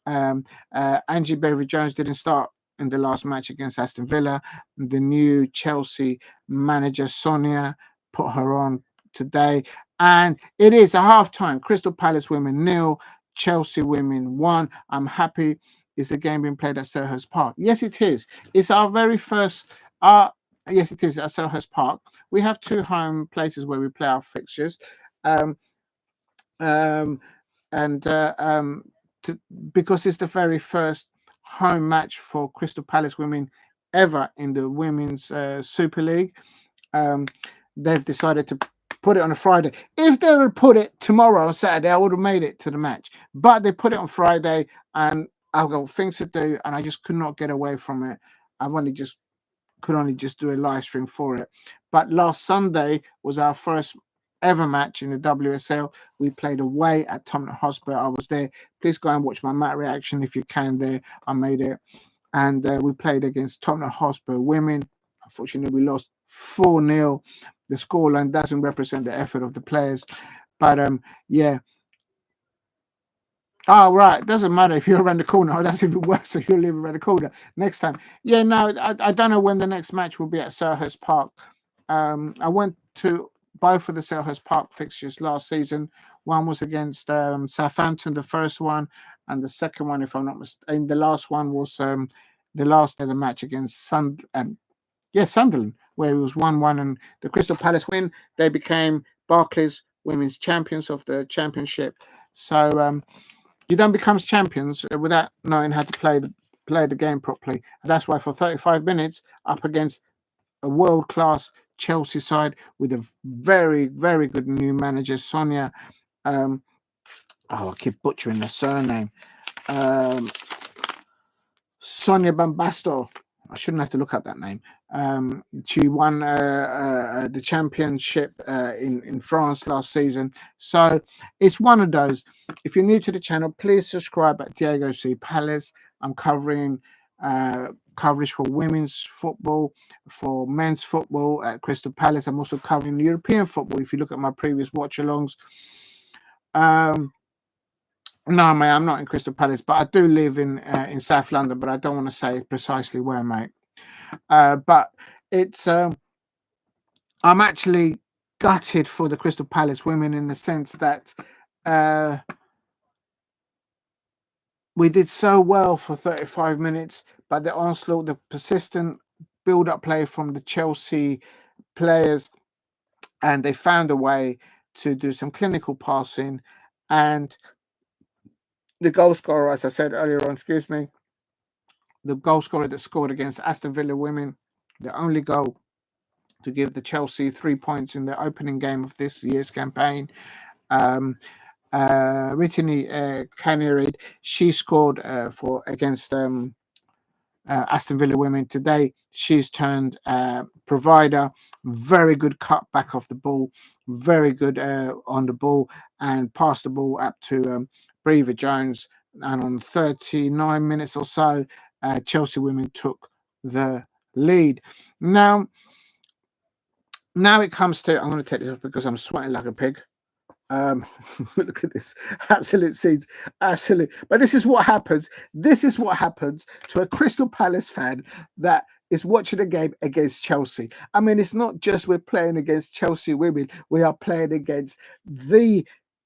AGGIE BEEVER-JONES didn't start in the last match against Aston Villa. The new Chelsea manager Sonia put her on today, and it is a half-time. Crystal Palace women 0, Chelsea women 1. I'm happy. Is the game being played at Selhurst Park? Yes, it is. It's our very first. Yes, it is at Selhurst Park. We have 2 home places where we play our fixtures, because it's the very first home match for Crystal Palace women ever in the Women's Super League. They've decided to put it on a Friday. If they would put it tomorrow or Saturday, I would have made it to the match. But they put it on Friday, and I've got things to do, and I just could not get away from it. Could only just do a live stream for it. But last Sunday was our first ever match in the WSL. We played away at Tottenham Hotspur. I was there. Please go and watch my match reaction if you can there. I made it. And we played against Tottenham Hotspur women. Unfortunately, we lost 4-0. The scoreline doesn't represent the effort of the players. But yeah. Oh, right. It doesn't matter if you're around the corner. Oh, that's even worse if you live around the corner next time. Yeah, no, I don't know when the next match will be at Selhurst Park. I went to both of the Selhurst Park fixtures last season. One was against Southampton, the first one, and the second one, if I'm not mistaken, the last one was the last day of the match against Sunderland, where it was 1-1, and the Crystal Palace win. They became Barclays women's champions of the championship. So you don't become champions without knowing how to play the game properly. That's why for 35 minutes up against a world-class Chelsea side with a very, very good new manager, Sonia. I keep butchering the surname. Sonia Bambasto. I shouldn't have to look up that name. She won the championship in France last season. So it's one of those. If you're new to the channel, please subscribe at Diego C. Palace. I'm covering coverage for women's football, for men's football at Crystal Palace. I'm also covering European football. If you look at my previous watch-alongs. No, mate, I'm not in Crystal Palace, but I do live in South London, but I don't want to say precisely where, mate. But it's I'm actually gutted for the Crystal Palace women in the sense that we did so well for 35 minutes, but the onslaught, the persistent build-up play from the Chelsea players, and they found a way to do some clinical passing, and the goal scorer, as I said earlier on, the goal scorer that scored against Aston Villa women, the only goal to give the Chelsea 3 points in the opening game of this year's campaign. Rytting Kaneryd, she scored against Aston Villa women today. She's turned provider, very good cut back off the ball, very good on the ball, and passed the ball up to BEEVER-JONES. And on 39 minutes or so, Chelsea women took the lead. Now, Now it comes to, I'm going to take this off because I'm sweating like a pig. Look at this, absolute scenes, absolute. But this is what happens. This is what happens to a Crystal Palace fan that is watching a game against Chelsea. I mean, it's not just we're playing against Chelsea women, we are playing against the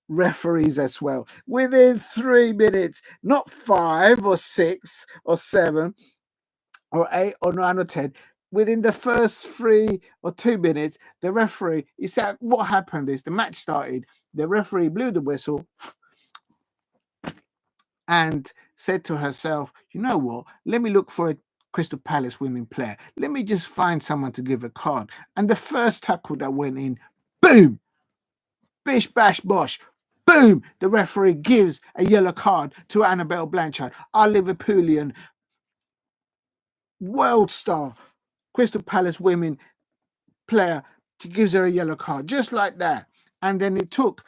referees as well. Within 3 minutes, not 5 or 6 or 7 or 8 or 9 or 10. Within the first 3 or 2 minutes, the referee, you said what happened is the match started, the referee blew the whistle and said to herself, you know what, let me look for a Crystal Palace women player. Let me just find someone to give a card. And the first tackle that went in, boom, bish, bash, bosh, boom, the referee gives a yellow card to Annabel Blanchard, our Liverpoolian world star Crystal Palace women player. She gives her a yellow card just like that. And then it took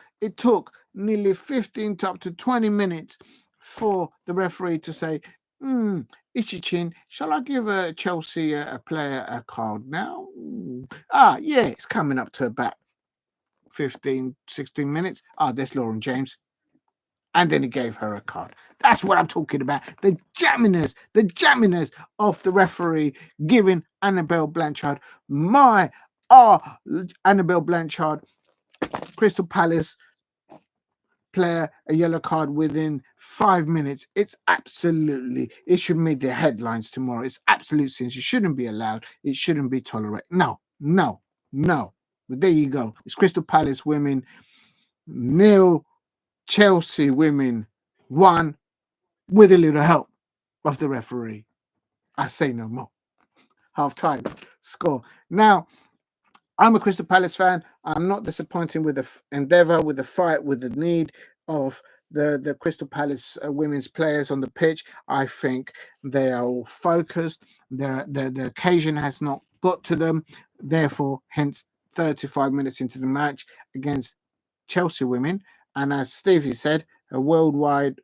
nearly 15 to up to 20 minutes for the referee to say, Ichichin, shall I give Chelsea a player a card now? Yeah, it's coming up to about 15, 16 minutes. There's Lauren James. And then he gave her a card. That's what I'm talking about. The jamminess of the referee giving Annabel Blanchard, Annabel Blanchard, Crystal Palace player, a yellow card within 5 minutes. It should make the headlines tomorrow. It's absolute sins. It shouldn't be allowed. It shouldn't be tolerated. No. But there you go. It's Crystal Palace women, 0, Chelsea women 1, with a little help of the referee. I say no more. Half time score. Now, I'm a Crystal Palace fan. I'm not disappointed with the endeavour, with the fight, with the need of the Crystal Palace women's players on the pitch. I think they are all focused. The occasion has not got to them. Therefore, hence 35 minutes into the match against Chelsea women. And as Stevie said, probably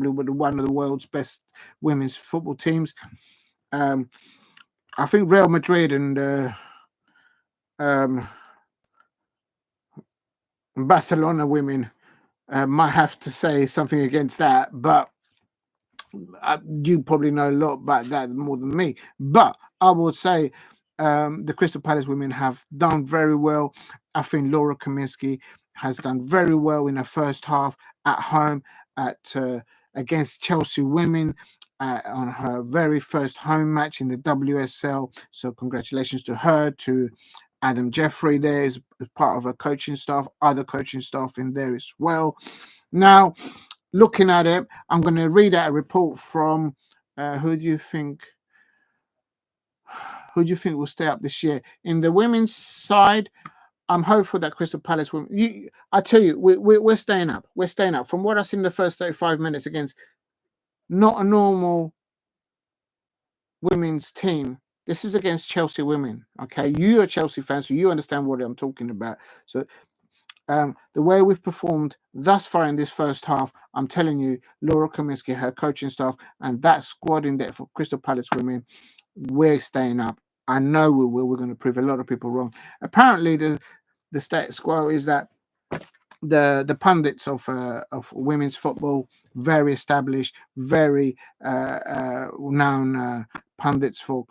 one of the world's best women's football teams. I think Real Madrid and Barcelona women might have to say something against that, but you probably know a lot about that more than me. But I would say the Crystal Palace women have done very well. I think Laura Kaminski has done very well in her first half at home against Chelsea women on her very first home match in the WSL. So congratulations to her, to Adam Jeffrey there is part of her coaching staff, other coaching staff in there as well. Now, looking at it, I'm going to read out a report from who do you think will stay up this year? In the women's side, I'm hopeful that Crystal Palace will. I tell you, we're staying up. We're staying up. From what I've seen in the first 35 minutes against not a normal women's team. This is against Chelsea women. Okay, you are Chelsea fans, so you understand what I'm talking about. So the way we've performed thus far in this first half, I'm telling you, Laura Kaminski, her coaching staff, and that squad in there for Crystal Palace women, we're staying up. I know we will. We're going to prove a lot of people wrong. Apparently, the status quo is that the pundits of women's football, very established, very known pundits for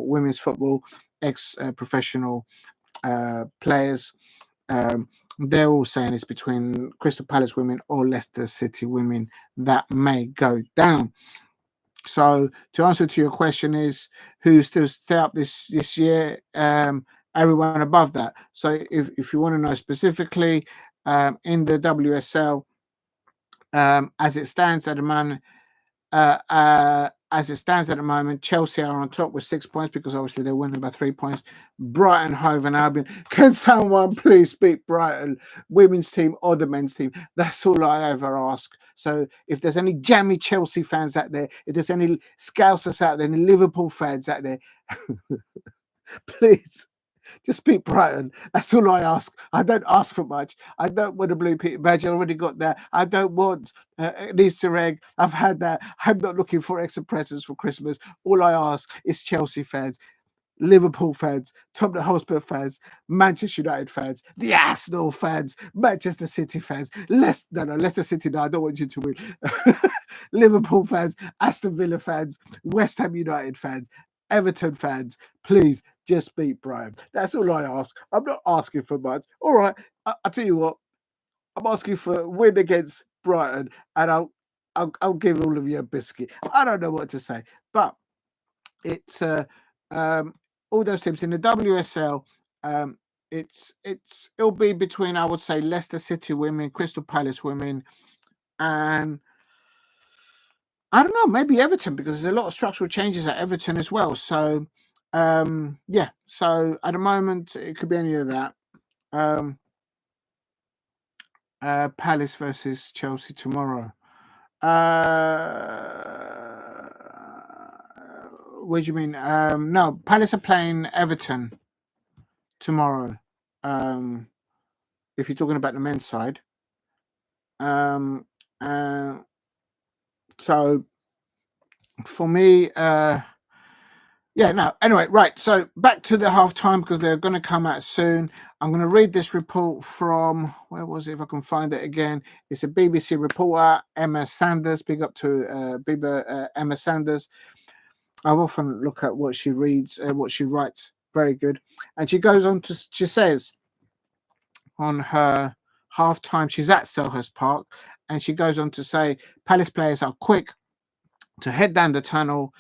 women's football, ex-professional players. They're all saying it's between Crystal Palace women or Leicester City women that may go down. So to answer to your question is who still stay up this year? Everyone above that. So if you want to know specifically, in the WSL, as it stands at the moment, Chelsea are on top with 6 points because obviously they're winning by 3 points. Brighton, Hove and Albion. Can someone please beat Brighton women's team or the men's team? That's all I ever ask. So if there's any jammy Chelsea fans out there, if there's any Scousers out there, any Liverpool fans out there, please just beat Brighton. That's all I ask. I don't ask for much. I don't want a blue badge. I already got that. I don't want an Easter egg. I've had that. I'm not looking for extra presents for Christmas. All I ask is Chelsea fans, Liverpool fans, Tottenham Hotspur fans, Manchester United fans, the Arsenal fans, Manchester City fans, Leicester City. No, I don't want you to win. Liverpool fans, Aston Villa fans, West Ham United fans, Everton fans. Please just beat Brighton. That's all I ask. I'm not asking for much. All right, I'll tell you what. I'm asking for a win against Brighton, and I'll give all of you a biscuit. I don't know what to say, but it's all those teams in the WSL. It'll be between, I would say, Leicester City women, Crystal Palace women, and I don't know, maybe Everton, because there's a lot of structural changes at Everton as well. So yeah, so at the moment it could be any of that. Palace versus Chelsea tomorrow. What do you mean? No, Palace are playing Everton tomorrow. If you're talking about the men's side. So for me, yeah, no. Anyway, right. So back to the halftime, because they're going to come out soon. I'm going to read this report from, where was it? If I can find it again, it's a BBC reporter, Emma Sanders. Big up to Emma Sanders. I often look at what she reads, what she writes. Very good. And she goes on to, she says on her halftime, she's at Selhurst Park, and she goes on to say, Palace players are quick to head down the tunnel.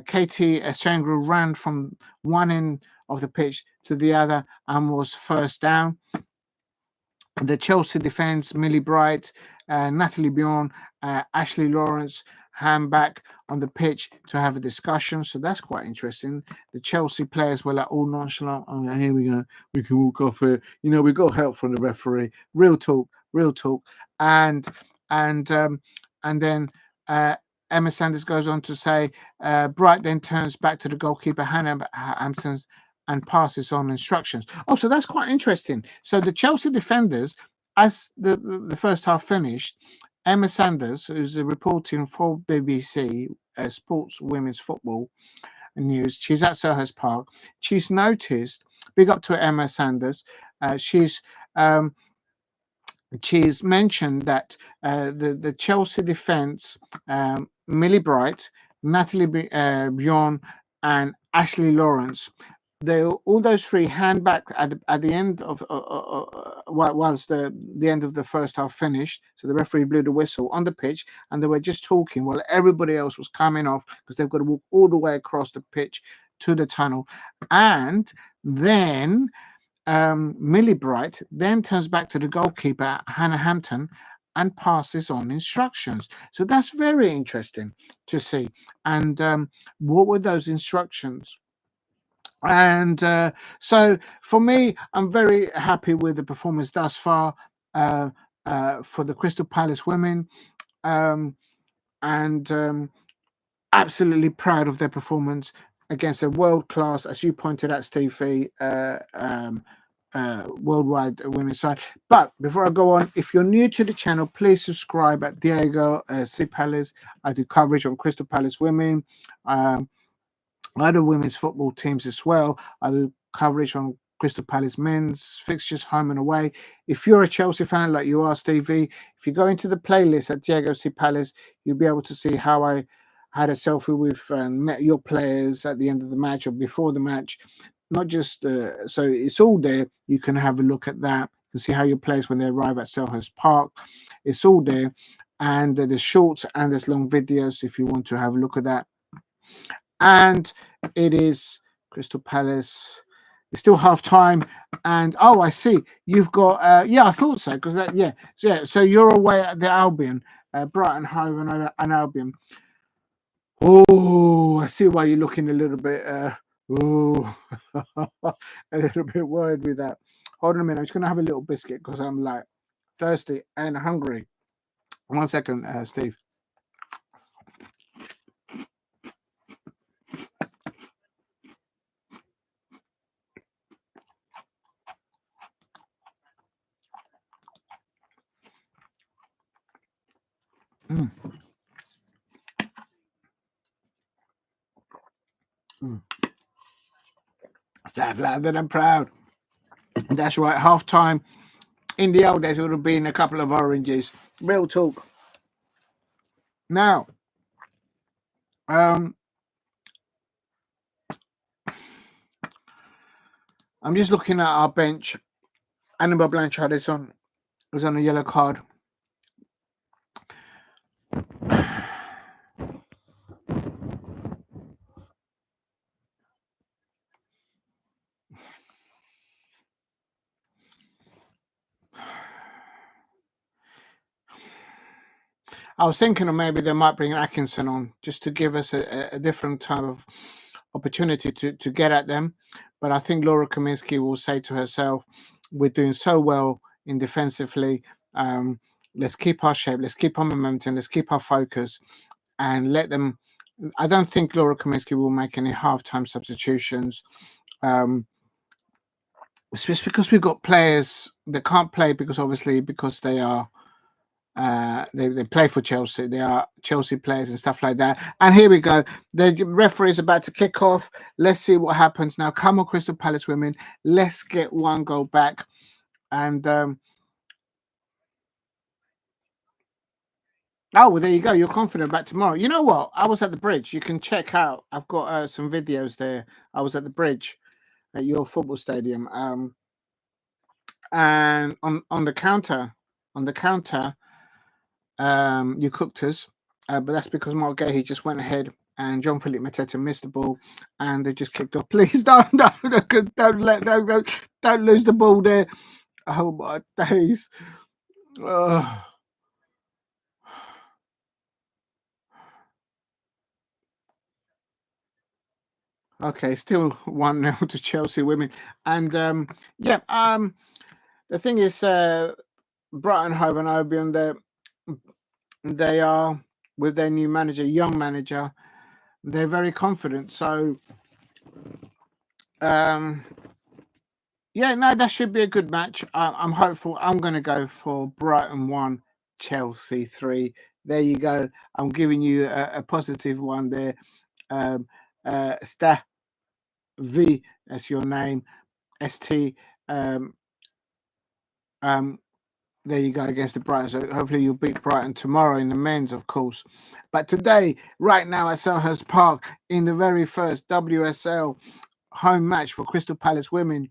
Katie Estrangru ran from one end of the pitch to the other and was first down. The Chelsea defence, Mille Bright, Natalie BJÖRN, Ashley Lawrence, hand back on the pitch to have a discussion. So that's quite interesting. The Chelsea players were like all nonchalant. Oh, here we go. We can walk off here. You know, we got help from the referee. Real talk, real talk. And then Emma Sanders goes on to say, Bright then turns back to the goalkeeper, Hannah Hampton, and passes on instructions. Oh, so that's quite interesting. So the Chelsea defenders, as the first half finished, Emma Sanders, who's reporting for BBC Sports Women's Football News, she's at Selhurst Park. She's noticed, big up to Emma Sanders, she's mentioned that the Chelsea defence, Mille Bright, Natalie BJÖRN, and Ashley Lawrence, all those three hand back at the end of whilst the end of the first half finished. So the referee blew the whistle on the pitch, and they were just talking while everybody else was coming off, because they've got to walk all the way across the pitch to the tunnel. And then Mille Bright then turns back to the goalkeeper, Hannah Hampton, and passes on instructions. So that's very interesting to see. And what were those instructions? And so for me, I'm very happy with the performance thus far for the Crystal Palace women, and absolutely proud of their performance against a world-class, as you pointed out, Steve Fee, worldwide women's side. But before I go on, if you're new to the channel, please subscribe at Diego C. Palace. I do coverage on Crystal Palace women, other women's football teams as well. I do coverage on Crystal Palace men's fixtures, home and away. If you're a Chelsea fan like you are, Stevie, if you go into the playlist at Diego C. Palace, you'll be able to see how I had a selfie with and met your players at the end of the match or before the match. Not just so it's all there. You can have a look at that. You can see how your players when they arrive at Selhurst Park. It's all there, and there's shorts and there's long videos if you want to have a look at that. And it is Crystal Palace. It's still half time, and oh, I see you've got yeah, I thought so, because that yeah, so you're away at the Albion, Brighton Hove and Albion. Oh, I see why you're looking a little bit a little bit worried with that. Hold on a minute, I'm just gonna have a little biscuit because I'm like thirsty and hungry. 1 second, Steve. Mm. Mm. South London, I'm proud. That's right. Half time. In the old days, it would have been a couple of oranges. Real talk. Now, I'm just looking at our bench. Annabel Blanchard is on a yellow card. I was thinking of maybe they might bring Atkinson on just to give us a different type of opportunity to get at them. But I think Laura Kaminski will say to herself, we're doing so well in defensively. Let's keep our shape. Let's keep our momentum. Let's keep our focus and let them. I don't think Laura Kaminski will make any halftime substitutions. It's just because we've got players that can't play because they are they play for Chelsea. They are Chelsea players and stuff like that. And here we go. The referee is about to kick off. Let's see what happens now. Come on, Crystal Palace women. Let's get one goal back. And oh, well, there you go. You're confident about tomorrow. You know what? I was at the bridge. You can check out. I've got some videos there. I was at the bridge at your football stadium. And on the counter, you cooked us, but that's because Mark Gejl just went ahead and Jean-Philippe Mateta missed the ball, and they just kicked off. Please don't lose the ball there. Oh my days! Okay, still 1-0 to Chelsea women, and the thing is, Brighton Hove and Albion, they are with their new manager, young manager. They're very confident. So, that should be a good match. I'm hopeful. I'm going to go for Brighton 1, Chelsea 3. There you go. I'm giving you a positive one there. Sta V, that's your name. ST. There you go, against the Brighton. So hopefully you'll beat Brighton tomorrow in the men's, of course. But today, right now at Selhurst Park, in the very first WSL home match for Crystal Palace women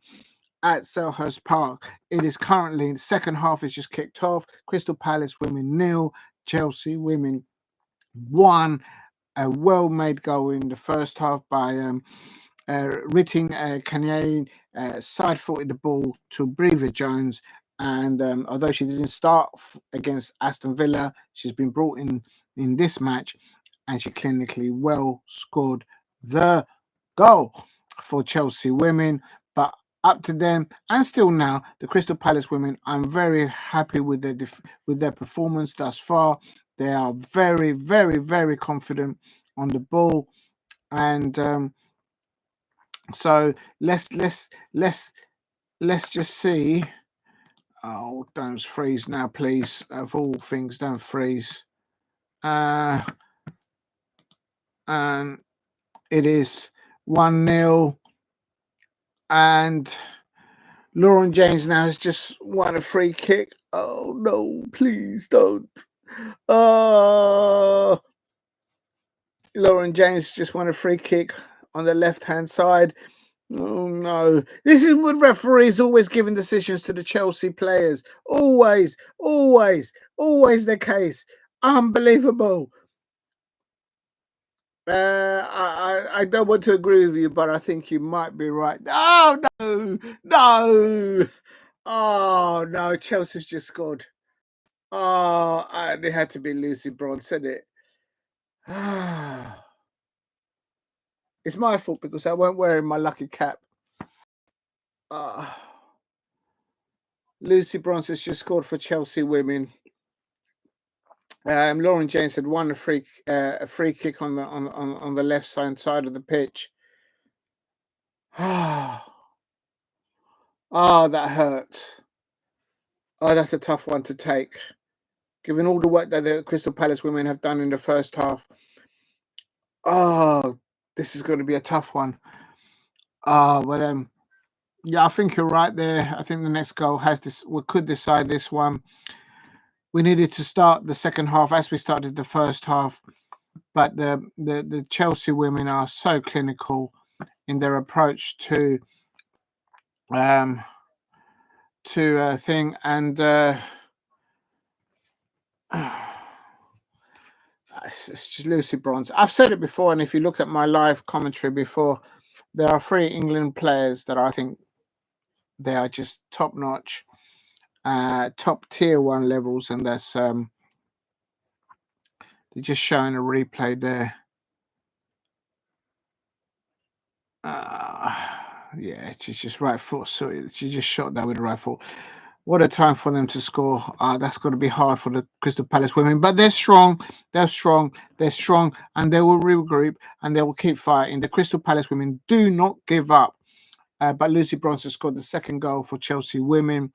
at Selhurst Park, it is currently, the second half is just kicked off. Crystal Palace women 0, Chelsea women 1. A well-made goal in the first half by Rytting Kaneryd, side-footed the ball to BEEVER-JONES. And although she didn't start against Aston Villa, she's been brought in this match, and she clinically well scored the goal for Chelsea women. But up to then and still now, the Crystal Palace women, I'm very happy with their performance thus far. They are very, very, very confident on the ball, and so let's just see. Oh, don't freeze now, please. Of all things, don't freeze. And it is 1-0. And Lauren James now has just won a free kick. Oh, no, please don't. Oh, Lauren James just won a free kick on the left-hand side. Oh no! This is what referees always giving decisions to the Chelsea players. Always the case. Unbelievable. I don't want to agree with you, but I think you might be right. Oh no! Oh no! Chelsea's just scored. Oh, it had to be Lucy Bronson, it. It's my fault because I weren't wearing my lucky cap. Lucy Bronson's just scored for Chelsea women. Lauren James had won a free kick on the left side of the pitch. Oh, that hurts. Oh, that's a tough one to take, given all the work that the Crystal Palace women have done in the first half. Oh, this is going to be a tough one. Well, Yeah, I think you're right there. I think the next goal has this. We could decide this one. We needed to start the second half as we started the first half, but the Chelsea women are so clinical in their approach um to thing, and it's just Lucy Bronze. I've said it before, and if you look at my live commentary before, there are 3 England players that I think they are just top notch, top tier 1 levels, and that's they're just showing a replay there. Yeah, she's just right foot. So she just shot that with the right foot. What a time for them to score. That's going to be hard for the Crystal Palace women, but they're strong. They're strong. They're strong, and they will regroup and they will keep fighting. The Crystal Palace women do not give up. But Lucy Bronson scored the second goal for Chelsea women.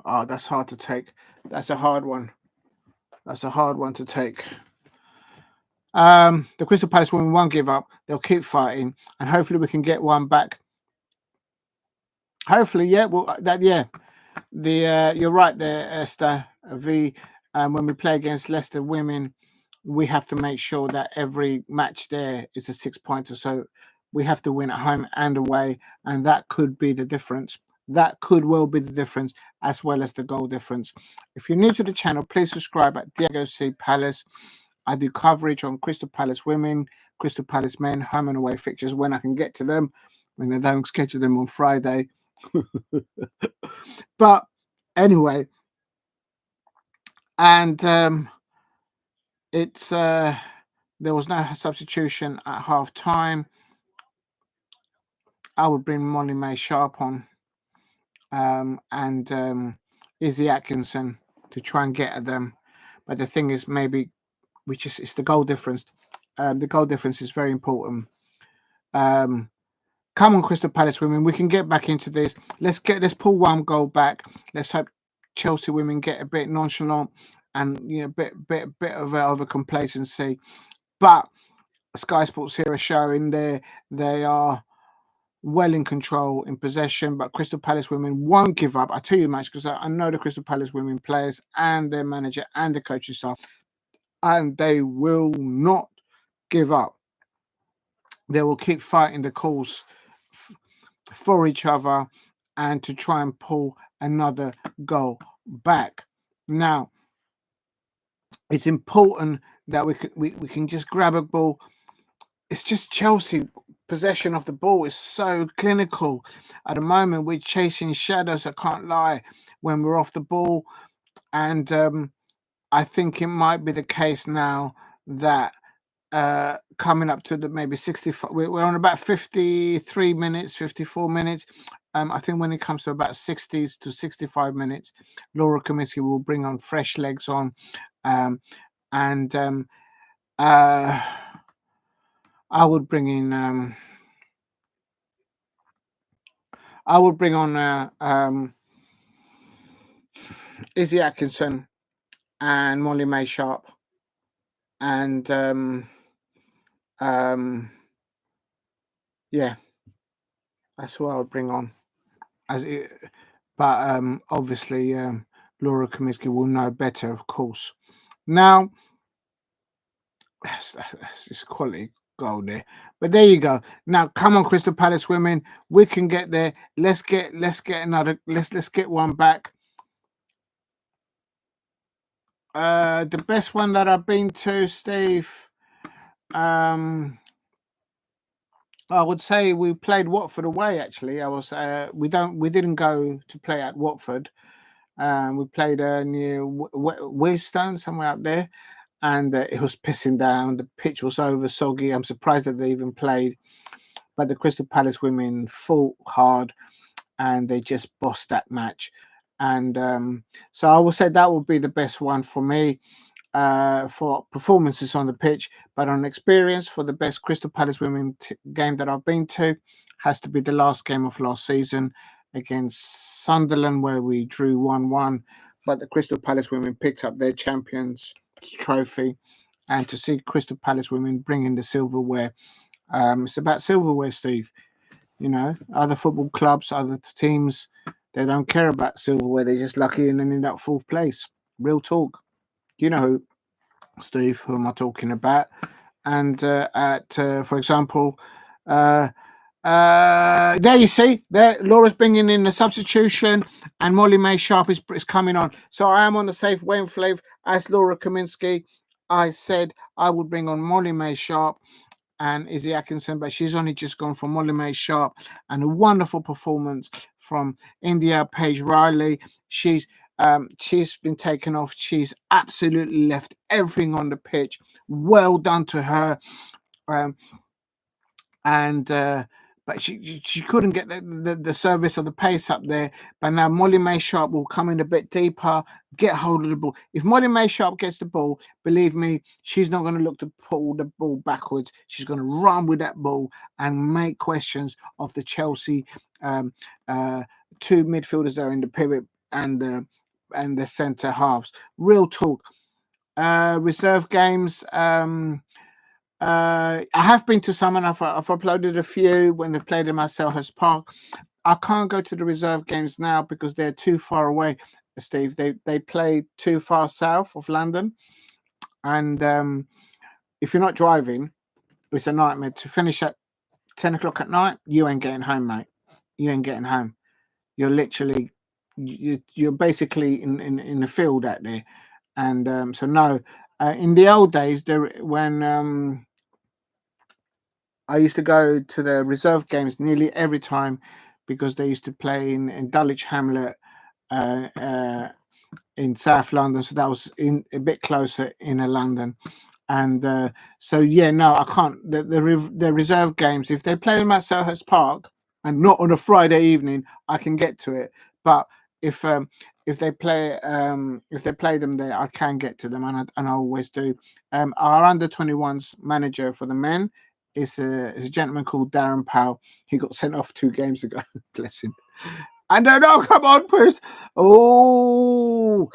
Oh, that's hard to take. That's a hard one. That's a hard one to take. The Crystal Palace women won't give up. They'll keep fighting, and hopefully we can get one back. Hopefully, yeah. Well, you're right there, Esther V. When we play against Leicester women, we have to make sure that every match there is a 6-pointer. So we have to win at home and away, and that could be the difference. That could well be the difference, as well as the goal difference. If you're new to the channel, please subscribe at Diego C. Palace. I do coverage on Crystal Palace women, Crystal Palace men, home and away fixtures when I can get to them, when they don't schedule them on Friday. But anyway, and it's there was no substitution at half time. I would bring Molly-Mae Sharp on and Izzy Atkinson to try and get at them. But the thing is, maybe it's the goal difference. The goal difference is very important. Come on, Crystal Palace women, we can get back into this. Let's pull one goal back. Let's hope Chelsea women get a bit nonchalant and bit of over complacency. But Sky Sports here are showing they are well in control in possession, but Crystal Palace women won't give up. I tell you much, because I know the Crystal Palace women players and their manager and the coaching staff, and they will not give up. They will keep fighting the course for each other and to try and pull another goal back. Now, it's important that we can just grab a ball. It's just Chelsea possession of the ball is so clinical. At the moment, we're chasing shadows, I can't lie, when we're off the ball. And I think it might be the case now that coming up to the maybe 65, we're on about 53 minutes, 54 minutes. I think when it comes to about 60s to 65 minutes, Laura Kaminski will bring on fresh legs on. I would bring in Izzy Atkinson and Molly-Mae Sharp, and yeah, that's what I would bring on. But obviously Laura Kaminski will know better, of course. Now that's just quality goal there. But there you go. Now come on, Crystal Palace women, we can get there. Let's get another. Let's get one back. The best one that I've been to, Steve. I would say we played Watford away. Actually, we didn't go to play at Watford. We played near Wisstone, somewhere up there, and it was pissing down. The pitch was over soggy. I'm surprised that they even played, but the Crystal Palace women fought hard and they just bossed that match. And so I would say that would be the best one for me. For performances on the pitch, but on experience, for the best Crystal Palace women game that I've been to, has to be the last game of last season against Sunderland, where we drew 1-1, but the Crystal Palace women picked up their Champions Trophy, and to see Crystal Palace women bringing the silverware, It's about silverware, Steve. You know, other football clubs, other teams, they don't care about silverware. They're just lucky and then end up fourth place. Real talk. You know who, Steve, who am I talking about? And for example, there you see, there Laura's bringing in the substitution, and Molly-Mae Sharp is coming on. So I am on the safe wavelength as Laura Kaminski. I said I would bring on Molly-Mae Sharp and Izzy Atkinson, but she's only just gone for Molly-Mae Sharp, and a wonderful performance from Indiah-Paige Riley. She's been taken off. She's absolutely left everything on the pitch. Well done to her. But she couldn't get the service or the pace up there. But now Molly-Mae Sharp will come in a bit deeper, get hold of the ball. If Molly-Mae Sharp gets the ball, believe me, she's not going to look to pull the ball backwards. She's going to run with that ball and make questions of the Chelsea two midfielders there in the pivot and the centre halves. Real talk. Reserve games. I have been to some, and I've uploaded a few when they played in my Selhurst Park. I can't go to the reserve games now because they're too far away, Steve. They play too far south of London, and if you're not driving, it's a nightmare. To finish at 10 o'clock at night, you ain't getting home, mate. You ain't getting home. You're literally you're basically in the field out there, and so no. In the old days, when I used to go to the reserve games nearly every time because they used to play in Dulwich Hamlet in South London. So that was a bit closer inner London. And so, yeah, no, I can't. The reserve games, if they play them at Selhurst Park and not on a Friday evening, I can get to it. But if they play them there, I can get to them, and I always do. Our under-21s manager for the men is a gentleman called Darren Powell. He got sent off 2 games ago. Bless him. And no, come on, Bruce. Oh,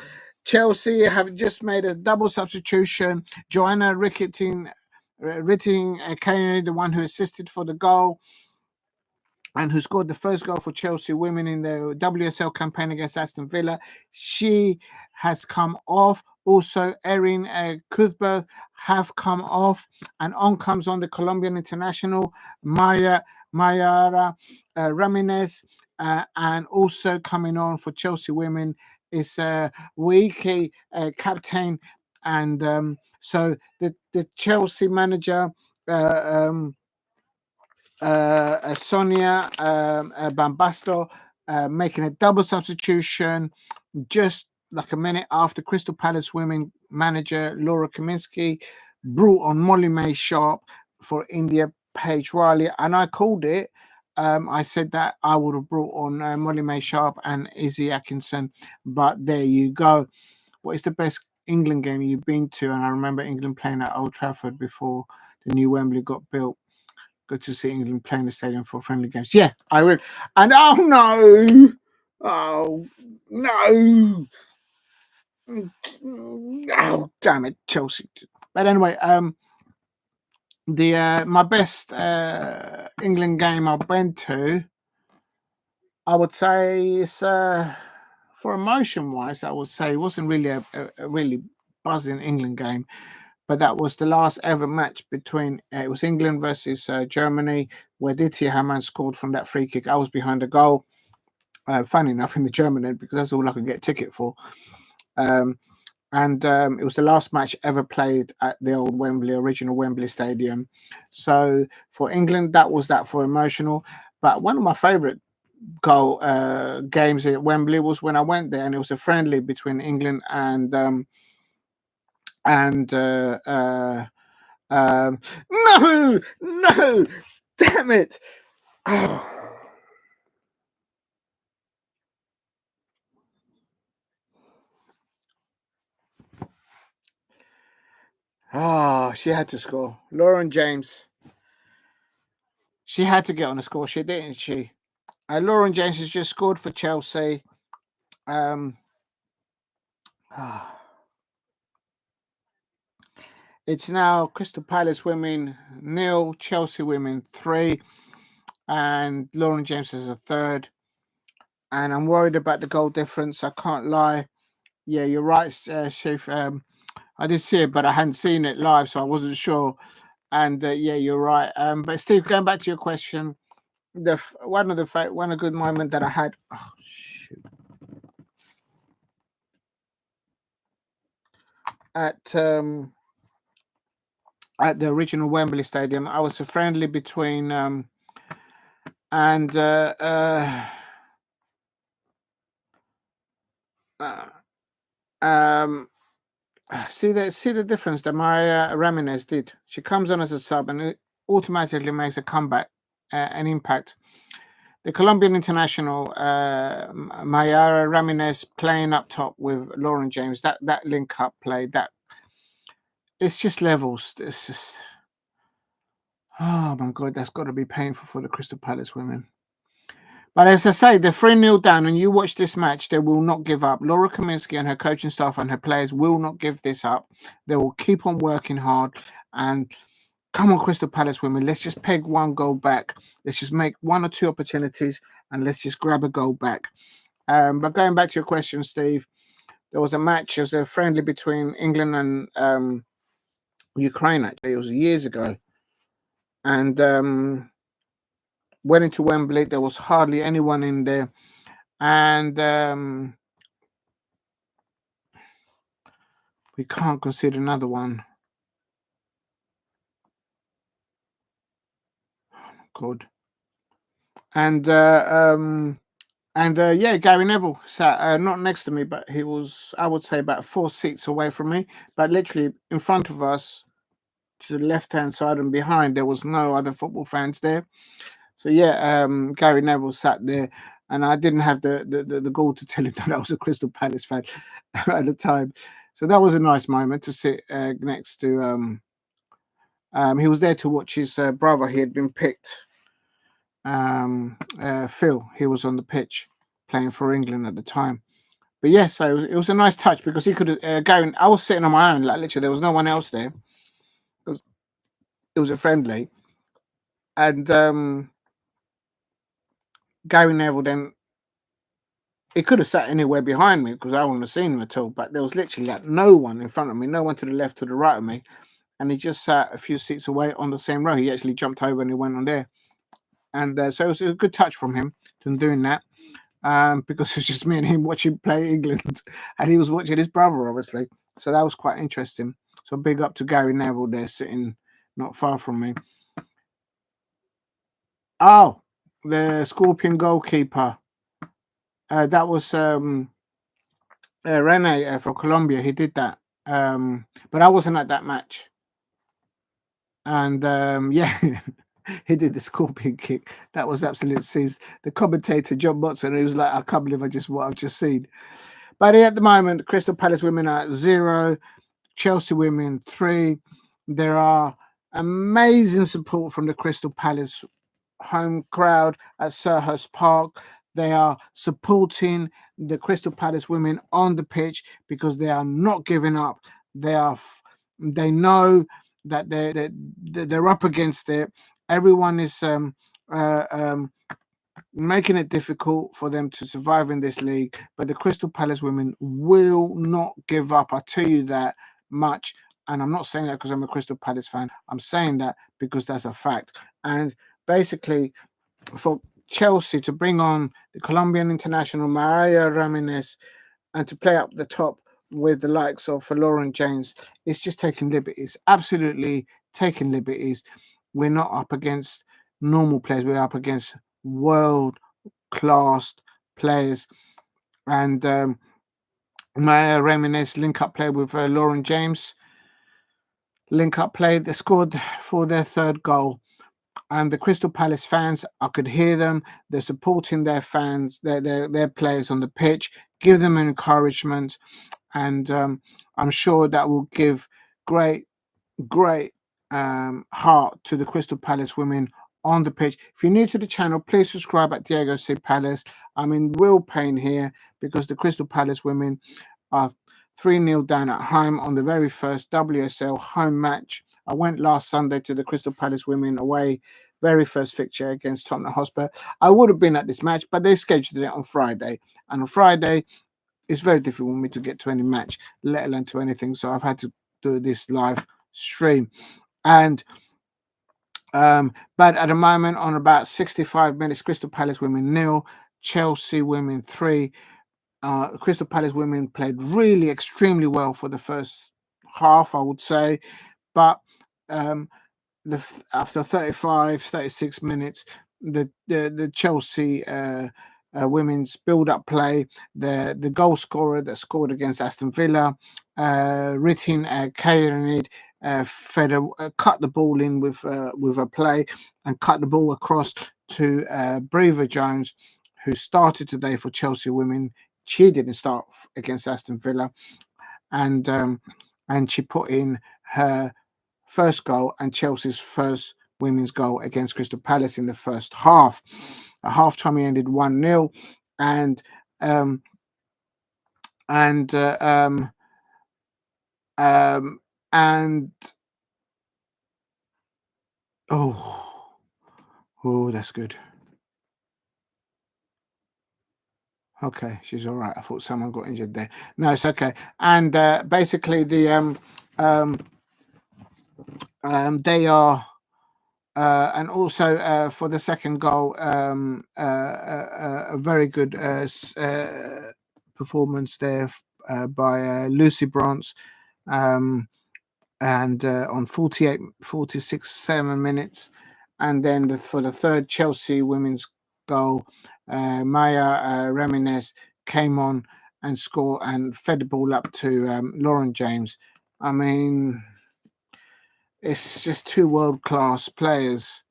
Chelsea have just made a double substitution. Joanna Rytting Kaneryd, the one who assisted for the goal and who scored the first goal for Chelsea women in the WSL campaign against Aston Villa. She has come off. Also, Erin Cuthbert have come off. And on comes on the Colombian international, Mayara Ramírez. And also coming on for Chelsea women is Wiki Kaptein. And so the Chelsea manager, Sonia Bambasto, making a double substitution just like a minute after Crystal Palace women manager Laura Kaminski brought on Molly-Mae Sharp for Indiah-Paige Riley, and I called it. I said that I would have brought on Molly-Mae Sharp and Izzy Atkinson, but there you go. What is the best England game you've been to? And I remember England playing at Old Trafford before the new Wembley got built. Good to see England playing the stadium for friendly games. Yeah, I will. And oh no, oh damn it, Chelsea. But anyway, my best England game I went to, I would say is for emotion wise, I would say it wasn't really a really buzzing England game. But that was the last ever match between, it was England versus Germany, where Diti Hamann scored from that free kick. I was behind the goal, funny enough, in the German end, because that's all I could get a ticket for. And it was the last match ever played at the old Wembley, original Wembley Stadium. So for England, that was that for emotional. But one of my favourite games at Wembley was when I went there, and it was a friendly between England and no, damn it. She had to score. Lauren James. She had to get on the score sheet, didn't she? Lauren James has just scored for Chelsea. It's now Crystal Palace women 0, Chelsea women 3, and Lauren James is a third. And I'm worried about the goal difference. I can't lie. Yeah, you're right, Chief. I did see it, but I hadn't seen it live, so I wasn't sure. And yeah, you're right. But Steve, going back to your question, one a good moment that I had. Oh, shoot. At the original Wembley Stadium, I was a friendly between and see the difference that Maria Ramírez did. She comes on as a sub and it automatically makes a comeback, an impact. The Colombian international Mayara Ramírez playing up top with Lauren James. That link up play, that it's just levels. It's just, oh my God, that's got to be painful for the Crystal Palace women. But as I say, they're 3-0 down, and you watch this match, they will not give up. Laura Kaminski and her coaching staff and her players will not give this up. They will keep on working hard. And come on, Crystal Palace women, let's just peg one goal back. Let's just make 1 or 2 opportunities, and let's just grab a goal back. But going back to your question, Steve, there was a match, it was a friendly between England and Ukraine, actually. It was years ago. And went into Wembley. There was hardly anyone in there. And we can't concede another one. Oh, my God. And yeah, Gary Neville sat not next to me, but he was, I would say, about 4 seats away from me, but literally in front of us to the left-hand side and behind, there was no other football fans there. So yeah, Gary Neville sat there, and I didn't have the gall to tell him that I was a Crystal Palace fan at the time. So that was a nice moment to sit next to. He was there to watch his brother. He had been picked. Phil. He was on the pitch playing for England at the time. But yeah, so it was a nice touch because he could. Gary, I was sitting on my own, like literally, there was no one else there. It was a friendly, and Gary Neville then. He could have sat anywhere behind me because I wouldn't have seen him at all. But there was literally like no one in front of me, no one to the left or the right of me. And he just sat a few seats away on the same row. He actually jumped over and he went on there. And so it was a good touch from him to doing that because it was just me and him watching play England. And he was watching his brother, obviously. So that was quite interesting. So big up to Gary Neville there sitting not far from me. Oh, the Scorpion goalkeeper. That was Rene from Colombia. He did that. But I wasn't at that match. And yeah, he did the scorpion kick. That was absolute scenes. The commentator, John Watson, he was like, I can't believe what I've just seen. But at the moment, Crystal Palace women are 0, Chelsea women 3. There are amazing support from the Crystal Palace home crowd at Selhurst Park. They are supporting the Crystal Palace women on the pitch because they are not giving up. They know that they're up against it. Everyone is making it difficult for them to survive in this league, but the Crystal Palace women will not give up. I tell you that much. And I'm not saying that because I'm a Crystal Palace fan. I'm saying that because that's a fact. And basically, for Chelsea to bring on the Colombian international Maria Ramírez and to play up the top with the likes of Lauren James, it's just taking liberties. Absolutely taking liberties. We're not up against normal players. We're up against world-class players. And Maria Ramírez link-up play with Lauren James. Link-up play. They scored for their 3rd goal. And the Crystal Palace fans, I could hear them. They're supporting their fans, their players on the pitch. Give them encouragement, and I'm sure that will give great heart to the Crystal Palace women on the pitch. If you're new to the channel, please subscribe at Diego C. Palace. I'm in real pain here because the Crystal Palace women are 3-0 down at home on the very first WSL home match. I went last Sunday to the Crystal Palace women away, very first fixture against Tottenham Hotspur. I would have been at this match, but they scheduled it on Friday. And on Friday, it's very difficult for me to get to any match, let alone to anything. So I've had to do this live stream. And but at the moment, on about 65 minutes, Crystal Palace women 0, Chelsea women 3. Crystal Palace women played really extremely well for the first half, I would say, but after 36 minutes, the Chelsea women's build-up play, the goal scorer that scored against Aston Villa, Rytting Kaneryd, cut the ball in with a play and cut the ball across to BEEVER-JONES, who started today for Chelsea women. She didn't start against Aston Villa, and she put in her first goal and Chelsea's first women's goal against Crystal Palace in the first half. At half time, we ended 1-0, and that's good. Okay, she's all right. I thought someone got injured there. No, it's okay. And basically, they are. And also for the second goal, a very good performance there by Lucy Bronze, and on 46-7 minutes. And then for the third Chelsea women's goal, Maya Ramírez came on and scored and fed the ball up to Lauren James. I mean, it's just two world-class players.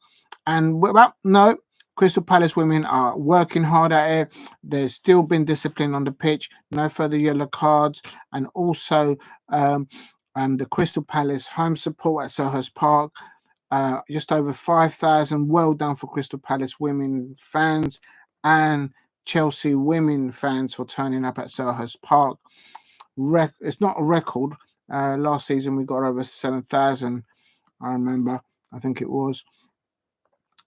And no, Crystal Palace women are working hard at it. There's still been discipline on the pitch, no further yellow cards. And also the Crystal Palace home support at Selhurst Park, just over 5,000. Well done for Crystal Palace women fans and Chelsea women fans for turning up at Selhurst Park. It's not a record. Last season we got over 7,000. I remember, I think it was,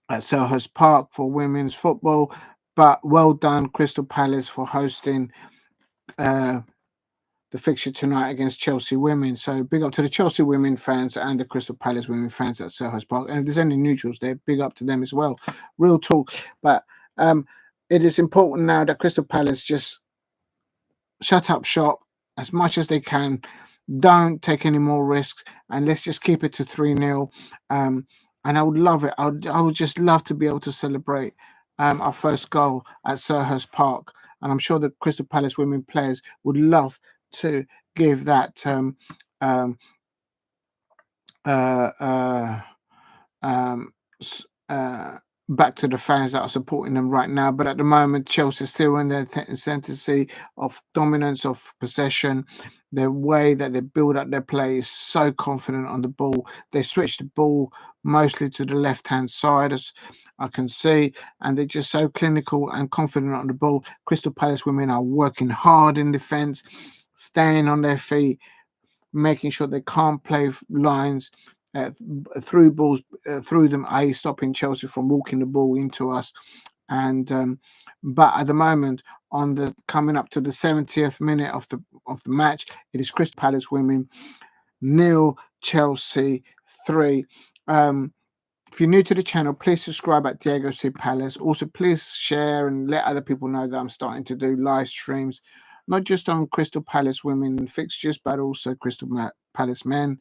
at Selhurst Park for women's football. But well done, Crystal Palace, for hosting the fixture tonight against Chelsea women. So big up to the Chelsea women fans and the Crystal Palace women fans at Selhurst Park. And if there's any neutrals there, big up to them as well. Real talk. But it is important now that Crystal Palace just shut up shop as much as they can. Don't take any more risks, and let's just keep it to 3-0. And I would love it. I would just love to be able to celebrate our first goal at Selhurst Park, and I'm sure the Crystal Palace women players would love to give that back to the fans that are supporting them right now. But at the moment, Chelsea are still in their tendency of dominance of possession. The way that they build up their play is so confident on the ball. They switch the ball mostly to the left-hand side, as I can see, and they're just so clinical and confident on the ball. Crystal Palace women are working hard in defence, staying on their feet, making sure they can't play lines through balls through them, stopping Chelsea from walking the ball into us. And but at the moment, coming up to the 70th minute of the match, it is Crystal Palace women 0, Chelsea 3. If you're new to the channel, please subscribe at Diego C. Palace. Also, please share and let other people know that I'm starting to do live streams, not just on Crystal Palace women fixtures, but also Crystal Palace men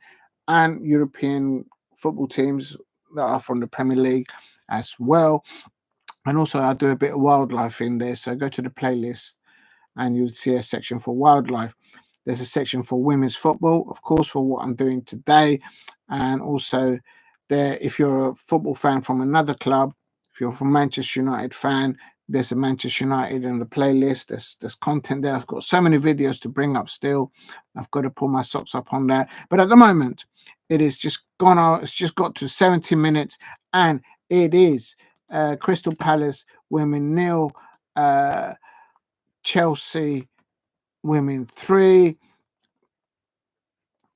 and European football teams that are from the Premier League as well. And also, I do a bit of wildlife in there. So go to the playlist and you'll see a section for wildlife. There's a section for women's football, of course, for what I'm doing today. And also, there, if you're a football fan from another club, if you're from Manchester United fan, there's a Manchester United in the playlist. There's content there. I've got so many videos to bring up still. I've got to pull my socks up on that. But at the moment, it is just gone out. It's just got to 70 minutes, and it is Crystal Palace women 0, Chelsea women 3.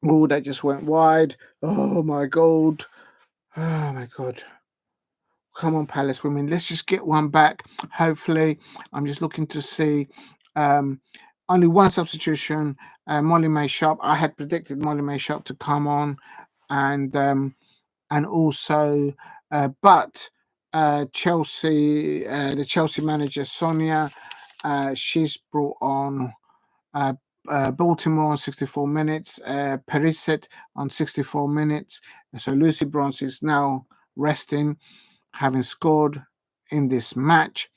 Oh, that just went wide. Oh my God. Oh my God. Come on, Palace women. Let's just get one back. Hopefully, I'm just looking to see only one substitution. Molly May Sharp. I had predicted Molly May Sharp to come on, and also, but Chelsea, the Chelsea manager Sonia, she's brought on Baltimore on 64 minutes, Parish on 64 minutes. So Lucy Bronze is now resting, having scored in this match.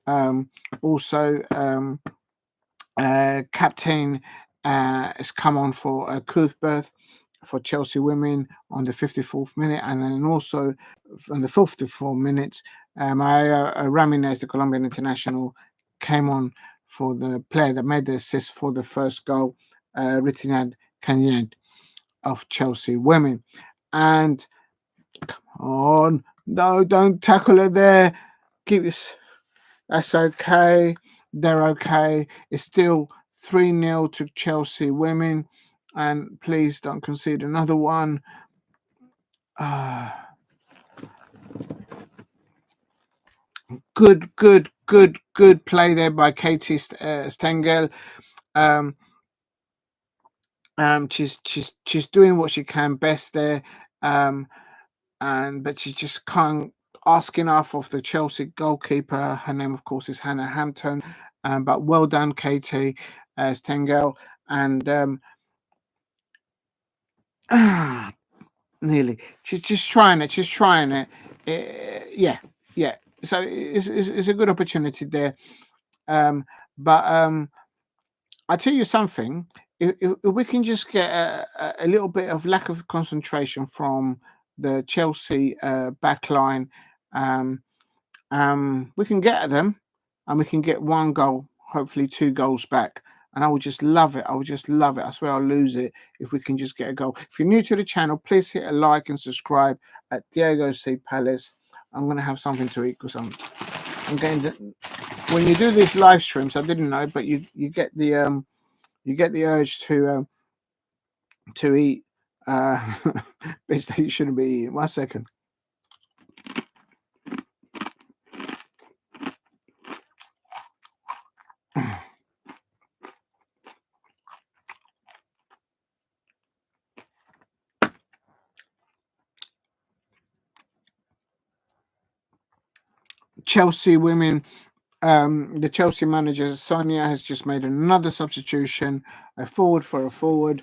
Also, Kaptein has come on for Cuthbert for Chelsea women on the 54th minute, and then also on the 54 minutes, Ramírez, the Colombian international, came on for the player that made the assist for the first goal, Rytting Kaneryd of Chelsea women. And come on, no, don't tackle her there. Keep this. That's okay. They're okay. It's still 3-0 to Chelsea women. And please don't concede another one. Good play there by Katie Stengel. She's doing what she can best there. But she just can't ask enough of the Chelsea goalkeeper. Her name, of course, is Hannah Hampton. But well done, Katie Stengel. And nearly. She's just trying it. Yeah. So it's a good opportunity there. But I tell you something. If we can just get a little bit of lack of concentration from the Chelsea back line, we can get at them, and we can get one goal, hopefully 2 goals back. And I would just love it. I swear I'll lose it if we can just get a goal. If you're new to the channel, please hit a like and subscribe at Diego C. Palace. I'm going to have something to eat because I'm getting when you do these live streams, I didn't know, but you get the urge to eat bits that you shouldn't be eating. 1 second. Chelsea women, the Chelsea manager Sonia has just made another substitution, a forward for a forward.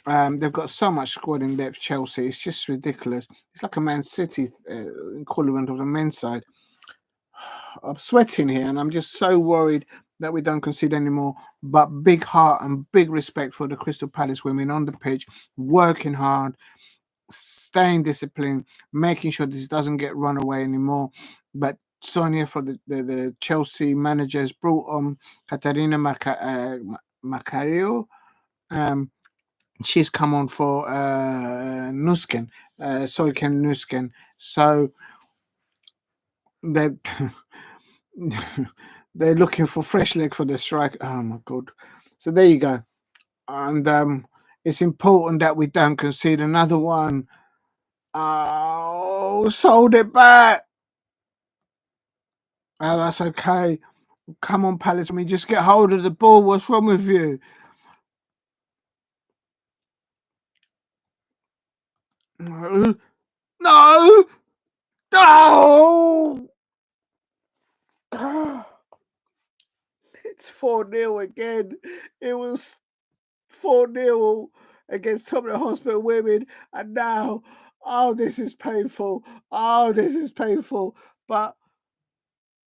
They've got so much squad in depth. Chelsea, it's just ridiculous. It's like a Man City equivalent of the men's side. I'm sweating here, and I'm just so worried that we don't concede anymore. But big heart and big respect for the Crystal Palace women on the pitch, working hard, staying disciplined, making sure this doesn't get run away anymore. But Sonia, for the Chelsea managers, brought on Katrine Macário. She's come on for Nusken, Soiken Nusken. So they're they're looking for fresh leg for the strike. Oh my God! So there you go. And it's important that we don't concede another one. Oh, sold it back. Oh, that's okay. Come on, Palace. I mean, just get hold of the ball. What's wrong with you? No. No. No. It's 4-0 again. It was 4-0 against Tottenham Hospital women. And now, oh, this is painful. Oh, this is painful. But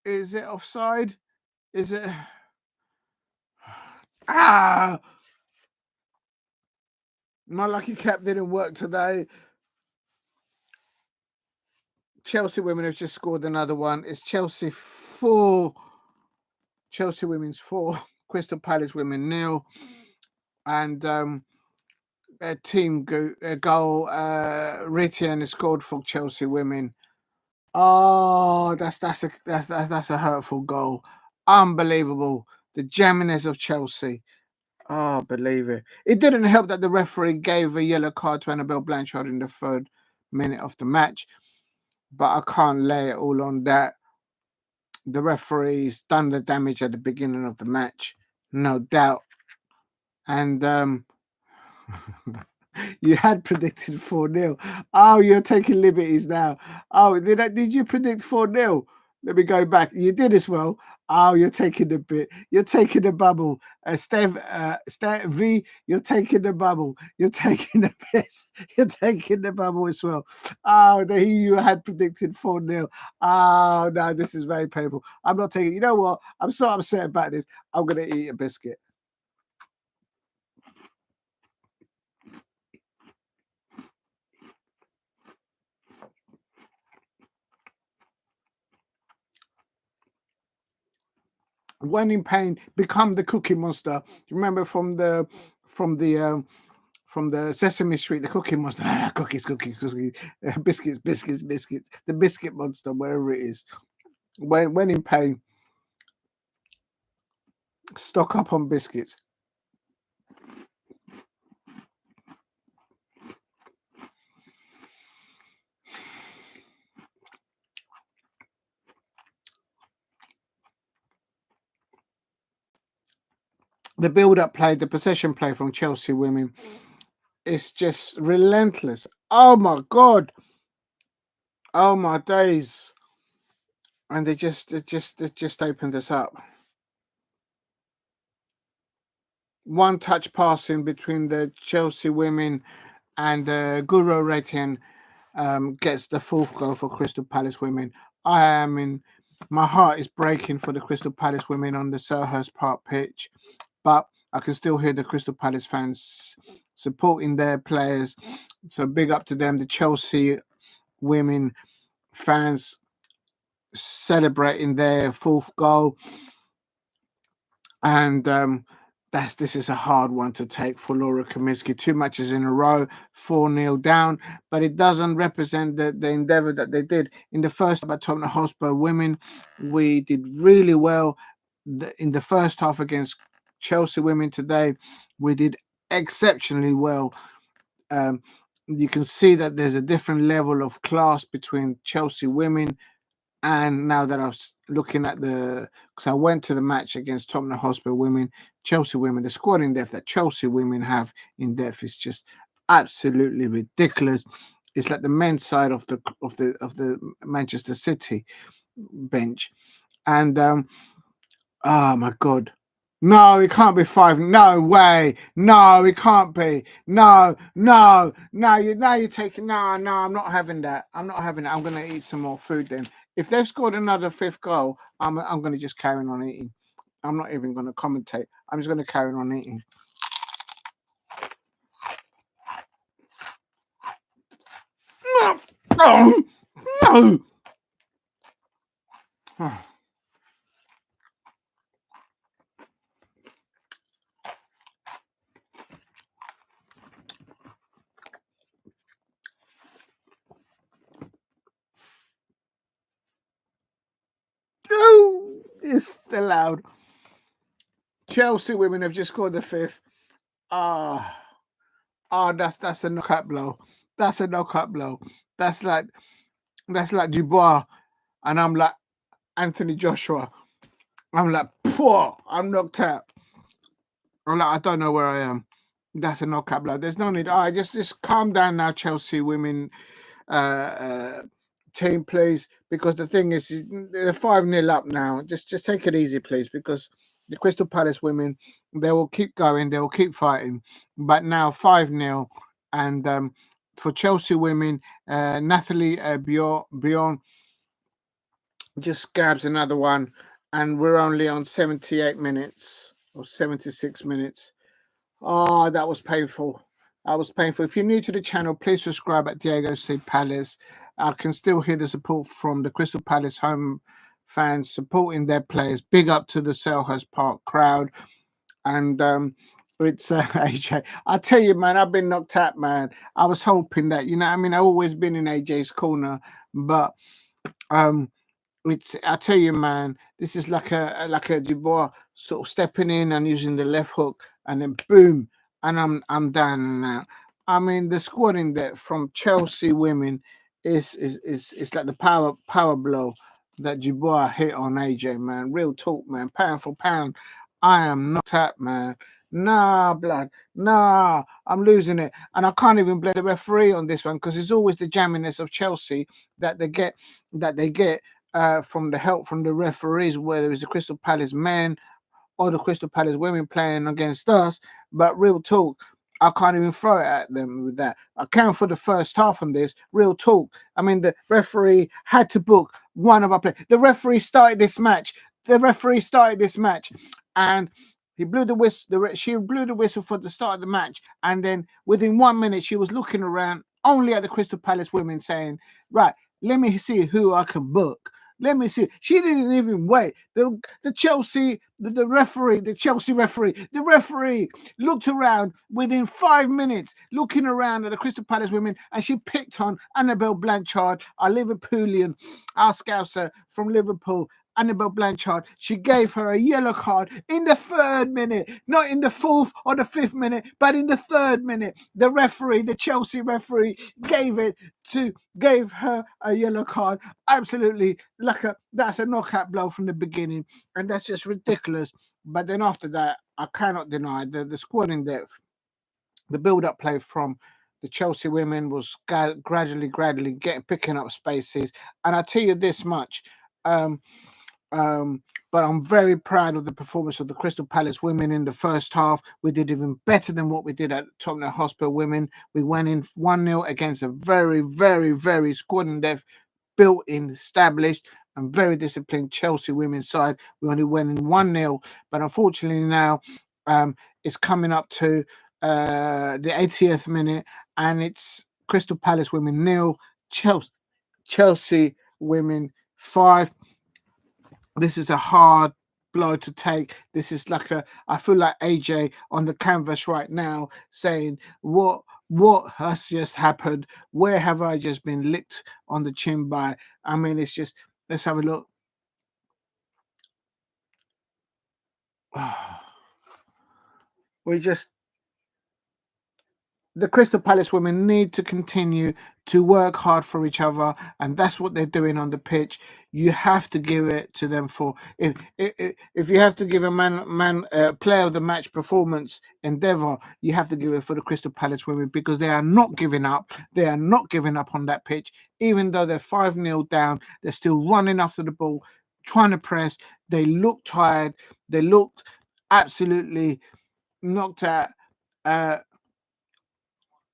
is it offside? Is it? Ah! My lucky cap didn't work today. Chelsea women have just scored another one. It's Chelsea 4. Chelsea women's 4. Crystal Palace women 0. And a team goal. REITEN has scored for Chelsea women. Oh, that's a hurtful goal. Unbelievable. The Yañez of Chelsea. Oh, believe it. It didn't help that the referee gave a yellow card to Annabel Blanchard in the 3rd minute of the match, but I can't lay it all on that. The referee's done the damage at the beginning of the match, no doubt. And you had predicted 4-0. Oh, you're taking liberties now. Oh, did you predict 4-0? Let me go back. You did as well. Oh, you're taking the bit. You're taking the bubble. Steph V, you're taking the bubble. You're taking the piss. You're taking the bubble as well. Oh, you had predicted 4-0. Oh, no, this is very painful. I'm not taking. You know what? I'm so upset about this. I'm gonna eat a biscuit. When in pain, become the Cookie Monster. Remember from the Sesame Street, the Cookie Monster. Cookies, biscuits, biscuits, biscuits. The Biscuit Monster, wherever it is. When in pain, stock up on biscuits. The build-up play, the possession play from Chelsea women, is just relentless. Oh my God! Oh my days! And they just opened us up. One touch passing between the Chelsea women and Guru Rytting gets the 4th goal for Crystal Palace women. My heart is breaking for the Crystal Palace women on the Selhurst Park pitch, but I can still hear the Crystal Palace fans supporting their players. So big up to them. The Chelsea women fans celebrating their 4th goal. And this is a hard one to take for Laura Kaminski. 2 matches in a row, 4-0 down, but it doesn't represent the endeavour that they did in the first about Tottenham Hotspur women. We did really well in the first half against Chelsea women today. We did exceptionally well. You can see that there's a different level of class between Chelsea women. And now that I was looking at because I went to the match against Tottenham Hotspur women, Chelsea women, the squad in depth that Chelsea women have in depth is just absolutely ridiculous. It's like the men's side of the Manchester City bench, and oh my God. No, it can't be 5. No way. No, it can't be. No. You're taking. No. I'm not having that. I'm not having that. I'm gonna eat some more food then. If they've scored another 5th goal, I'm gonna just carry on eating. I'm not even gonna commentate. I'm just gonna carry on eating. No. No. It's allowed. Chelsea women have just scored the 5th. That's a knockout blow. That's a knockout blow. That's like Dubois, and I'm like Anthony Joshua. I'm like, poor. I'm knocked out. I'm like, I don't know where I am. That's a knockout blow. There's no need. All right, just calm down now, Chelsea women team, please. Because the thing is they're 5-0 up now. Just take it easy, please, because the Crystal Palace women, they will keep going, they will keep fighting. But now 5-0, and for Chelsea women, Nathalie Björn just grabs another one, and we're only on 78 minutes or 76 minutes. Oh, that was painful. That was painful. If you're new to the channel, please subscribe at Diego C. Palace. I can still hear the support from the Crystal Palace home fans supporting their players. Big up to the Selhurst Park crowd. And it's AJ. I tell you, man, I've been knocked out, man. I was hoping that, I've always been in AJ's corner, but I tell you, man, this is like a Dubois sort of stepping in and using the left hook, and then boom, and I'm down and out. I mean, the squatting there from Chelsea women is like the power blow that Dubois hit on AJ, man. Real talk, man. Pound for pound, I am not tapped, man. Nah, blood. Nah, I'm losing it. And I can't even blame the referee on this one, because it's always the jamminess of Chelsea that they get from the help from the referees, whether it's the Crystal Palace men or the Crystal Palace women playing against us. But real talk, I can't even throw it at them with that. I can for the first half on this. Real talk. I mean, the referee had to book one of our players. The referee started this match. And he blew the whistle. She blew the whistle for the start of the match, and then within 1 minute, she was looking around only at the Crystal Palace women, saying, "Right, let me see who I can book. Let me see." She didn't even wait. The Chelsea referee looked around within 5 minutes, looking around at the Crystal Palace women, and she picked on Annabel Blanchard, our Liverpoolian, our Scouser from Liverpool. Annabel Blanchard, she gave her a yellow card in the 3rd minute, not in the 4th or the 5th minute, but in the 3rd minute. The Chelsea referee, gave her a yellow card. Absolutely, that's a knockout blow from the beginning, and that's just ridiculous. But then after that, I cannot deny the squad in depth, the build-up play from the Chelsea women was gradually picking up spaces. And I tell you this much. But I'm very proud of the performance of the Crystal Palace women in the first half. We did even better than what we did at Tottenham Hotspur women. We went in 1-0 against a very, very, very squad and depth, built-in, established, and very disciplined Chelsea women's side. We only went in 1-0, but unfortunately now it's coming up to the 80th minute, and it's Crystal Palace women 0, Chelsea women 5. This is a hard blow to take. This is I feel like AJ on the canvas right now saying, what has just happened? Where have I just been licked on the chin by? I mean, it's just, let's have a look. The Crystal Palace women need to continue to work hard for each other, and that's what they're doing on the pitch. You have to give it to them for if you have to give a player of the match performance endeavour, you have to give it for the Crystal Palace women, because they are not giving up. They are not giving up on that pitch, even though they're 5-0 down. They're still running after the ball, trying to press. They look tired. They looked absolutely knocked out.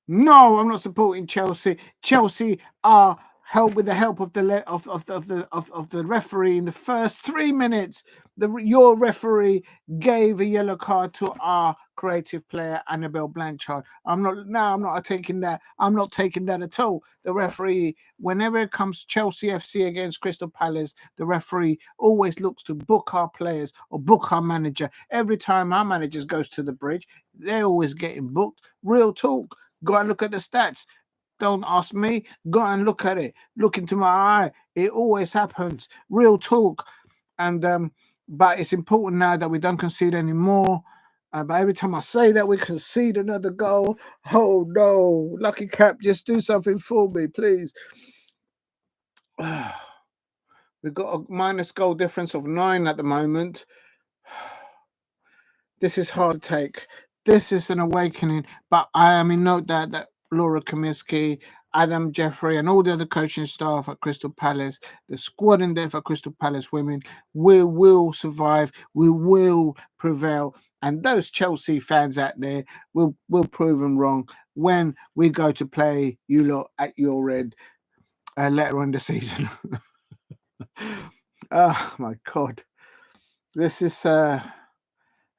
No, I'm not supporting Chelsea. Chelsea are helped with the help of the referee in the first 3 minutes. Your referee gave a yellow card to our creative player Annabel Blanchard. I'm not taking that. I'm not taking that at all. The referee, whenever it comes Chelsea FC against Crystal Palace, the referee always looks to book our players or book our manager. Every time our managers goes to the bridge, they're always getting booked. Real talk. Go and look at the stats. Don't ask me. Go and look at it. Look into my eye. It always happens. Real talk. And but it's important now that we don't concede anymore. But every time I say that, we concede another goal. Oh no, Lucky Cap, just do something for me, please. We've got a minus goal difference of 9 at the moment. This is hard to take. This is an awakening, but I am in no doubt that Laura Kaminski, Adam Jeffrey, and all the other coaching staff at Crystal Palace, the squad in there for Crystal Palace women, we will survive. We will prevail. And those Chelsea fans out there will prove them wrong when we go to play you lot at your end later on the season. Oh my God. This is a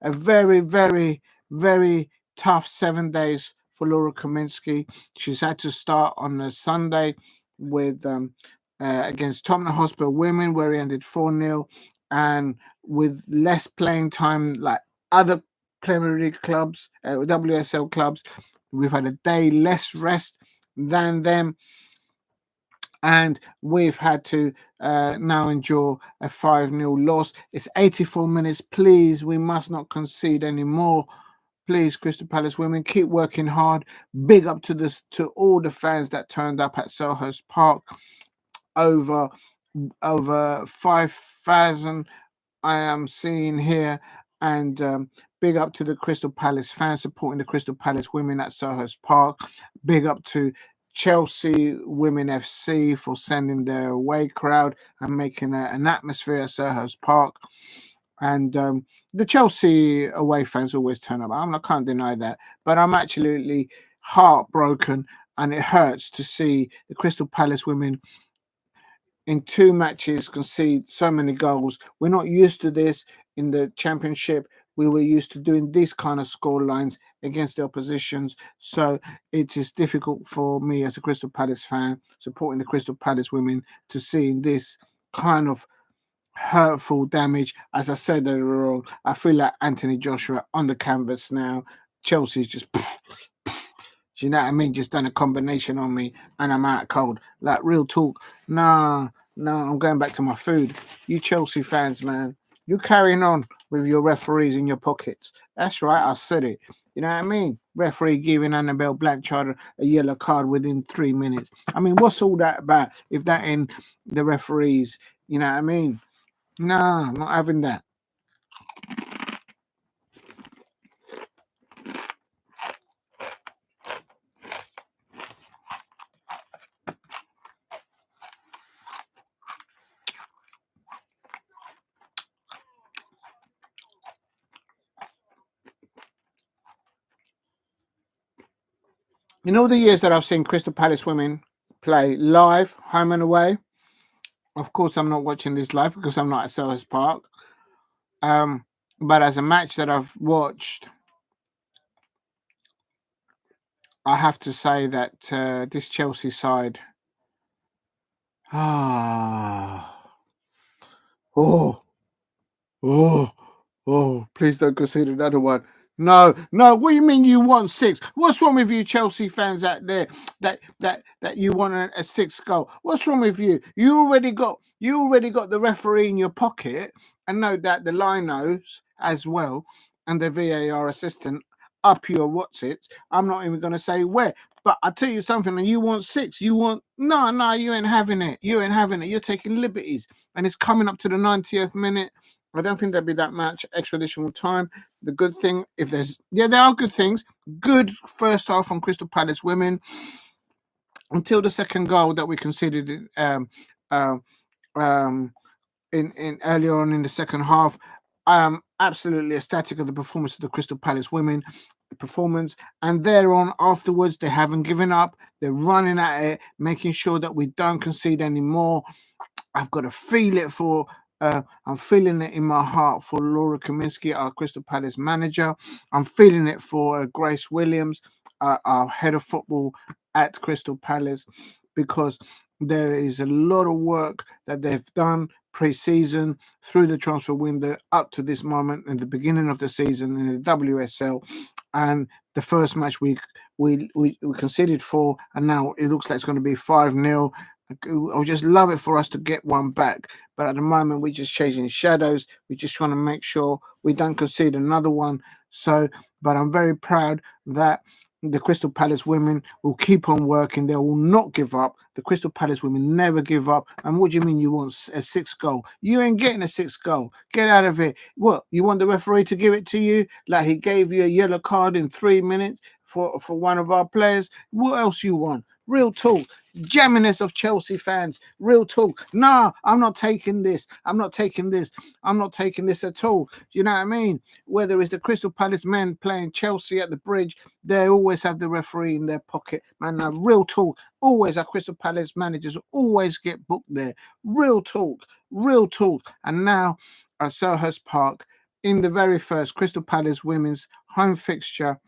very, very, very tough 7 days for Laura Kaminski. She's had to start on a Sunday with against Tottenham Hotspur women, where he ended 4-0, and with less playing time like other Premier League clubs, WSL clubs. We've had a day less rest than them. and we've had to now endure a 5-0 loss. It's 84 minutes. Please, we must not concede anymore. Please, Crystal Palace women, keep working hard. Big up to all the fans that turned up at Selhurst Park. Over 5,000 I am seeing here, and big up to the Crystal Palace fans supporting the Crystal Palace women at Selhurst Park. Big up to Chelsea Women FC for sending their away crowd and making an atmosphere at Selhurst Park. And the Chelsea away fans always turn up. I can't deny that. But I'm absolutely heartbroken, and it hurts to see the Crystal Palace women in 2 matches concede so many goals. We're not used to this in the Championship. We were used to doing these kind of score lines against the oppositions. So it is difficult for me as a Crystal Palace fan supporting the Crystal Palace women to see this kind of hurtful damage. As I said earlier on, I feel like Anthony Joshua on the canvas now. Chelsea's just, do you know what I mean? Just done a combination on me and I'm out cold. Like, real talk. Nah, I'm going back to my food. You Chelsea fans, man, you carrying on with your referees in your pockets. That's right, I said it. You know what I mean? Referee giving Annabel Blanchard a yellow card within 3 minutes. I mean, what's all that about if that ain't the referees? You know what I mean? Nah, I'm not having that. In all the years that I've seen Crystal Palace women play live, home and away, of course I'm not watching this live because I'm not at Selhurst Park. But as a match that I've watched, I have to say that this Chelsea side, oh, please don't concede another one. No. What do you mean you want 6? What's wrong with you Chelsea fans out there that you want a 6th goal? What's wrong with you? You already got the referee in your pocket, and no doubt the linos as well, and the VAR assistant up your what's-its. I'm not even going to say where. But I tell you something, and you want 6. You want no, you ain't having it. You ain't having it. You're taking liberties. And it's coming up to the 90th minute. I don't think there'll be that much extra additional time. The good thing, there are good things. Good first half from Crystal Palace women until the second goal that we conceded in earlier on in the second half. I am absolutely ecstatic of the performance of the Crystal Palace women. Performance, and thereon afterwards they haven't given up. They're running at it, making sure that we don't concede anymore. I've got to feel it for I'm feeling it in my heart for Laura Kaminski, our Crystal Palace manager. I'm feeling it for Grace Williams, our head of football at Crystal Palace, because there is a lot of work that they've done pre-season, through the transfer window, up to this moment in the beginning of the season in the WSL. And the first match we conceded 4, and now it looks like it's going to be 5-0. I would just love it for us to get one back. But at the moment, we're just chasing shadows. We're just trying to make sure we don't concede another one. So, but I'm very proud that the Crystal Palace women will keep on working. They will not give up. The Crystal Palace women never give up. And what do you mean you want a 6th goal? You ain't getting a 6th goal. Get out of it. What, you want the referee to give it to you? Like he gave you a yellow card in 3 minutes for one of our players? What else you want? Real talk. Geminus of Chelsea fans. Real talk. Nah, I'm not taking this. I'm not taking this at all. You know what I mean? Whether it's the Crystal Palace men playing Chelsea at the Bridge, they always have the referee in their pocket. Man, real talk. Always our Crystal Palace managers always get booked there. Real talk. And now at Selhurst Park, in the very first Crystal Palace women's home fixture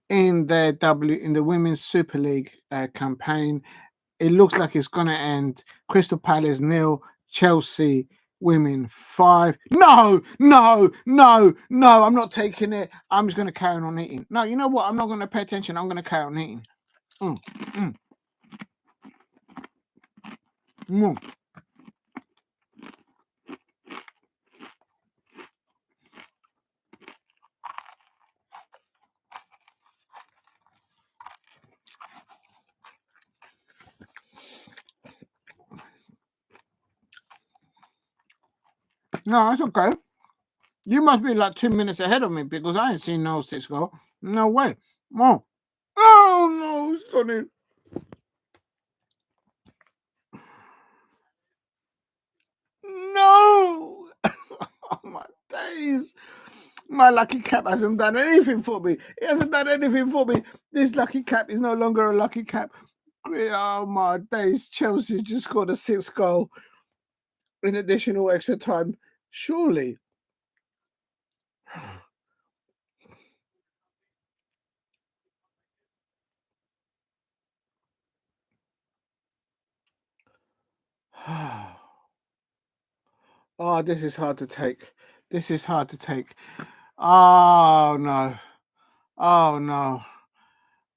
in the Women's Super League campaign, it looks like it's going to end Crystal Palace 0, Chelsea women 5. No, I'm not taking it. I'm just going to carry on eating. No, you know what? I'm not going to pay attention. I'm going to carry on eating. Mm. No, that's okay. You must be like 2 minutes ahead of me because I ain't seen no 6 goal. No way. Oh, oh no, Sonny. No. Oh my days. My lucky cap hasn't done anything for me. It hasn't done anything for me. This lucky cap is no longer a lucky cap. Oh my days. Chelsea just scored a 6th goal in additional extra time. Surely. Oh, this is hard to take. This is hard to take. Oh no. Oh no.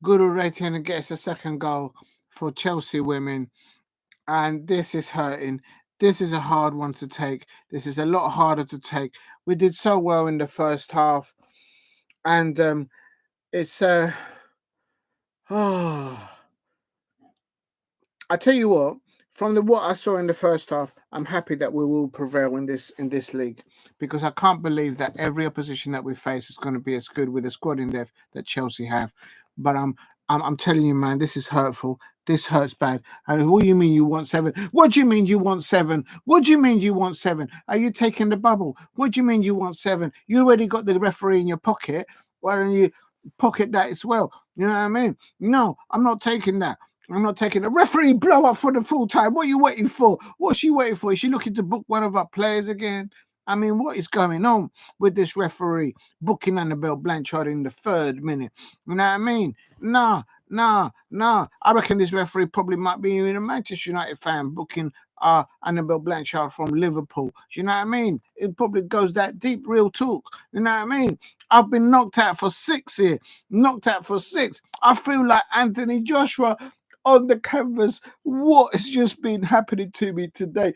Good rating gets the 2nd goal for Chelsea women. And this is hurting. This is a hard one to take. This is a lot harder to take. We did so well in the first half. And it's oh, I tell you what, from what I saw in the first half, I'm happy that we will prevail in this league because I can't believe that every opposition that we face is going to be as good with the squad in depth that Chelsea have. But I'm telling you, man, this is hurtful. This hurts bad. And what do you mean you want 7? What do you mean you want 7? What do you mean you want 7? Are you taking the bubble? What do you mean you want 7? You already got the referee in your pocket. Why don't you pocket that as well? You know what I mean? No, I'm not taking that. I'm not taking a referee blow up for the full time. What are you waiting for? What's she waiting for? Is she looking to book one of our players again? I mean, what is going on with this referee booking Annabel Blanchard in the 3rd minute? You know what I mean? Nah. I reckon this referee probably might be even a Manchester United fan booking Annabel Blanchard from Liverpool. Do you know what I mean? It probably goes that deep, real talk. You know what I mean? I've been knocked out for 6 here. Knocked out for 6. I feel like Anthony Joshua on the canvas. What has just been happening to me today?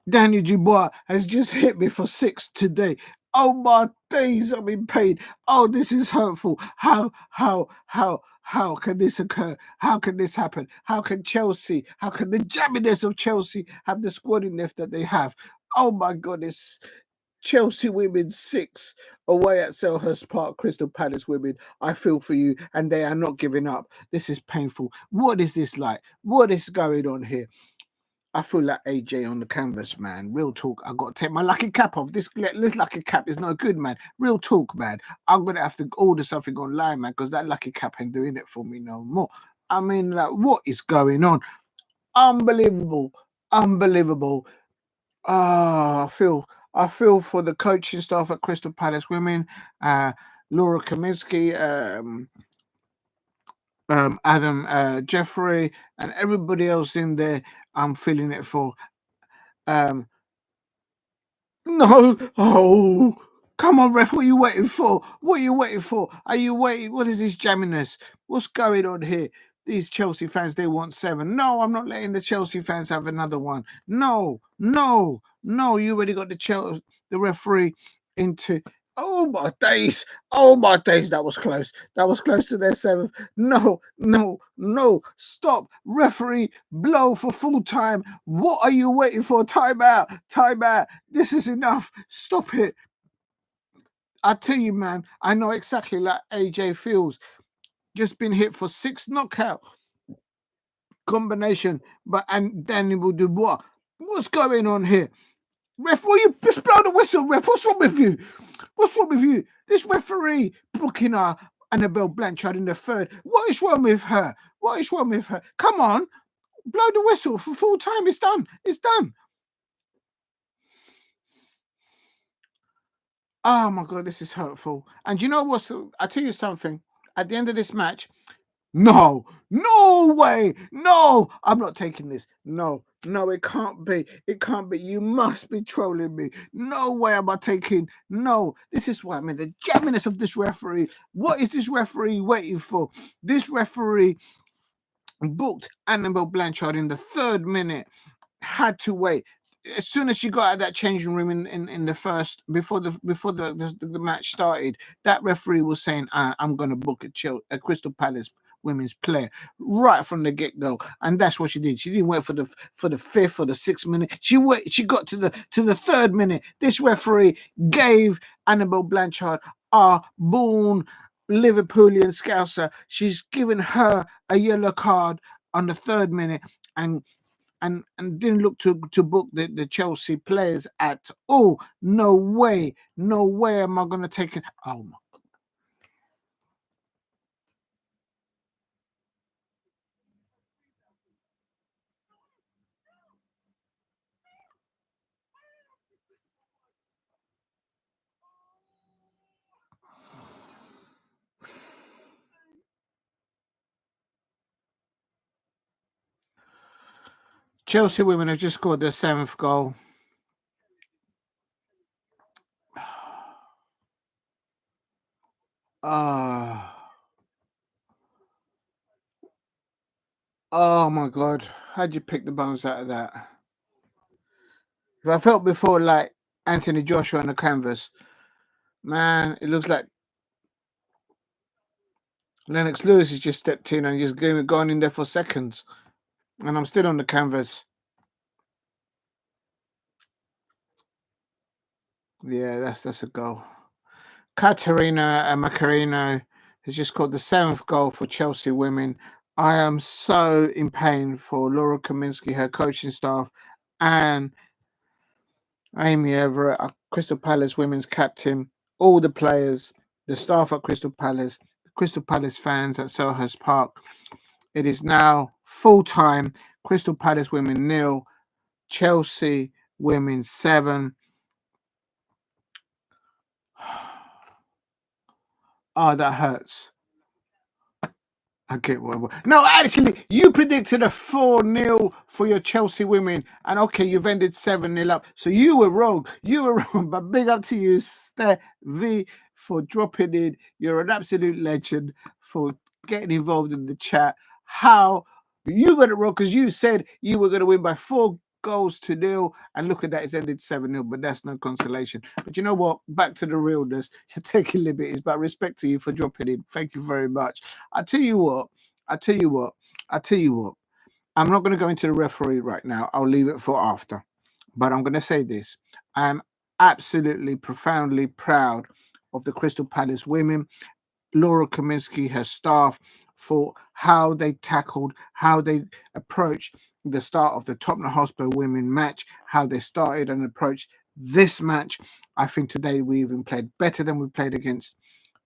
Daniel Dubois has just hit me for 6 today. Oh my days, I'm in pain. Oh, this is hurtful. How can this occur? How can this happen? How can Chelsea, how can the jamminess of Chelsea have the squad in left that they have? Oh my goodness. Chelsea women 6 away at Selhurst Park, Crystal Palace women. I feel for you, and they are not giving up. This is painful. What is this like? What is going on here? I feel like AJ on the canvas, man. Real talk. I got to take my lucky cap off. This lucky cap is no good, man. Real talk, man. I'm gonna have to order something online, man, because that lucky cap ain't doing it for me no more. I mean, like, what is going on? Unbelievable, unbelievable. I feel for the coaching staff at Crystal Palace Women, Laura Kaminski, Adam Jeffrey, and everybody else in there. I'm feeling it for. No, oh, come on, ref. What are you waiting for? What are you waiting for? Are you waiting? What is this jamminess? What's going on here? These Chelsea fans, they want 7. No, I'm not letting the Chelsea fans have another one. No. You already got the referee into. Oh my days! Oh my days! That was close. That was close to their 7th. No! Stop! Referee, blow for full time. What are you waiting for? Time out! This is enough. Stop it! I tell you, man. I know exactly like AJ feels. Just been hit for 6 knockout combination, and Daniel Dubois. What's going on here? Ref, will you just blow the whistle, ref? What's wrong with you? What's wrong with you? This referee booking Annabel Blanchard in the 3rd. What is wrong with her? What is wrong with her? Come on, blow the whistle for full time. It's done. It's done. Oh my God, this is hurtful. And you know what? I tell you something. At the end of this match, no way. No, I'm not taking this. No, it can't be. It can't be. You must be trolling me. No way am I taking. No, this is what I mean. The jamminess of this referee. What is this referee waiting for? This referee booked Annabel Blanchard in the 3rd minute. Had to wait. As soon as she got out of that changing room in the first, before the match started, that referee was saying, "I'm going to book a Crystal Palace women's player," right from the get-go. And that's what she did. She didn't wait for the 5th or the 6th minute. She got to the 3rd minute. This referee gave Annabel Blanchard, our born Liverpoolian Scouser, she's given her a yellow card on the 3rd minute, and didn't look to book the Chelsea players at all. No way am I going to take it. Oh my. Chelsea women have just scored their 7th goal. Oh my God. How'd you pick the bones out of that? If I felt before like Anthony Joshua on the canvas, man, it looks like Lennox Lewis has just stepped in and just gone in there for seconds. And I'm still on the canvas. Yeah, that's a goal. Katarina Macário has just scored the 7th goal for Chelsea women. I am so in pain for Laura Kaminski, her coaching staff, and Aimee Everett, our Crystal Palace women's captain, all the players, the staff at Crystal Palace, the Crystal Palace fans at Selhurst Park. It is now full time. Crystal Palace women 0, Chelsea women 7. Oh, that hurts. I get what. No, actually, you predicted a 4-0 for your Chelsea women, and okay, you've ended 7-0 up. So you were wrong. You were wrong. But big up to you, Stevie, for dropping in. You're an absolute legend for getting involved in the chat. How you got it wrong because you said you were going to win by 4-0, and look at that, it's ended 7-0, but that's no consolation. But you know what? Back to the realness. You're taking liberties, but respect to you for dropping in. Thank you very much. I tell you what. I'm not going to go into the referee right now. I'll leave it for after. But I'm going to say this. I am absolutely profoundly proud of the Crystal Palace women, Laura Kaminski, her staff, for how they tackled, how they approached the start of the Tottenham Hotspur women match, how they started and approached this match. I think today we even played better than we played against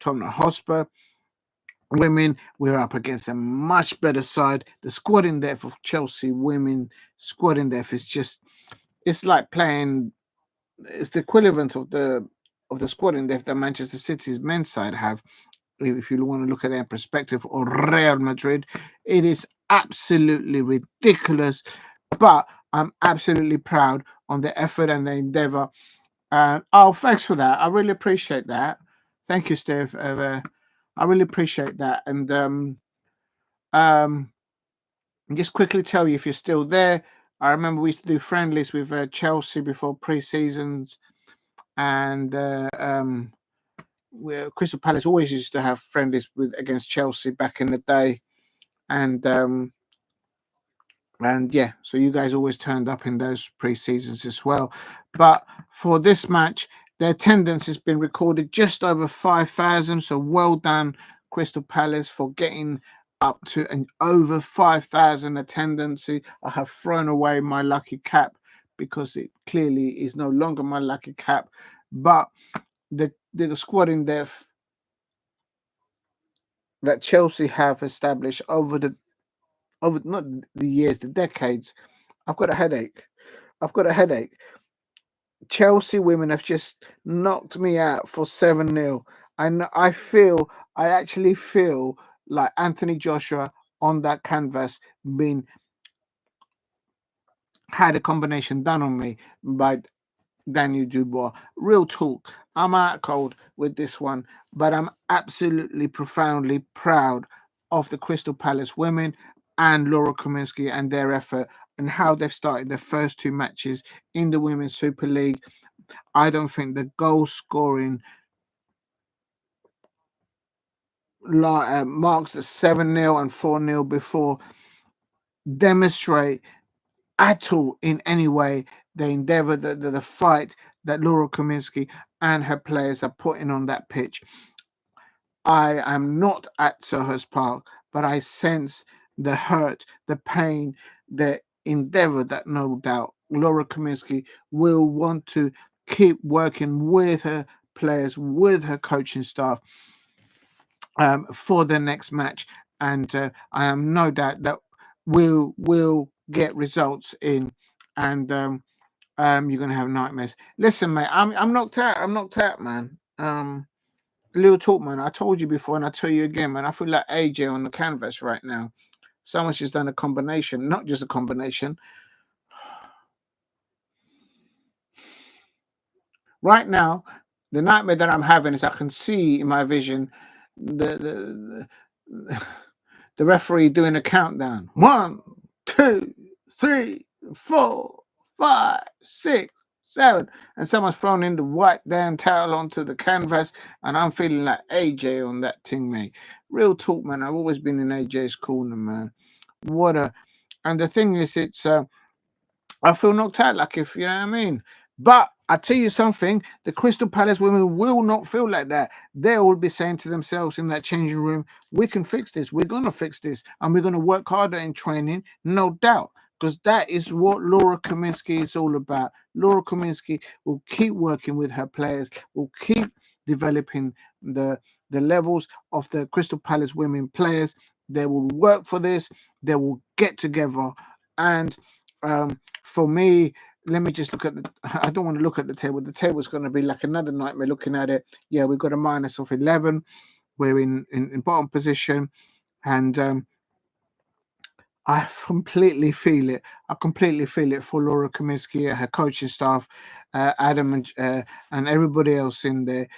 Tottenham Hotspur women. We're up against a much better side. The squad in depth of Chelsea women, squad in depth is just, it's like playing, it's the equivalent of the squad in depth that Manchester City's men's side have. If you want to look at their perspective, or Real Madrid, it is absolutely ridiculous. But I'm absolutely proud on the effort and the endeavor. And thanks for that. I really appreciate that. Thank you, Steve. I really appreciate that. And just quickly tell you, if you're still there, I remember we used to do friendlies with Chelsea before pre-seasons, and Crystal Palace always used to have friendlies against Chelsea back in the day, and yeah, so you guys always turned up in those pre-seasons as well. But for this match, the attendance has been recorded just over 5,000. So well done, Crystal Palace, for getting up to an over 5,000 attendance. I have thrown away my lucky cap because it clearly is no longer my lucky cap. But the squad in depth that Chelsea have established over not the years, the decades. I've got a headache. Chelsea women have just knocked me out for 7-0. And I actually feel like Anthony Joshua on that canvas had a combination done on me by Daniel Dubois. Real talk. I'm out cold with this one, but I'm absolutely profoundly proud of the Crystal Palace women. and Laura Kaminski and their effort and how they've started their first 2 matches in the Women's Super League. I don't think the goal scoring marks at 7-0 and 4-0 before demonstrate at all in any way the endeavour, the fight that Laura Kaminski and her players are putting on that pitch. I am not at Selhurst Park, but I sense the hurt, the pain, the endeavour that no doubt Laura Kaminski will want to keep working with her players, with her coaching staff for the next match. And I am no doubt that we'll get results in, and you're gonna have nightmares. Listen, mate, I'm knocked out. I'm knocked out, man. Little talk, man. I told you before, and I tell you again, man. I feel like AJ on the canvas right now. Someone's just done a combination, not just a combination. Right now, the nightmare that I'm having is I can see in my vision the the referee doing a countdown. 1, 2, 3, 4, 5, 6, 7, and someone's thrown in the white damn towel onto the canvas, and I'm feeling like AJ on that thing, mate. Real talk, man. I've always been in AJ's corner, man. And the thing is, it's I feel knocked out, like, if you know what I mean. But I tell you something, the Crystal Palace women will not feel like that. They will be saying to themselves in that changing room, we can fix this, we're going to fix this, and we're going to work harder in training, no doubt, because that is what Laura Kaminski is all about. Laura Kaminski will keep working with her players, will keep developing the levels of the Crystal Palace women players. They will work for this, they will get together, and for me, let me just look at the. I don't want to look at the table. The table's going to be like another nightmare looking at it. Yeah, we've got a minus of 11. We're in bottom position, and I completely feel it. I completely feel it for Laura Kaminski, her coaching staff, Adam, and everybody else in there.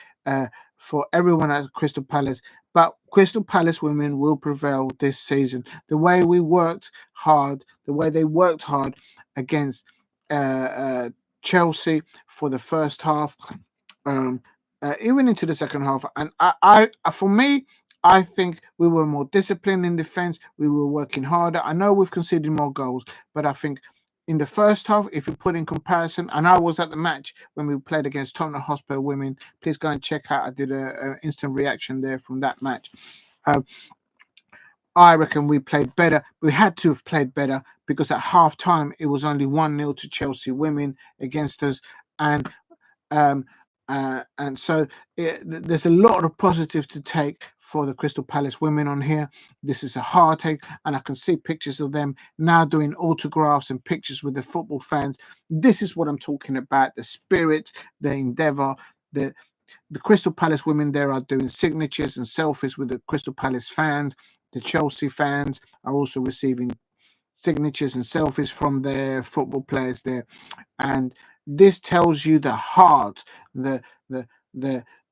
For everyone at Crystal Palace, but Crystal Palace women will prevail this season. The way we worked hard, the way they worked hard against Chelsea for the first half, even into the second half, and for me, I think we were more disciplined in defense. We were working harder. I know we've conceded more goals, but I think in the first half, if you put in comparison, and I was at the match when we played against Tottenham Hotspur women. Please go and check out. I did a instant reaction there from that match. I reckon we played better. We had to have played better because at half time it was only 1-0 to Chelsea women against us, and so there's a lot of positives to take for the Crystal Palace women on here. This is a heartache, and I can see pictures of them now doing autographs and pictures with the football fans. This is what I'm talking about: the spirit, the endeavour. The Crystal Palace women there are doing signatures and selfies with the Crystal Palace fans. The Chelsea fans are also receiving signatures and selfies from their football players there, and this tells you the heart, the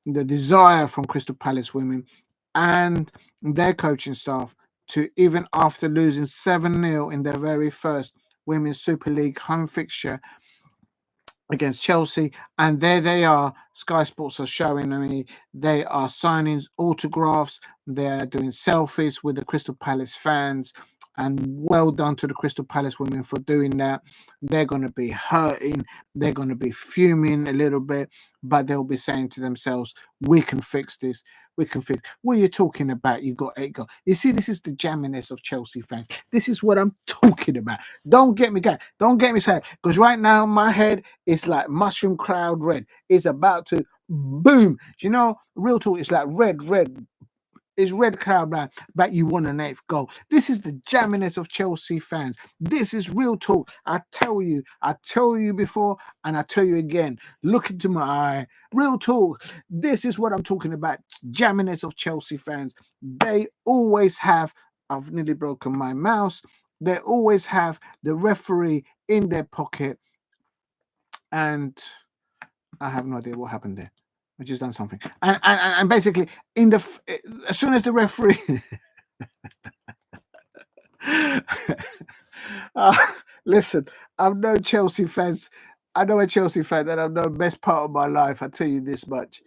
desire from Crystal Palace women and their coaching staff to, even after losing 7-0 in their very first Women's Super League home fixture against Chelsea, and there they are. Sky Sports are showing me they are signing autographs, they're doing selfies with the Crystal Palace fans, and well done to the Crystal Palace women for doing that. They're going to be hurting, they're going to be fuming a little bit, but they'll be saying to themselves, we can fix this. We can fix. What are you talking about? You got 8 goals. You see, this is the jamminess of Chelsea fans. This is what I'm talking about. Don't get me going. Don't get me sad. Because right now, my head is like mushroom cloud red. It's about to boom. Do you know, real talk, it's like red. It's red cloud man, but you won an 8th goal. This is the jamminess of Chelsea fans. This is real talk. I tell you before, and I tell you again. Look into my eye. Real talk. This is what I'm talking about. Jamminess of Chelsea fans. They always have. I've nearly broken my mouse. They always have the referee in their pocket, and I have no idea what happened there. I just done something, and basically as soon as the referee Listen, I've known Chelsea fans. I know a Chelsea fan that I've known best part of my life. I tell you this much.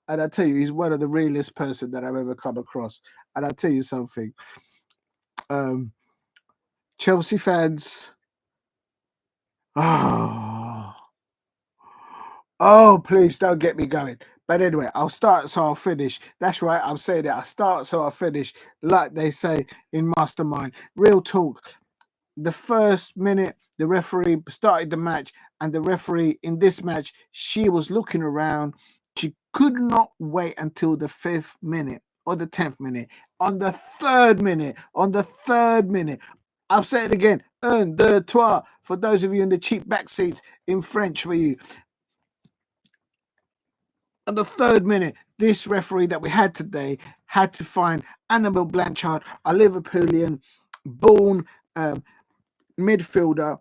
And I tell you, he's one of the realest person that I've ever come across. And I'll tell you something. Chelsea fans. Oh, please don't get me going. But anyway, I'll start so I'll finish. That's right, I'm saying it. I start so I'll finish. Like they say in Mastermind. Real talk. The first minute, the referee started the match, and the referee in this match, she was looking around. She could not wait until the 5th minute or the 10th minute. On the 3rd minute, I'll say it again. Un, deux, trois. For those of you in the cheap back seats, in French for you. On the 3rd minute, this referee that we had today had to find Annabel Blanchard, a Liverpoolian born midfielder,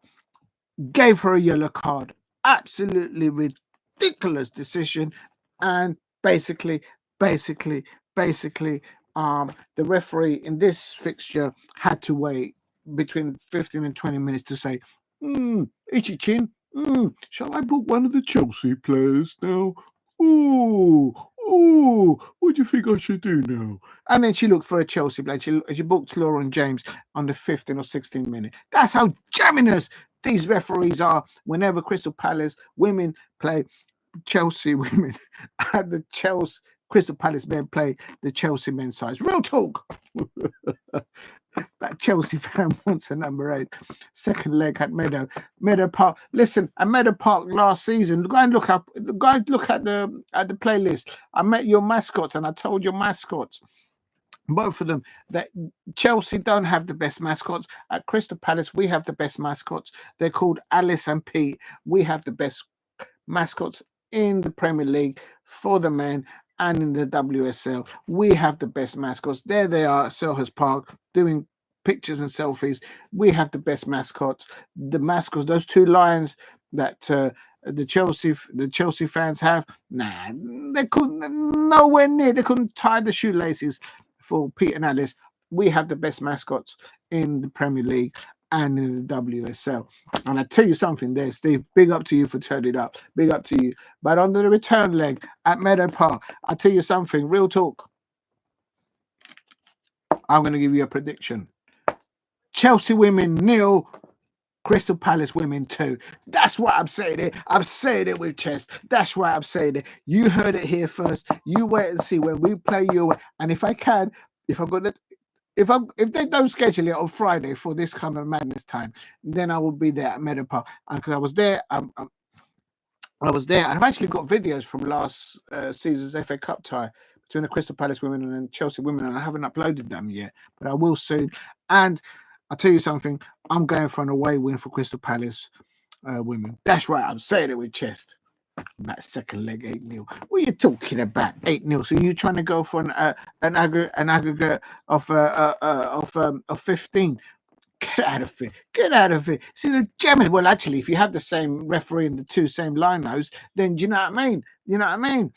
gave her a yellow card. Absolutely ridiculous decision. And basically, the referee in this fixture had to wait between 15 and 20 minutes to say, itchy chin, shall I book one of the Chelsea players now? What do you think I should do now? And then she looked for a Chelsea player. She booked Lauren James on the 15 or 16 minute. That's how jamming these referees are whenever Crystal Palace women play Chelsea women and the Chelsea Crystal Palace men play the Chelsea men's sides. Real talk. That Chelsea fan wants a number 8. Second leg at Meadow Park. Listen, at Meadow Park last season, go and look at the playlist. I met your mascots and I told your mascots, both of them, that Chelsea don't have the best mascots. At Crystal Palace, we have the best mascots. They're called Alice and Pete. We have the best mascots in the Premier League for the men and in the WSL. We have the best mascots. There they are at Selhurst Park doing pictures and selfies. We have the best mascots. The mascots, those 2 lions that the Chelsea fans have, they couldn't, nowhere near. They couldn't tie the shoelaces for Pete and Alice. We have the best mascots in the Premier League and in the WSL. And I tell you something there, Steve, big up to you for turning up. Big up to you. But on the return leg at Meadow Park, I tell you something, real talk. I'm going to give you a prediction. Chelsea women 0, Crystal Palace women 2. That's what I'm saying it. I'm saying it with chest. That's why I'm saying it. You heard it here first. You wait and see when we play you. And if I can, if I've got the if they don't schedule it on Friday for this kind of madness time, then I will be there at Meadow Park. And because I was there, I was there. I've actually got videos from last season's FA Cup tie between the Crystal Palace women and Chelsea women, and I haven't uploaded them yet, but I will soon. And I'll tell you something, I'm going for an away win for Crystal Palace women. That's right, I'm saying it with chest. That second leg 8-0. What are you talking about? 8-0. So you're trying to go for an aggregate of 15. Get out of it. Get out of it. See, the German, well, actually, if you have the same referee and the 2 same linos, then do you know what I mean? You know what I mean?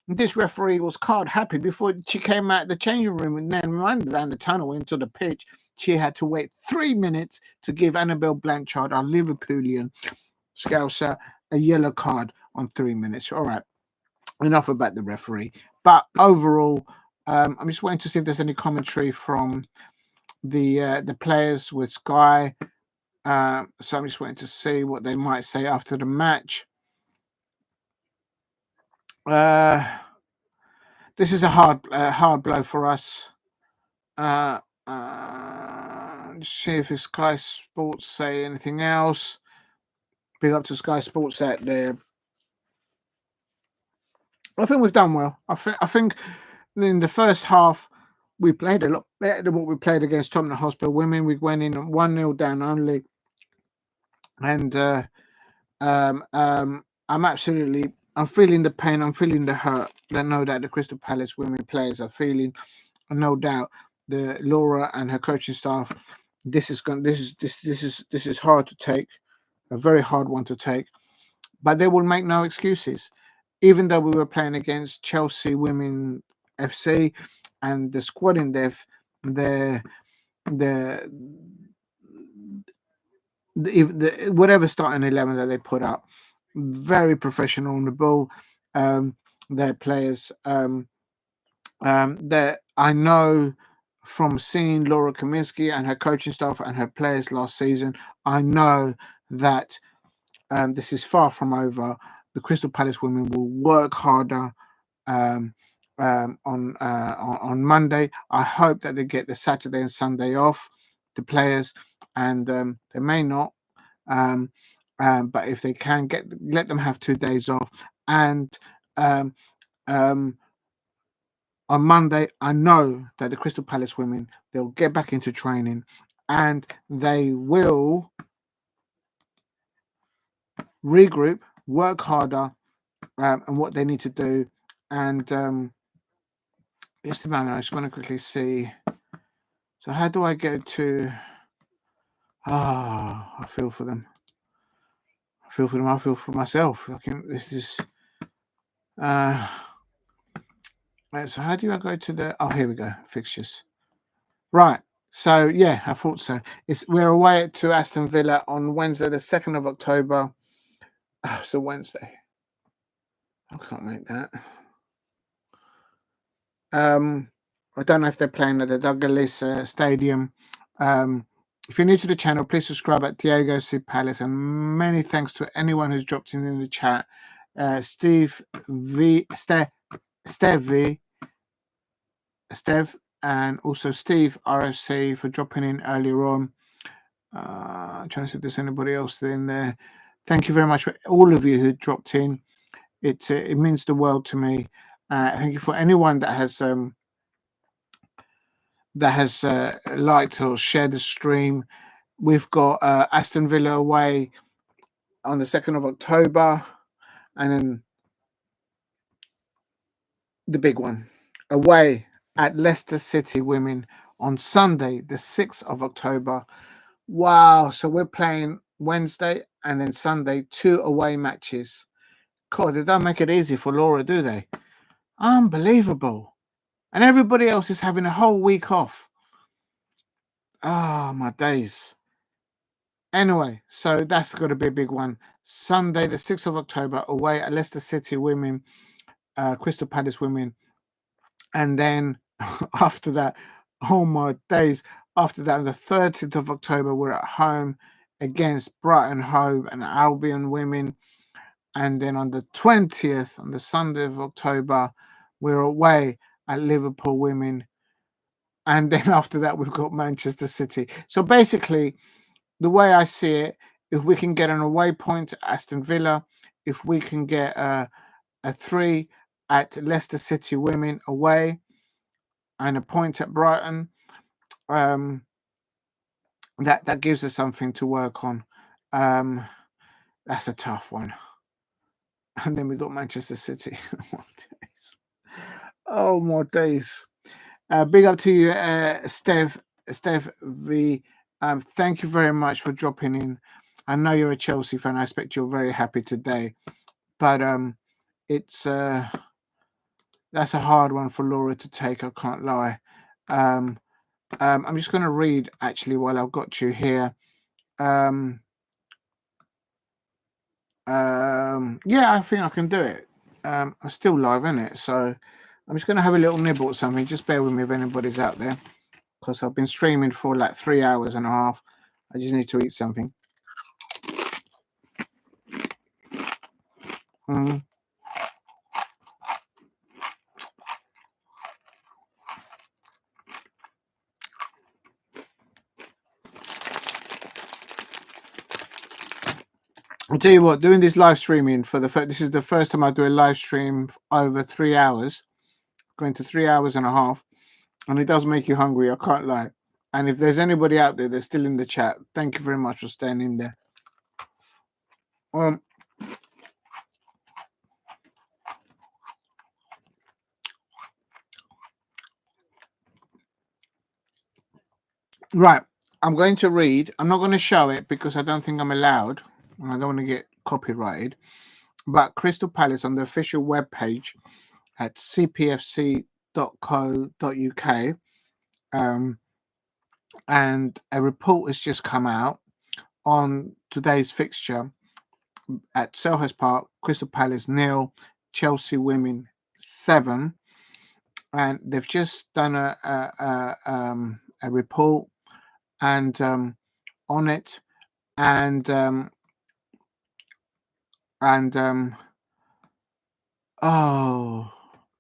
This referee was card happy before she came out the changing room and then ran down the tunnel into the pitch. She had to wait 3 minutes to give Annabel Blanchard, our Liverpoolian Scouser, a yellow card on 3 minutes. All right, enough about the referee. But overall, I'm just waiting to see if there's any commentary from the players with Sky. So I'm just waiting to see what they might say after the match. This is a hard blow for us. See if Sky Sports say anything else. Big up to Sky Sports out there. I think we've done well. I think in the first half we played a lot better than what we played against Tottenham Hotspur women. We went in 1-0 down only, and I'm feeling the pain. I'm feeling the hurt. I know that the Crystal Palace women players are feeling. No doubt, the Laura and her coaching staff. This is hard to take, a very hard one to take. But they will make no excuses. Even though we were playing against Chelsea Women FC and the squad in depth, the whatever starting 11 that they put up, very professional on the ball. Their players, that I know from seeing Laura Kaminski and her coaching staff and her players last season, I know that this is far from over. The Crystal Palace women will work harder on Monday. I hope that they get the Saturday and Sunday off, the players, and they may not. But if they can let them have 2 days off, and on Monday, I know that the Crystal Palace women, they'll get back into training, and they will regroup, work harder, and what they need to do. And just a moment, I just want to quickly see. So how do I get to? I feel for them. I feel for them. I feel for myself. This is. So how do I go to the? Oh, here we go. Fixtures. Right. So yeah, I thought so. We're away to Aston Villa on Wednesday, the 2nd of October. Oh, it's a Wednesday. I can't make that. I don't know if they're playing at the Douglas Stadium. If you're new to the channel, please subscribe at Diego C. Palace, and many thanks to anyone who's dropped in the chat. Steve, and also Steve RFC for dropping in earlier on. I'm trying to see if there's anybody else in there. Thank you very much for all of you who dropped in. It means the world to me. Thank you for anyone that has liked or shared the stream. We've got Aston Villa away on the 2nd of October, and then the big one away at Leicester City women on Sunday, the 6th of October. Wow! So we're playing Wednesday and then Sunday, 2 away matches. God, they don't make it easy for Laura, do they? Unbelievable. And everybody else is having a whole week off. Oh, my days. Anyway, so that's got to be a big one. Sunday, the 6th of October, away at Leicester City women, Crystal Palace women. And then after that, oh my days, after that, on the 30th of October, we're at home against Brighton Hove and Albion women. And then on the 20th, on the Sunday of October, we're away at Liverpool women. And then after that, we've got Manchester City. So basically, the way I see it, if we can get an away point at Aston Villa, if we can get a 3 at Leicester City women away and a point at Brighton, that gives us something to work on. That's a tough one. And then we got Manchester City. Oh, more days. Big up to you, Steph V. Thank you very much for dropping in. I know you're a Chelsea fan. I expect you're very happy today. But it's that's a hard one for Laura to take. I can't lie. I'm just going to read actually while I've got you here. Yeah, I think I can do it. I'm still live, isn't it? So I'm just going to have a little nibble or something. Just bear with me if anybody's out there, because I've been streaming for like 3 hours and a half. I just need to eat something. I'll tell you what, doing this live streaming for this is the first time I do a live stream over 3 hours, going to 3 hours and a half, and it does make you hungry. I can't lie. And if there's anybody out there that's still in the chat, thank you very much for staying in there. Right, I'm going to read. I'm not going to show it because I don't think I'm allowed, and I don't want to get copyrighted. But Crystal Palace on the official webpage at cpfc.co.uk, and a report has just come out on today's fixture at Selhurst Park. Crystal Palace 0, Chelsea women 7, and they've just done a report and on it, and oh,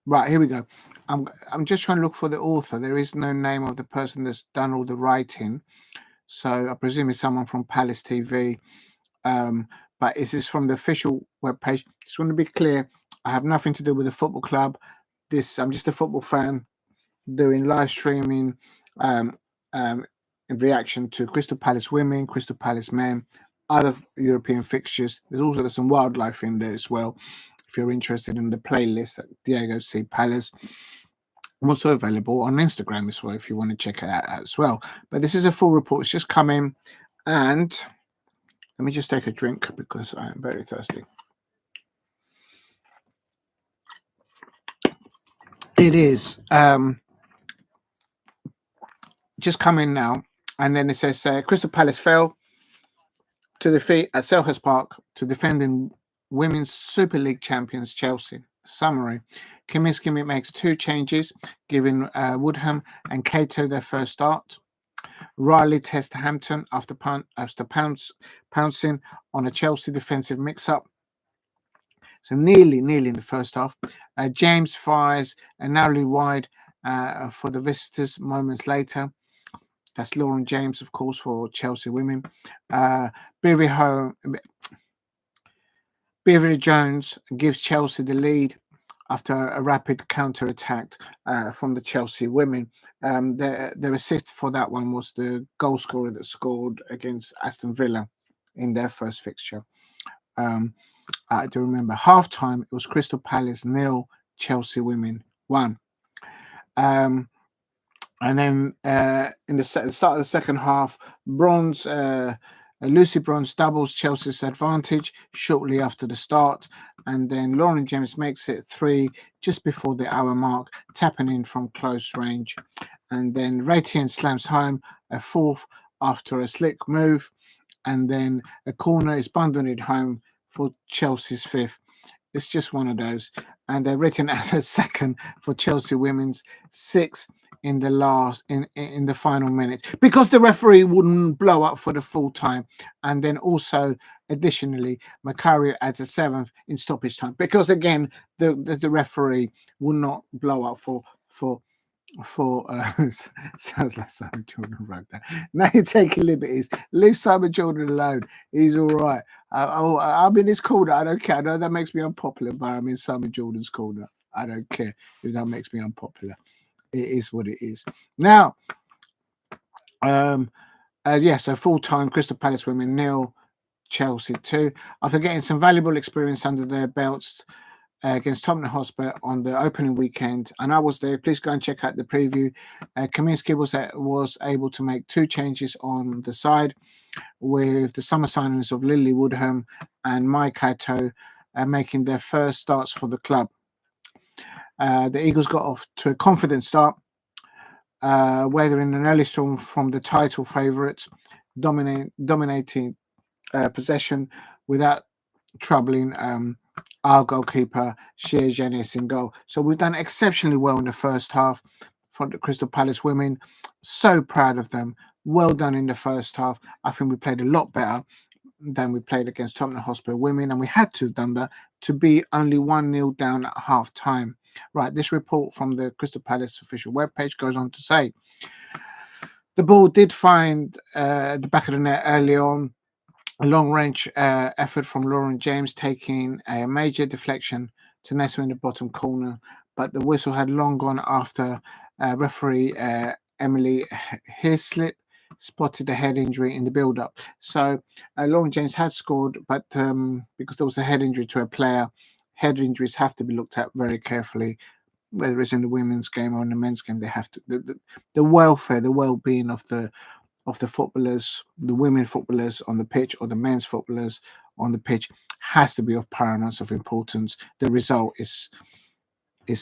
right, here we go. I'm just trying to look for the author. There is no name of the person that's done all the writing, so I presume it's someone from Palace TV. But this is from the official webpage. Just want to be clear, I have nothing to do with the football club. I'm just a football fan doing live streaming in reaction to Crystal Palace women, Crystal Palace men, other European fixtures. There's also some wildlife in there as well. If you're interested in the playlist at Diego C. Palace, I'm also available on Instagram as well if you want to check it out as well. But this is a full report. It's just come in, and let me just take a drink because I am very thirsty. It is just come in now, and then it says Crystal Palace fell to defeat at Selhurst Park to defending Women's Super League champions Chelsea. Summary: Kaminski makes 2 changes, giving Woodham and Cato their first start. Riley tests Hampton after pouncing on a Chelsea defensive mix-up. So nearly in the first half. James fires a narrowly wide for the visitors moments later. That's Lauren James, of course, for Chelsea women. BEEVER-JONES gives Chelsea the lead after a rapid counter-attack from the Chelsea women. Their assist for that one was the goal scorer that scored against Aston Villa in their first fixture. I do remember half-time, it was Crystal Palace 0, Chelsea women 1. And then in the start of the second half, Lucy Bronze doubles Chelsea's advantage shortly after the start, and then Lauren James makes it 3 just before the hour mark, tapping in from close range. And then REITEN slams home a 4th after a slick move, and then a corner is bundled home for Chelsea's 5th. It's just one of those. And they're written as a 2nd for Chelsea women's 6 in the final minute, because the referee wouldn't blow up for the full time. And then also additionally, Macário adds a 7th in stoppage time, because again the referee will not blow up for sounds like Simon Jordan wrote that. Now you're taking liberties. Leave Simon Jordan alone. He's all right. I'm in his corner. I don't care. I know that makes me unpopular, but I'm in Simon Jordan's corner. I don't care if that makes me unpopular. It is what it is. Now, so full-time Crystal Palace women 0, Chelsea 2. After getting some valuable experience under their belts against Tottenham Hotspur on the opening weekend, and I was there. Please go and check out the preview. Kaminski was able to make 2 changes on the side, with the summer signings of Lily Woodham and Macário making their first starts for the club. The Eagles got off to a confident start, weathering an early storm from the title favourites, dominating possession without troubling our goalkeeper, Shae Yañez, in goal. So we've done exceptionally well in the first half for the Crystal Palace women. So proud of them. Well done in the first half. I think we played a lot better than we played against Tottenham Hotspur women, and we had to have done that to be only 1-0 down at half time. Right, this report from the Crystal Palace official webpage goes on to say the ball did find the back of the net early on. A long-range effort from Lauren James, taking a major deflection to nestle in the bottom corner, but the whistle had long gone after referee Aimee Hislop spotted a head injury in the build-up. So Lauren James had scored, but because there was a head injury to a player, head injuries have to be looked at very carefully, whether it's in the women's game or in the men's game. They have to the welfare, the well-being of the footballers, the women footballers on the pitch or the men's footballers on the pitch has to be of paramount of importance. The result is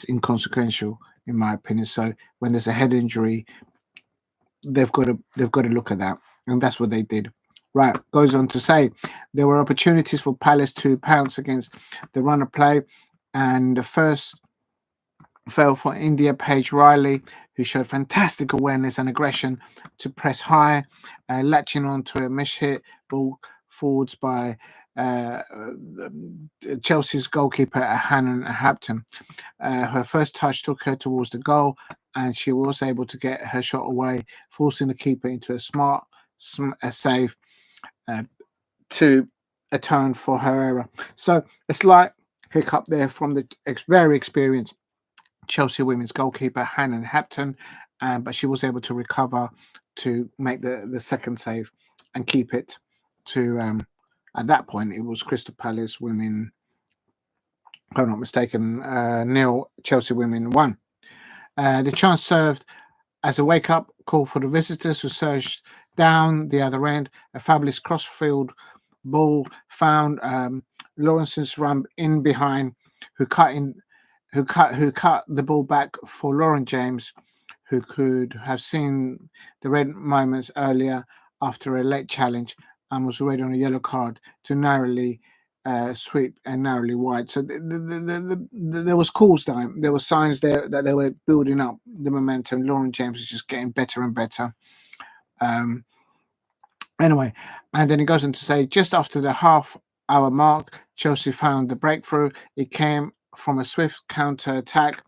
inconsequential, in my opinion. So when there's a head injury, they've got to look at that, and that's what they did. Right, goes on to say there were opportunities for Palace to pounce against the run of play, and the first fell for Indiah-Paige Riley, who showed fantastic awareness and aggression to press high, latching onto a miss hit ball forwards by Chelsea's goalkeeper Hannah Hampton. Her first touch took her towards the goal, and she was able to get her shot away, forcing the keeper into a smart save to atone for her error. So a slight hiccup there from the very experienced Chelsea women's goalkeeper Hannah Hampton, but she was able to recover to make the second save and keep it to. At that point, it was Crystal Palace women, if I'm not mistaken, nil, Chelsea women 1. The chance served as a wake-up call for the visitors, who surged down the other end. A fabulous cross-field ball found Lawrence's run in behind, who cut the ball back for Lauren James, who could have seen the red moments earlier after a late challenge and was already on a yellow card to narrowly sweep and narrowly wide. So there was calls time. There were signs there that they were building up the momentum. Lauren James is just getting better and better. Anyway, and then it goes on to say, just after the half-hour mark, Chelsea found the breakthrough. It came from a swift counter-attack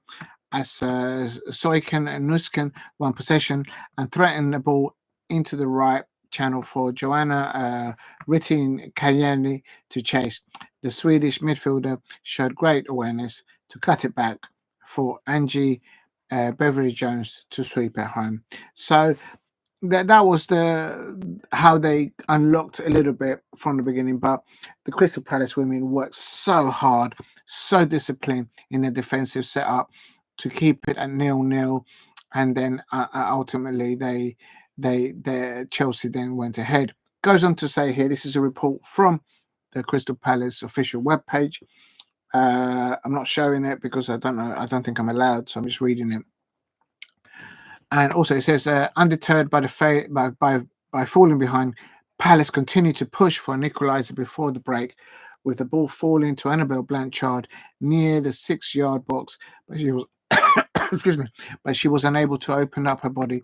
as Soiken and Nusken won possession and threatened the ball into the right channel for Joanna Rytting Kaneryd to chase. The Swedish midfielder showed great awareness to cut it back for AGGIE BEEVER-JONES to sweep it home. So that was how they unlocked a little bit from the beginning, but the Crystal Palace women worked so hard, so disciplined in their defensive setup to keep it at 0-0, and then ultimately the Chelsea then went ahead. Goes on to say here, this is a report from the Crystal Palace official webpage. I'm not showing it because I don't think I'm allowed, so I'm just reading it. And also it says, undeterred by by falling behind, Palace continued to push for an equaliser before the break, with the ball falling to Annabel Blanchard near the 6-yard box, but she was excuse me, but she was unable to open up her body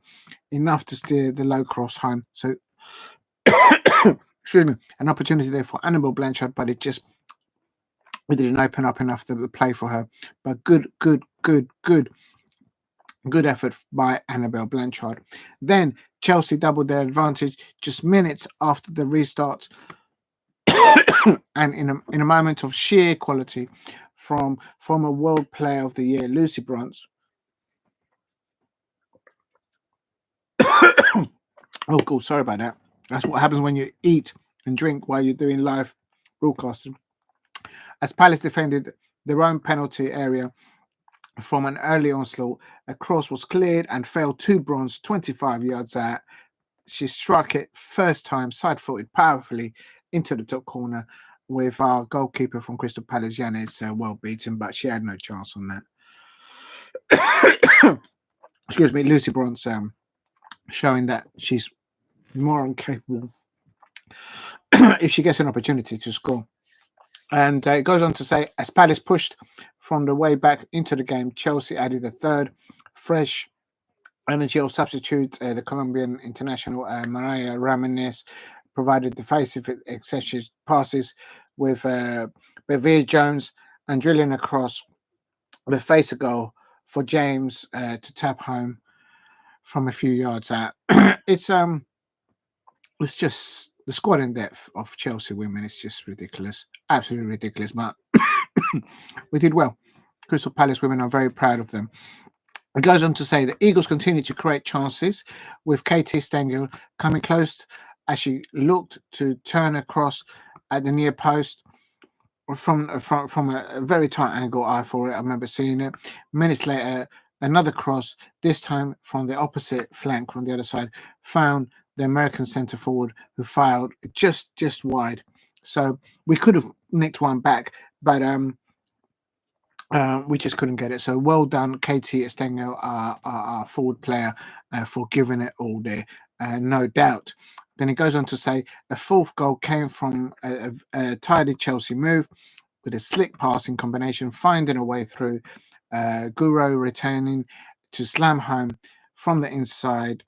enough to steer the low cross home. So excuse me, an opportunity there for Annabel Blanchard, but it didn't open up enough to play for her. But good effort by Annabel Blanchard. Then Chelsea doubled their advantage just minutes after the restarts, and in a moment of sheer quality from former World Player of the Year Lucy Bronze. Oh, cool. Sorry about that. That's what happens when you eat and drink while you're doing live broadcasting. As Palace defended their own penalty area from an early onslaught, a cross was cleared and fell to Bronze 25 yards out. She struck it first time, side-footed, powerfully into the top corner, with our goalkeeper from Crystal Palace, Yañez, well beaten, but she had no chance on that. Excuse me, Lucy Bronze showing that she's more incapable if she gets an opportunity to score. And it goes on to say, as Palace pushed from the way back into the game, Chelsea added a third fresh energy of substitute. The Colombian international Maria Ramírez provided defensive excessive passes with BEEVER-JONES and drilling across the face a goal for James to tap home from a few yards out. It's just the squad in depth of Chelsea women is just ridiculous, absolutely ridiculous. But we did well. Crystal Palace women are very proud of them. It goes on to say the Eagles continue to create chances, with Katie Stengel coming close as she looked to turn across at the near post from a very tight angle eye for it. I remember seeing it. Minutes later, another cross, this time from the opposite flank, from the other side, found the American centre forward, who fired just wide. So we could have nicked one back, but We just couldn't get it. So well done, Katie Estengo, our forward player, for giving it all there, no doubt. Then he goes on to say a fourth goal came from a tidy Chelsea move with a slick passing combination, finding a way through. Guro returning to slam home from the inside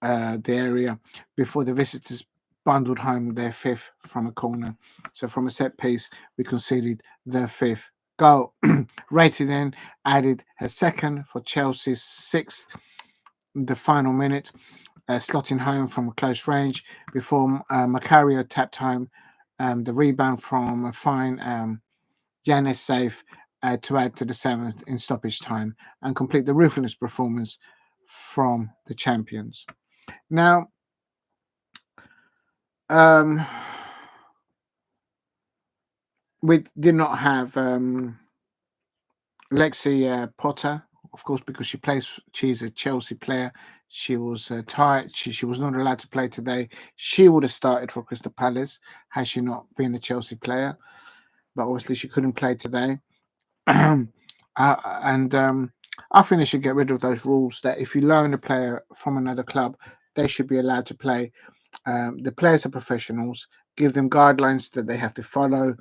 the area before the visitors bundled home their fifth from a corner. So from a set piece, we conceded the fifth goal. REITEN added her second for Chelsea's sixth in the final minute, slotting home from a close range before Macário tapped home the rebound from a fine Yañez save to add to the seventh in stoppage time and complete the ruthless performance from the champions. Now, we did not have Lexi Potter, of course, because she's a Chelsea player. She was tired. She was not allowed to play today. She would have started for Crystal Palace had she not been a Chelsea player, but obviously she couldn't play today. And I think they should get rid of those rules that if you loan a player from another club, they should be allowed to play. The players are professionals. Give them guidelines that they have to follow,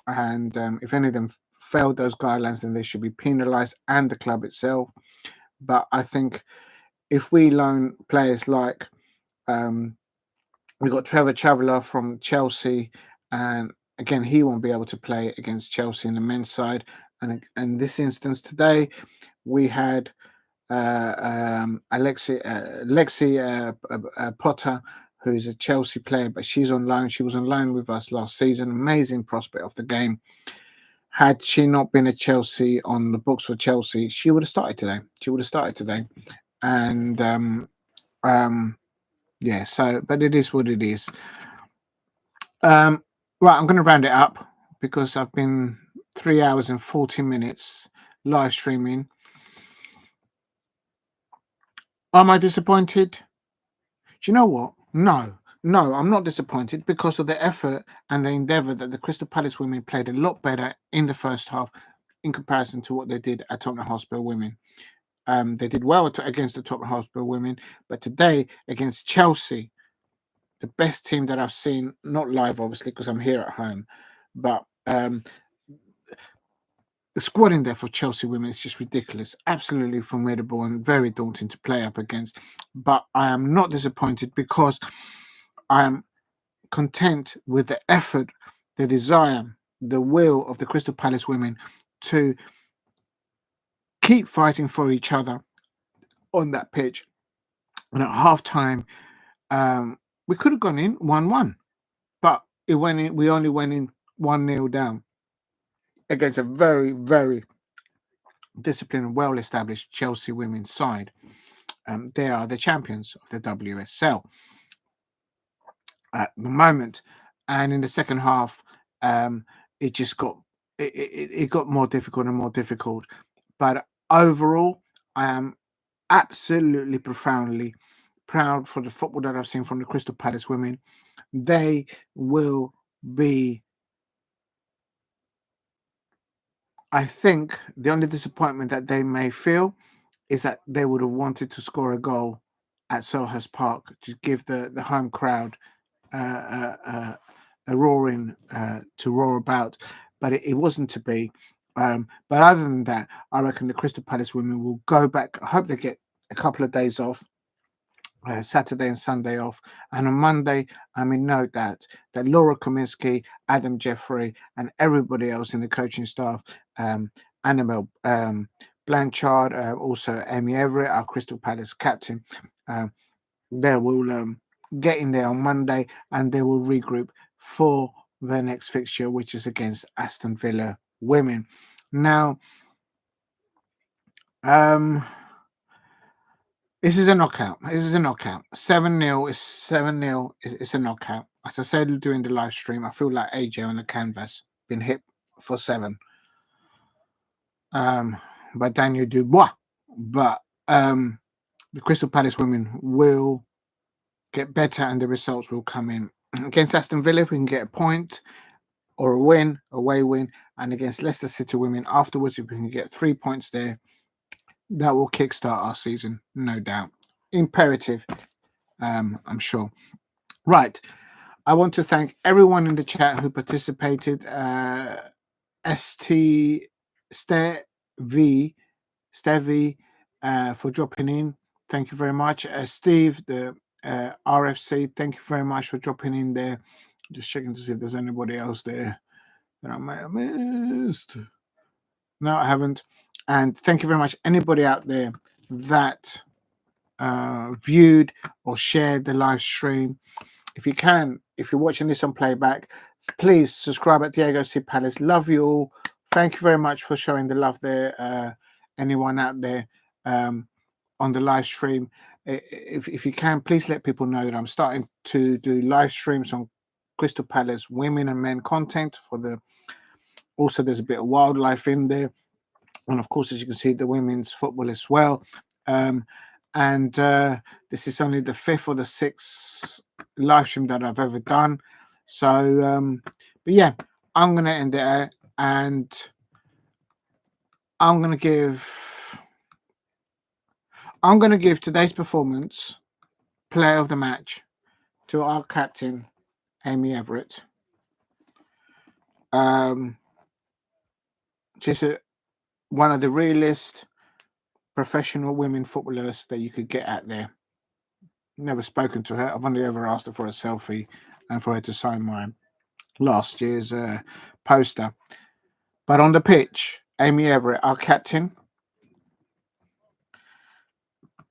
and if any of them failed those guidelines, then they should be penalised, and the club itself. But I think if we loan players like we got Trevor Chavela from Chelsea, and again he won't be able to play against Chelsea in the men's side. And in this instance today, we had Lexi Potter, who's a Chelsea player, but she's on loan. She was on loan with us last season. Amazing prospect of the game. Had she not been a Chelsea on the books for Chelsea, she would have started today. And yeah. So, but it is what it is. Right, I'm going to round it up because I've been 3 hours and 40 minutes live streaming. Am I disappointed? Do you know what? No, I'm not disappointed because of the effort and the endeavour that the Crystal Palace women played a lot better in the first half in comparison to what they did at Tottenham Hotspur women. They did well against the Tottenham Hotspur women, but today against Chelsea, the best team that I've seen, not live obviously because I'm here at home, but the squad in there for Chelsea women is just ridiculous, absolutely formidable and very daunting to play up against. But I am not disappointed because I am content with the effort, the desire, the will of the Crystal Palace women to keep fighting for each other on that pitch. And at half time, we could have gone in 1-1, but it went in. We only went in 1-0 down against a very, very disciplined and well-established Chelsea women's side. They are the champions of the WSL at the moment, and in the second half, it just got it got more difficult and more difficult. But overall, I am absolutely profoundly proud for the football that I've seen from the Crystal Palace women. They will be. I think the only disappointment that they may feel is that they would have wanted to score a goal at Selhurst Park to give the home crowd a roaring to roar about, but it wasn't to be. But other than that, I reckon the Crystal Palace women will go back. I hope they get a couple of days off, Saturday and Sunday off, and on Monday, I'm in no doubt that Laura Kaminski, Adam Jeffrey, and everybody else in the coaching staff, Annabel Blanchard, also Aimee Everett, our Crystal Palace captain, they will get in there on Monday and they will regroup for their next fixture, which is against Aston Villa women. Now, this is a knockout. 7-0 is 7-0. It's a knockout. As I said during the live stream, I feel like AJ on the canvas, been hit for 7 by Daniel Dubois. But the Crystal Palace women will get better and the results will come in. Against Aston Villa, if we can get a point or a win, away win, and against Leicester City women afterwards. If we can get 3 points there, that will kickstart our season, no doubt. Imperative, I'm sure. Right. I want to thank everyone in the chat who participated. Stevie, for dropping in. Thank you very much. Steve, the RFC, thank you very much for dropping in there. Just checking to see if there's anybody else there that I might have missed. No, I haven't. And thank you very much, anybody out there that viewed or shared the live stream. If you can, if you're watching this on playback, please subscribe at Diego C. Palace. Love you all. Thank you very much for showing the love there. Anyone out there on the live stream, if you can, please let people know that I'm starting to do live streams on Crystal Palace women and men content for the. Also, there's a bit of wildlife in there, and of course, as you can see, the women's football as well. And this is only the 5th or the 6th live stream that I've ever done. So, but yeah, I'm going to end it there, and I'm going to give today's performance player of the match to our captain, Aimee Everett. Just one of the realest professional women footballers that you could get out there. Never spoken to her. I've only ever asked her for a selfie and for her to sign my last year's poster. But on the pitch, Aimee Everett, our captain,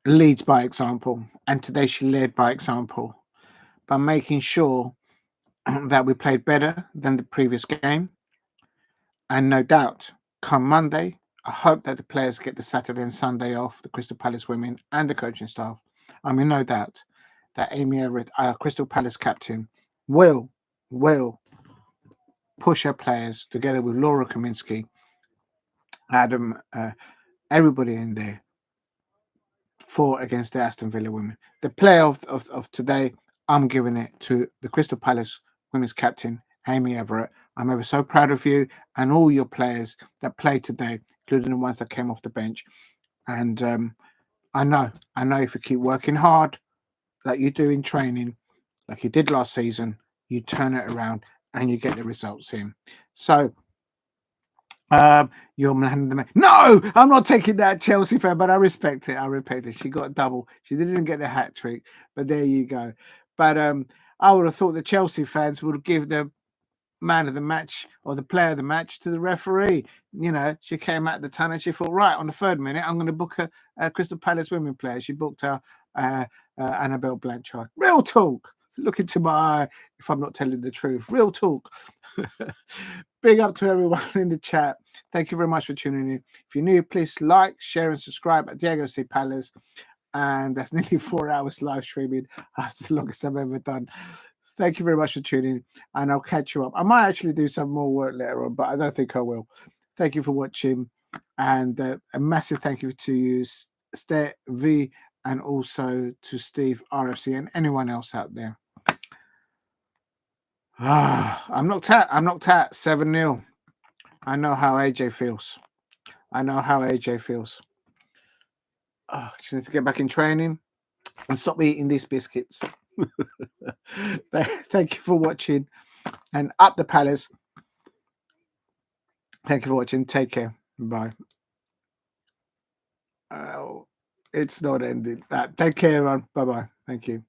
leads by example. And today she led by example by making sure that we played better than the previous game. And no doubt, come Monday, I hope that the players get the Saturday and Sunday off, the Crystal Palace women and the coaching staff. I'm in no doubt that Aimee Everett, our Crystal Palace captain, will push her players together with Laura Kaminski, Adam, everybody in there for against the Aston Villa women. The player of today, I'm giving it to the Crystal Palace women's captain, Aimee Everett. I'm ever so proud of you and all your players that played today, including the ones that came off the bench. And I know if you keep working hard, like you do in training, like you did last season, you turn it around and you get the results in. So, you're man of the match. No, I'm not taking that, Chelsea fan, but I respect it. I respect it. She got a double. She didn't get the hat trick, but there you go. But I would have thought the Chelsea fans would give the man of the match or the player of the match to the referee. You know, she came out the tunnel and she thought, right, on the 3rd minute, I'm going to book a Crystal Palace women player. She booked her Annabel Blanchard. Real talk. Look into my eye if I'm not telling the truth. Real talk. Big up to everyone in the chat. Thank you very much for tuning in. If you're new, please like, share, and subscribe at Diego C. Palace. And that's nearly 4 hours live streaming. That's the longest I've ever done. Thank you very much for tuning in, and I'll catch you up. I might actually do some more work later on, but I don't think I will. Thank you for watching, and a massive thank you to you, Ste V, and also to Steve RFC and anyone else out there. I'm knocked out. 7-0. I know how AJ feels. Just need to get back in training and stop eating these biscuits. Thank you for watching, and up the Palace. Thank you for watching. Take care. Bye. It's not ending. Take care, everyone. Bye-bye. Thank you.